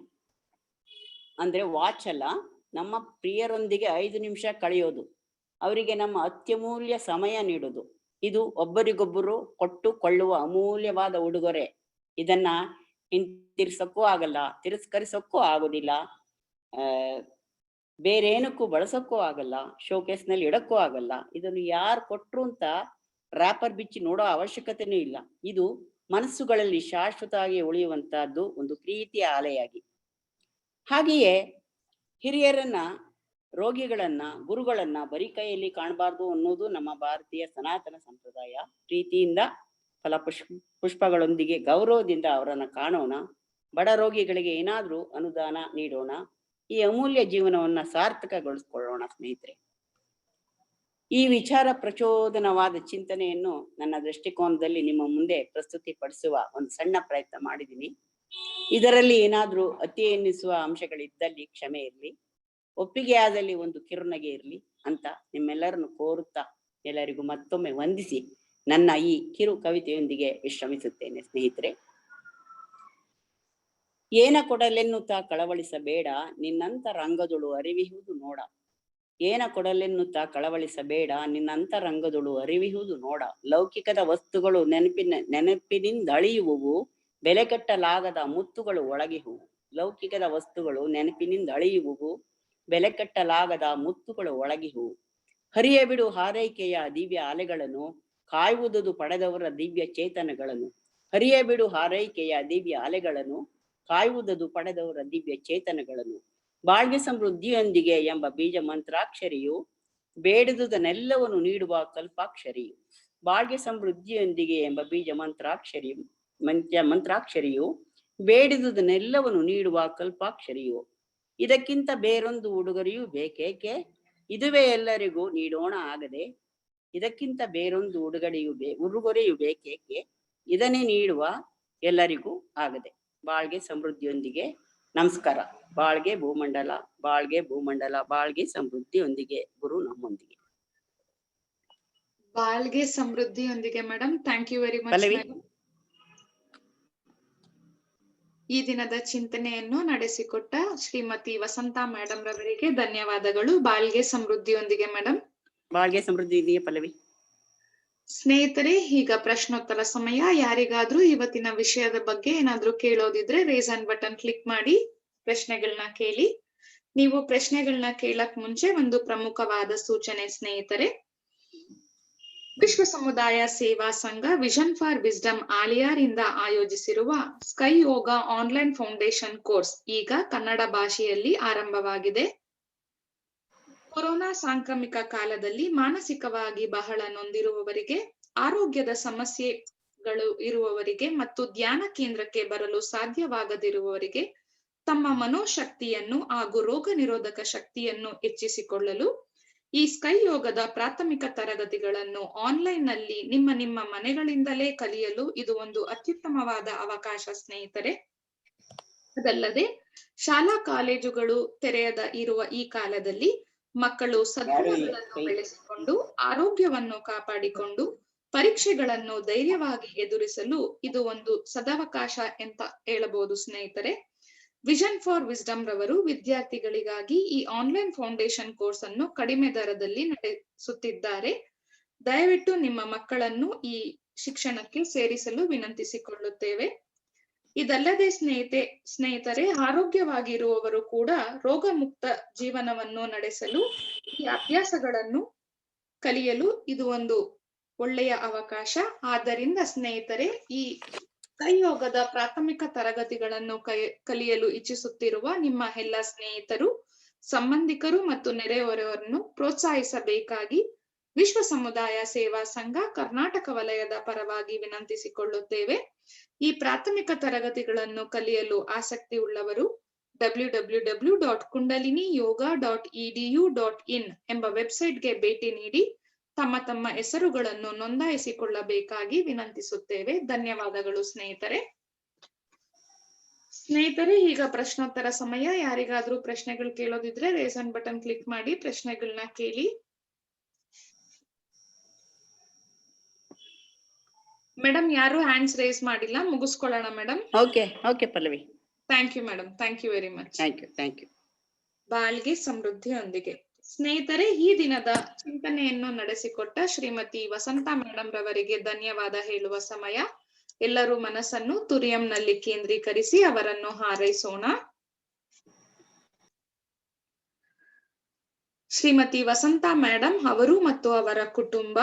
ಅಂದ್ರೆ ವಾಚ್ ಅಲ್ಲ, ನಮ್ಮ ಪ್ರಿಯರೊಂದಿಗೆ 5 ನಿಮಿಷ ಕಳೆಯೋದು, ಅವರಿಗೆ ನಮ್ಮ ಅತ್ಯಮೂಲ್ಯ ಸಮಯ ನೀಡೋದು. ಇದು ಒಬ್ಬರಿಗೊಬ್ಬರು ಕೊಟ್ಟು ಕೊಳ್ಳುವ ಅಮೂಲ್ಯವಾದ ಉಡುಗೊರೆ. ಇದನ್ನ ಹಿಂತಿರ್ಸಕ್ಕೂ ಆಗಲ್ಲ, ತಿರಸ್ಕರಿಸಕ್ಕೂ ಆಗೋದಿಲ್ಲ, ಬೇರೇನಕ್ಕೂ ಬಳಸಕ್ಕೂ ಆಗಲ್ಲ, ಶೋಕೇಸ್ ನಲ್ಲಿ ಇಡಕ್ಕೂ ಆಗಲ್ಲ. ಇದನ್ನು ಯಾರು ಕೊಟ್ರು ಅಂತ ರ್ಯಾಪರ್ ಬಿಚ್ಚಿ ನೋಡೋ ಅವಶ್ಯಕತೆನೂ ಇಲ್ಲ. ಇದು ಮನಸ್ಸುಗಳಲ್ಲಿ ಶಾಶ್ವತವಾಗಿ ಉಳಿಯುವಂತಹದ್ದು, ಒಂದು ಪ್ರೀತಿಯ ಅಲೆಯಾಗಿ. ಹಾಗೆಯೇ ಹಿರಿಯರನ್ನ, ರೋಗಿಗಳನ್ನ, ಗುರುಗಳನ್ನ ಬರೀ ಕೈಯಲ್ಲಿ ಕಾಣಬಾರ್ದು ಅನ್ನೋದು ನಮ್ಮ ಭಾರತೀಯ ಸನಾತನ ಸಂಪ್ರದಾಯ. ಪ್ರೀತಿಯಿಂದ ಪುಷ್ಪಗಳೊಂದಿಗೆ ಗೌರವದಿಂದ ಅವರನ್ನ ಕಾಣೋಣ. ಬಡ ರೋಗಿಗಳಿಗೆ ಏನಾದ್ರೂ ಅನುದಾನ ನೀಡೋಣ. ಈ ಅಮೂಲ್ಯ ಜೀವನವನ್ನ ಸಾರ್ಥಕಗೊಳಿಸ್ಕೊಳ್ಳೋಣ ಸ್ನೇಹಿತರೆ. ಈ ವಿಚಾರ ಪ್ರಚೋದನವಾದ ಚಿಂತನೆಯನ್ನು ನನ್ನ ದೃಷ್ಟಿಕೋನದಲ್ಲಿ ನಿಮ್ಮ ಮುಂದೆ ಪ್ರಸ್ತುತಿಪಡಿಸುವ ಒಂದು ಸಣ್ಣ ಪ್ರಯತ್ನ ಮಾಡಿದ್ದೀನಿ. ಇದರಲ್ಲಿ ಏನಾದ್ರೂ ಅತಿ ಎನ್ನಿಸುವ ಅಂಶಗಳಿದ್ದಲ್ಲಿ ಕ್ಷಮೆ ಇರಲಿ, ಒಪ್ಪಿಗೆ ಆದಲ್ಲಿ ಒಂದು ಕಿರುನಗೆ ಇರಲಿ ಅಂತ ನಿಮ್ಮೆಲ್ಲರನ್ನು ಕೋರುತ್ತಾ ಎಲ್ಲರಿಗೂ ಮತ್ತೊಮ್ಮೆ ವಂದಿಸಿ ನನ್ನ ಈ ಕಿರು ಕವಿತೆಯೊಂದಿಗೆ ವಿಶ್ರಮಿಸುತ್ತೇನೆ ಸ್ನೇಹಿತರೆ. ಏನ ಕೊಡಲೆನ್ನುತ್ತಾ ಕಳವಳಿಸಬೇಡ, ನಿನ್ನಂತರಂಗದೊಳು ಅರಿವಿಹುದು ನೋಡ. ಏನ ಕೊಡಲೆನ್ನುತ್ತಾ ಕಳವಳಿಸಬೇಡ, ನಿನ್ನಂತರಂಗದೊಳು ಅರಿವಿಹುದು ನೋಡ. ಲೌಕಿಕದ ವಸ್ತುಗಳು ನೆನಪಿನಿಂದಳಿಯುವುವು, ಬೆಲೆ ಕಟ್ಟಲಾಗದ ಮುತ್ತುಗಳು ಒಳಗಿಹುವು. ಲೌಕಿಕದ ವಸ್ತುಗಳು ನೆನಪಿನಿಂದಳಿಯುವುವು, ಬೆಲೆ ಕಟ್ಟಲಾಗದ ಮುತ್ತುಗಳು ಒಳಗಿಹುವು. ಹರಿಯ ಬಿಡು ಹಾರೈಕೆಯ ದಿವ್ಯ ಅಲೆಗಳನ್ನು, ಕಾಯುವುದುದು ಪಡೆದವರ ದಿವ್ಯ ಚೇತನಗಳನ್ನು. ಹರಿಯ ಬಿಡು ಹಾರೈಕೆಯ ದಿವ್ಯ ಅಲೆಗಳನ್ನು, ಕಾಯುವುದದು ಪಡೆದವರ ದಿವ್ಯ ಚೇತನಗಳನ್ನು. ಬಾಳ್ಗೆ ಸಮೃದ್ಧಿಯೊಂದಿಗೆ ಎಂಬ ಬೀಜ ಮಂತ್ರಾಕ್ಷರಿಯು, ಬೇಡಿದುದನ್ನೆಲ್ಲವನ್ನು ನೀಡುವ ಕಲ್ಪಾಕ್ಷರಿಯು. ಬಾಳ್ಗೆ ಸಮೃದ್ಧಿಯೊಂದಿಗೆ ಎಂಬ ಬೀಜ ಮಂತ್ರಾಕ್ಷರಿಯು, ಬೇಡಿದುದನ್ನೆಲ್ಲವನ್ನು ನೀಡುವ ಕಲ್ಪಾಕ್ಷರಿಯು. ಇದಕ್ಕಿಂತ ಬೇರೊಂದು ಉಡುಗೊರೆಯೂ ಬೇಕೇಕೆ, ಇದುವೇ ಎಲ್ಲರಿಗೂ ನೀಡೋಣ ಆಗದೆ. ಇದಕ್ಕಿಂತ ಬೇರೊಂದು ಉಡುಗೊರೆಯು ಬೇಕೇಕೆ, ಇದನ್ನೇ ನೀಡುವ ಎಲ್ಲರಿಗೂ ಆಗದೆ. ಬಾಳ್ಗೆ ಸಮೃದ್ಧಿಯೊಂದಿಗೆ. ನಮಸ್ಕಾರ. ಬಾಳ್ಗೆ ಭೂಮಂಡಲ, ಬಾಳ್ಗೆ ಭೂಮಂಡಲ, ಬಾಳ್ಗೆ ಸಮೃದ್ಧಿಯೊಂದಿಗೆ, ಗುರು ನಮ್ಮೊಂದಿಗೆ. ಬಾಳ್ಗೆ ಸಮೃದ್ಧಿಯೊಂದಿಗೆ madam. Thank you very much. ಈ ದಿನದ ಚಿಂತನೆಯನ್ನು ನಡೆಸಿಕೊಟ್ಟ ಶ್ರೀಮತಿ ವಸಂತ ಮೇಡಮ್ ರವರಿಗೆ ಧನ್ಯವಾದಗಳು. ಬಾಳ್ಗೆ ಸಮೃದ್ಧಿಯೊಂದಿಗೆ ಮೇಡಮ್. ಬಾಳ್ಗೆ ಸಮೃದ್ಧಿಯೊಂದಿಗೆ ಪಲ್ಲವಿ. ಸ್ನೇಹಿತರೆ, ಈಗ ಪ್ರಶ್ನೋತ್ತರ ಸಮಯ. ಯಾರಿಗಾದ್ರೂ ಇವತ್ತಿನ ವಿಷಯದ ಬಗ್ಗೆ ಏನಾದ್ರೂ ಕೇಳೋದಿದ್ರೆ ರೇಸ್ ಹ್ಯಾಂಡ್ ಬಟನ್ ಕ್ಲಿಕ್ ಮಾಡಿ ಪ್ರಶ್ನೆಗಳನ್ನ ಕೇಳಿ. ನೀವು ಪ್ರಶ್ನೆಗಳನ್ನ ಕೇಳಕ್ ಮುಂಚೆ ಒಂದು ಪ್ರಮುಖವಾದ ಸೂಚನೆ ಸ್ನೇಹಿತರೆ. ವಿಶ್ವ ಸಮುದಾಯ ಸೇವಾ ಸಂಘ ವಿಷನ್ ಫಾರ್ ವಿಸ್ಡಮ್ ಆಲಿಯಾರ್ ಇಂದ ಆಯೋಜಿಸಿರುವ ಸ್ಕೈ ಯೋಗ ಆನ್ಲೈನ್ ಫೌಂಡೇಶನ್ ಕೋರ್ಸ್ ಈಗ ಕನ್ನಡ ಭಾಷೆಯಲ್ಲಿ ಆರಂಭವಾಗಿದೆ. ಕೊರೋನಾ ಸಾಂಕ್ರಾಮಿಕ ಕಾಲದಲ್ಲಿ ಮಾನಸಿಕವಾಗಿ ಬಹಳ ನೊಂದಿರುವವರಿಗೆ, ಆರೋಗ್ಯದ ಸಮಸ್ಯೆಗಳು ಇರುವವರಿಗೆ ಮತ್ತು ಧ್ಯಾನ ಕೇಂದ್ರಕ್ಕೆ ಬರಲು ಸಾಧ್ಯವಾಗದಿರುವವರಿಗೆ ತಮ್ಮ ಮನೋಶಕ್ತಿಯನ್ನು ಹಾಗೂ ರೋಗ ನಿರೋಧಕ ಶಕ್ತಿಯನ್ನು ಹೆಚ್ಚಿಸಿಕೊಳ್ಳಲು ಈ ಸ್ಕೈ ಯೋಗದ ಪ್ರಾಥಮಿಕ ತರಗತಿಗಳನ್ನು ಆನ್ಲೈನ್ ನಲ್ಲಿ ನಿಮ್ಮ ಮನೆಗಳಿಂದಲೇ ಕಲಿಯಲು ಇದು ಒಂದು ಅತ್ಯುತ್ತಮವಾದ ಅವಕಾಶ ಸ್ನೇಹಿತರೆ. ಅದಲ್ಲದೆ ಶಾಲಾ ಕಾಲೇಜುಗಳು ತೆರೆಯದ ಇರುವ ಈ ಕಾಲದಲ್ಲಿ ಮಕ್ಕಳು ಸದ್ಗುಣಗಳನ್ನು ಬೆಳೆಸಿಕೊಂಡು ಆರೋಗ್ಯವನ್ನು ಕಾಪಾಡಿಕೊಂಡು ಪರೀಕ್ಷೆಗಳನ್ನು ಧೈರ್ಯವಾಗಿ ಎದುರಿಸಲು ಇದು ಒಂದು ಸದವಕಾಶ ಅಂತ ಹೇಳಬಹುದು ಸ್ನೇಹಿತರೆ. ವಿಷನ್ ಫಾರ್ ವಿಸ್ಡಮ್ ರವರು ವಿದ್ಯಾರ್ಥಿಗಳಿಗಾಗಿ ಈ ಆನ್ಲೈನ್ ಫೌಂಡೇಶನ್ ಕೋರ್ಸ್ ಅನ್ನು ಕಡಿಮೆ ದರದಲ್ಲಿ ನಡೆಸುತ್ತಿದ್ದಾರೆ. ದಯವಿಟ್ಟು ನಿಮ್ಮ ಮಕ್ಕಳನ್ನು ಈ ಶಿಕ್ಷಣಕ್ಕೆ ಸೇರಿಸಲು ವಿನಂತಿಸಿಕೊಳ್ಳುತ್ತೇವೆ. ಇದಲ್ಲದೆ ಸ್ನೇಹಿತರೆ ಆರೋಗ್ಯವಾಗಿರುವವರು ಕೂಡ ರೋಗ ಮುಕ್ತ ಜೀವನವನ್ನು ನಡೆಸಲು ಈ ಅಭ್ಯಾಸಗಳನ್ನು ಕಲಿಯಲು ಇದು ಒಂದು ಒಳ್ಳೆಯ ಅವಕಾಶ. ಆದ್ದರಿಂದ ಸ್ನೇಹಿತರೆ, ಈ ಕೈಯೋಗದ ಪ್ರಾಥಮಿಕ ತರಗತಿಗಳನ್ನು ಕಲಿಯಲು ಇಚ್ಛಿಸುತ್ತಿರುವ ನಿಮ್ಮ ಎಲ್ಲ ಸ್ನೇಹಿತರು, ಸಂಬಂಧಿಕರು ಮತ್ತು ನೆರೆಹೊರೆಯವರನ್ನು ಪ್ರೋತ್ಸಾಹಿಸಬೇಕಾಗಿ ವಿಶ್ವ ಸಮುದಾಯ ಸೇವಾ ಸಂಘ ಕರ್ನಾಟಕ ವಲಯದ ಪರವಾಗಿ ವಿನಂತಿಸಿಕೊಳ್ಳುತ್ತೇವೆ. ಈ ಪ್ರಾಥಮಿಕ ತರಗತಿಗಳನ್ನು ಕಲಿಯಲು ಆಸಕ್ತಿ ಉಳ್ಳವರು www.kundaliniyoga.edu.in ಎಂಬ ವೆಬ್ಸೈಟ್ಗೆ ಭೇಟಿ ನೀಡಿ ತಮ್ಮ ಹೆಸರುಗಳನ್ನು ನೋಂದಾಯಿಸಿಕೊಳ್ಳಬೇಕಾಗಿ ವಿನಂತಿಸುತ್ತೇವೆ. ಧನ್ಯವಾದಗಳು ಸ್ನೇಹಿತರೆ. ಈಗ ಪ್ರಶ್ನೋತ್ತರ ಸಮಯ. ಯಾರಿಗಾದ್ರೂ ಪ್ರಶ್ನೆಗಳು ಕೇಳೋದಿದ್ರೆ ರೇಸ್ ಆನ್ ಬಟನ್ ಕ್ಲಿಕ್ ಮಾಡಿ ಪ್ರಶ್ನೆಗಳನ್ನ ಕೇಳಿ. ಮೇಡಮ್, ಯಾರು ಹ್ಯಾಂಡ್ಸ್ ರೇಸ್ ಮಾಡಿಲ್ಲ, ಮುಗಿಸ್ಕೊಳ್ಳೋಣ madam. Okay Pallavi. Thank you madam, thank you very much. Thank you. ಬಾಳ್ಗೆ ಸಮೃದ್ಧಿಯೊಂದಿಗೆ. ಸ್ನೇಹಿತರೆ, ಈ ದಿನದ ಚಿಂತನೆಯನ್ನು ನಡೆಸಿಕೊಟ್ಟ ಶ್ರೀಮತಿ ವಸಂತ ಮೇಡಮ್ ರವರಿಗೆ ಧನ್ಯವಾದ ಹೇಳುವ ಸಮಯ. ಎಲ್ಲರೂ ಮನಸ್ಸನ್ನು ತುರಿಯಂನಲ್ಲಿ ಕೇಂದ್ರೀಕರಿಸಿ ಅವರನ್ನು ಹಾರೈಸೋಣ. ಶ್ರೀಮತಿ ವಸಂತ ಮೇಡಮ್ ಅವರು ಮತ್ತು ಅವರ ಕುಟುಂಬ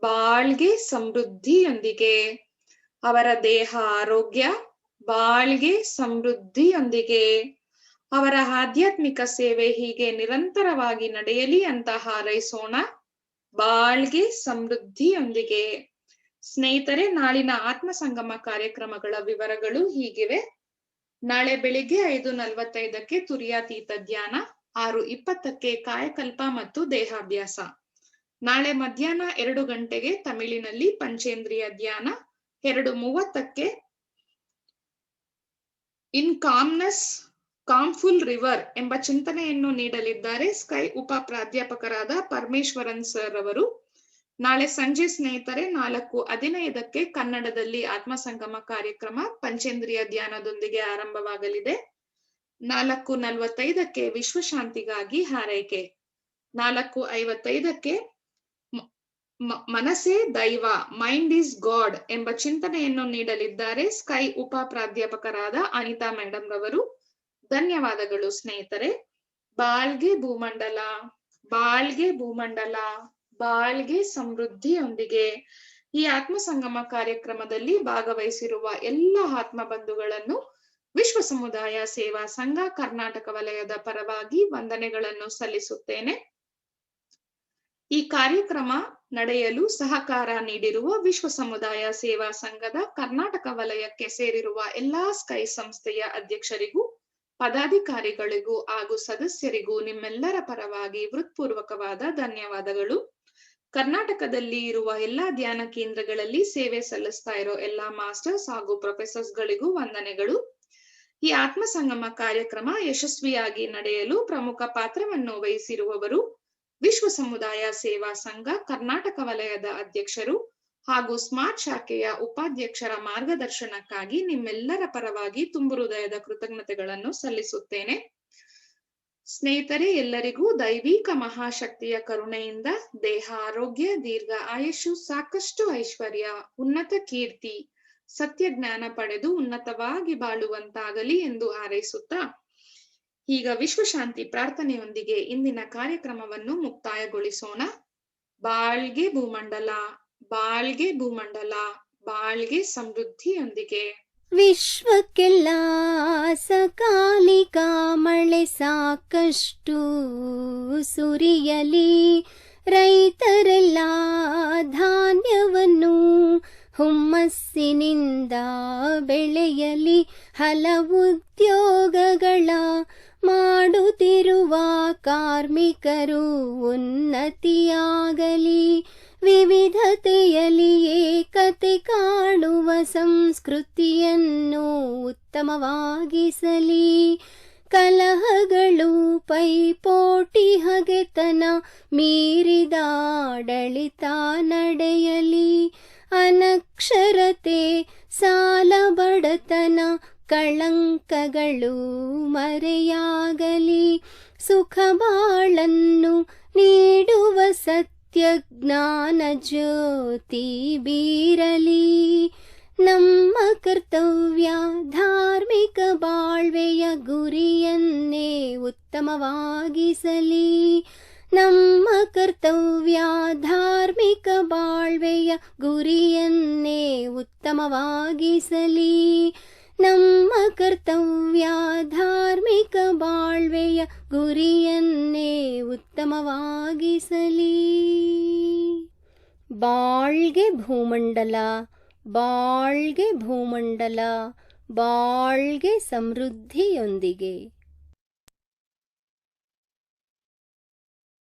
ಬಾಳ್ಗೆ ಸಮೃದ್ಧಿಯೊಂದಿಗೆ, ಅವರ ದೇಹ ಆರೋಗ್ಯ ಬಾಳ್ಗೆ ಸಮೃದ್ಧಿಯೊಂದಿಗೆ, ಅವರ ಆಧ್ಯಾತ್ಮಿಕ ಸೇವೆ ಹೀಗೆ ನಿರಂತರವಾಗಿ ನಡೆಯಲಿ ಅಂತ ಹಾರೈಸೋಣ. ಬಾಳ್ಗೆ ಸಮೃದ್ಧಿಯೊಂದಿಗೆ. ಸ್ನೇಹಿತರೆ, ನಾಳಿನ ಆತ್ಮ ಸಂಗಮ ಕಾರ್ಯಕ್ರಮಗಳ ವಿವರಗಳು ಹೀಗಿವೆ. ನಾಳೆ ಬೆಳಿಗ್ಗೆ 5:45ಕ್ಕೆ ತುರಿಯಾತೀತ ಧ್ಯಾನ, 6:20ಕ್ಕೆ ಕಾಯಕಲ್ಪ ಮತ್ತು ದೇಹಾಭ್ಯಾಸ. ನಾಳೆ ಮಧ್ಯಾಹ್ನ 2 ಗಂಟೆಗೆ ತಮಿಳಿನಲ್ಲಿ ಪಂಚೇಂದ್ರಿಯ ಧ್ಯಾನ, 2:30ಕ್ಕೆ ಇನ್ ಕಾಮ್ನೆಸ್ ಕಾಮ್ಫುಲ್ ರಿವರ್ ಎಂಬ ಚಿಂತನೆಯನ್ನು ನೀಡಲಿದ್ದಾರೆ ಸ್ಕೈ ಉಪ ಪ್ರಾಧ್ಯಾಪಕರಾದ ಪರಮೇಶ್ವರನ್ ಸರ್ ಅವರು. ನಾಳೆ ಸಂಜೆ ಸ್ನೇಹಿತರೆ 4:15ಕ್ಕೆ ಕನ್ನಡದಲ್ಲಿ ಆತ್ಮ ಸಂಗಮ ಕಾರ್ಯಕ್ರಮ ಪಂಚೇಂದ್ರಿಯ ಧ್ಯಾನದೊಂದಿಗೆ ಆರಂಭವಾಗಲಿದೆ. 4:45ಕ್ಕೆ ವಿಶ್ವಶಾಂತಿಗಾಗಿ ಹಾರೈಕೆ, 4:55ಕ್ಕೆ ಮನಸ್ಸೇ ದೈವ ಮೈಂಡ್ ಈಸ್ ಗಾಡ್ ಎಂಬ ಚಿಂತನೆಯನ್ನು ನೀಡಲಿದ್ದಾರೆ ಸ್ಕೈ ಉಪ ಪ್ರಾಧ್ಯಾಪಕರಾದ ಅನಿತಾ ಮೇಡಮ್ ರವರು. ಧನ್ಯವಾದಗಳು ಸ್ನೇಹಿತರೆ. ಬಾಳ್ಗೆ ಭೂಮಂಡಲ, ಬಾಳ್ಗೆ ಭೂಮಂಡಲ, ಬಾಳ್ಗೆ ಸಮೃದ್ಧಿಯೊಂದಿಗೆ. ಈ ಆತ್ಮ ಸಂಗಮ ಕಾರ್ಯಕ್ರಮದಲ್ಲಿ ಭಾಗವಹಿಸಿರುವ ಎಲ್ಲ ಆತ್ಮ ಬಂಧುಗಳನ್ನು ವಿಶ್ವ ಸಮುದಾಯ ಸೇವಾ ಸಂಘ ಕರ್ನಾಟಕ ವಲಯದ ಪರವಾಗಿ ವಂದನೆಗಳನ್ನು ಸಲ್ಲಿಸುತ್ತೇನೆ. ಈ ಕಾರ್ಯಕ್ರಮ ನಡೆಯಲು ಸಹಕಾರ ನೀಡಿರುವ ವಿಶ್ವ ಸಮುದಾಯ ಸೇವಾ ಸಂಘದ ಕರ್ನಾಟಕ ವಲಯಕ್ಕೆ ಸೇರಿರುವ ಎಲ್ಲಾ ಸ್ಕೈ ಸಂಸ್ಥೆಯ ಅಧ್ಯಕ್ಷರಿಗೂ, ಪದಾಧಿಕಾರಿಗಳಿಗೂ ಹಾಗೂ ಸದಸ್ಯರಿಗೂ ನಿಮ್ಮೆಲ್ಲರ ಪರವಾಗಿ ಹೃತ್ಪೂರ್ವಕವಾದ ಧನ್ಯವಾದಗಳು. ಕರ್ನಾಟಕದಲ್ಲಿ ಇರುವ ಎಲ್ಲಾ ಧ್ಯಾನ ಕೇಂದ್ರಗಳಲ್ಲಿ ಸೇವೆ ಸಲ್ಲಿಸ್ತಾ ಇರೋ ಎಲ್ಲಾ ಮಾಸ್ಟರ್ಸ್ ಹಾಗೂ ಪ್ರೊಫೆಸರ್ಸ್ ಗಳಿಗೂ ವಂದನೆಗಳು. ಈ ಆತ್ಮ ಸಂಗಮ ಕಾರ್ಯಕ್ರಮ ಯಶಸ್ವಿಯಾಗಿ ನಡೆಯಲು ಪ್ರಮುಖ ಪಾತ್ರವನ್ನು ವಹಿಸಿರುವವರು ವಿಶ್ವ ಸಮುದಾಯ ಸೇವಾ ಸಂಘ ಕರ್ನಾಟಕ ವಲಯದ ಅಧ್ಯಕ್ಷರು ಹಾಗೂ ಸ್ಮಾರ್ಟ್ ಶಾಖೆಯ ಉಪಾಧ್ಯಕ್ಷರ ಮಾರ್ಗದರ್ಶನಕ್ಕಾಗಿ ನಿಮ್ಮೆಲ್ಲರ ಪರವಾಗಿ ತುಂಬು ಹೃದಯದ ಕೃತಜ್ಞತೆಗಳನ್ನು ಸಲ್ಲಿಸುತ್ತೇನೆ. ಸ್ನೇಹಿತರೆ, ಎಲ್ಲರಿಗೂ ದೈವಿಕ ಮಹಾಶಕ್ತಿಯ ಕರುಣೆಯಿಂದ ದೇಹ ಆರೋಗ್ಯ, ದೀರ್ಘ ಆಯುಷು, ಸಾಕಷ್ಟು ಐಶ್ವರ್ಯ, ಉನ್ನತ ಕೀರ್ತಿ, ಸತ್ಯ ಜ್ಞಾನ ಪಡೆದು ಉನ್ನತವಾಗಿ ಬಾಳುವಂತಾಗಲಿ ಎಂದು ಹಾರೈಸುತ್ತಾ ಈಗ ವಿಶ್ವಶಾಂತಿ ಪ್ರಾರ್ಥನೆಯೊಂದಿಗೆ ಇಂದಿನ ಕಾರ್ಯಕ್ರಮವನ್ನು ಮುಕ್ತಾಯಗೊಳಿಸೋಣ. ಬಾಳ್ಗೆ ಭೂಮಂಡಲ, ಬಾಳ್ಗೆ ಭೂಮಂಡಲ, ಬಾಳ್ಗೆ ಸಮೃದ್ಧಿಯೊಂದಿಗೆ. ವಿಶ್ವಕ್ಕೆಲ್ಲ ಸಕಾಲಿಕ ಮಳೆ ಸಾಕಷ್ಟು ಸುರಿಯಲಿ, ರೈತರೆಲ್ಲ ಧಾನ್ಯವನ್ನು ಹುಮ್ಮಸ್ಸಿನಿಂದ ಬೆಳೆಯಲಿ, ಹಲವು ಉದ್ಯೋಗಗಳ ಮಾಡುತ್ತಿರುವ ಕಾರ್ಮಿಕರು ಉನ್ನತಿಯಾಗಲಿ, ವಿವಿಧತೆಯಲ್ಲಿ ಏಕತೆ ಕಾಣುವ ಸಂಸ್ಕೃತಿಯನ್ನು ಉತ್ತಮವಾಗಿಸಲಿ, ಕಲಹಗಳು ಪೈಪೋಟಿ ಹಗೆತನ ಮೀರಿದ ಆಡಳಿತ ನಡೆಯಲಿ, ಅನಕ್ಷರತೆ ಸಾಲ ಬಡತನ ಕಳಂಕಗಳು ಮರೆಯಾಗಲಿ, ಸುಖ ಬಾಳನ್ನು ನೀಡುವ ಸತ್ಯ ಜ್ಞಾನ ಜ್ಯೋತಿ ಬೀರಲಿ, ನಮ್ಮ ಕರ್ತವ್ಯ ಧಾರ್ಮಿಕ ಬಾಳ್ವೆಯ ಗುರಿಯನ್ನೇ ಉತ್ತಮವಾಗಿಸಲಿ. ನಮ್ಮ ಕರ್ತವ್ಯ ಧಾರ್ಮಿಕ ಬಾಳ್ವೆಯ ಗುರಿಯನ್ನೇ ಉತ್ತಮವಾಗಿಸಲಿ. ನಮ್ಮ ಕರ್ತವ್ಯ ಧಾರ್ಮಿಕ ಬಾಳ್ವೆಯ ಗುರಿಯನ್ನೇ ಉತ್ತಮವಾಗಿಸಲಿ. ಬಾಳ್ಗೆ ಭೂಮಂಡಲ, ಬಾಳ್ಗೆ ಭೂಮಂಡಲ, ಬಾಳ್ಗೆ ಸಮೃದ್ಧಿಯೊಂದಿಗೆ.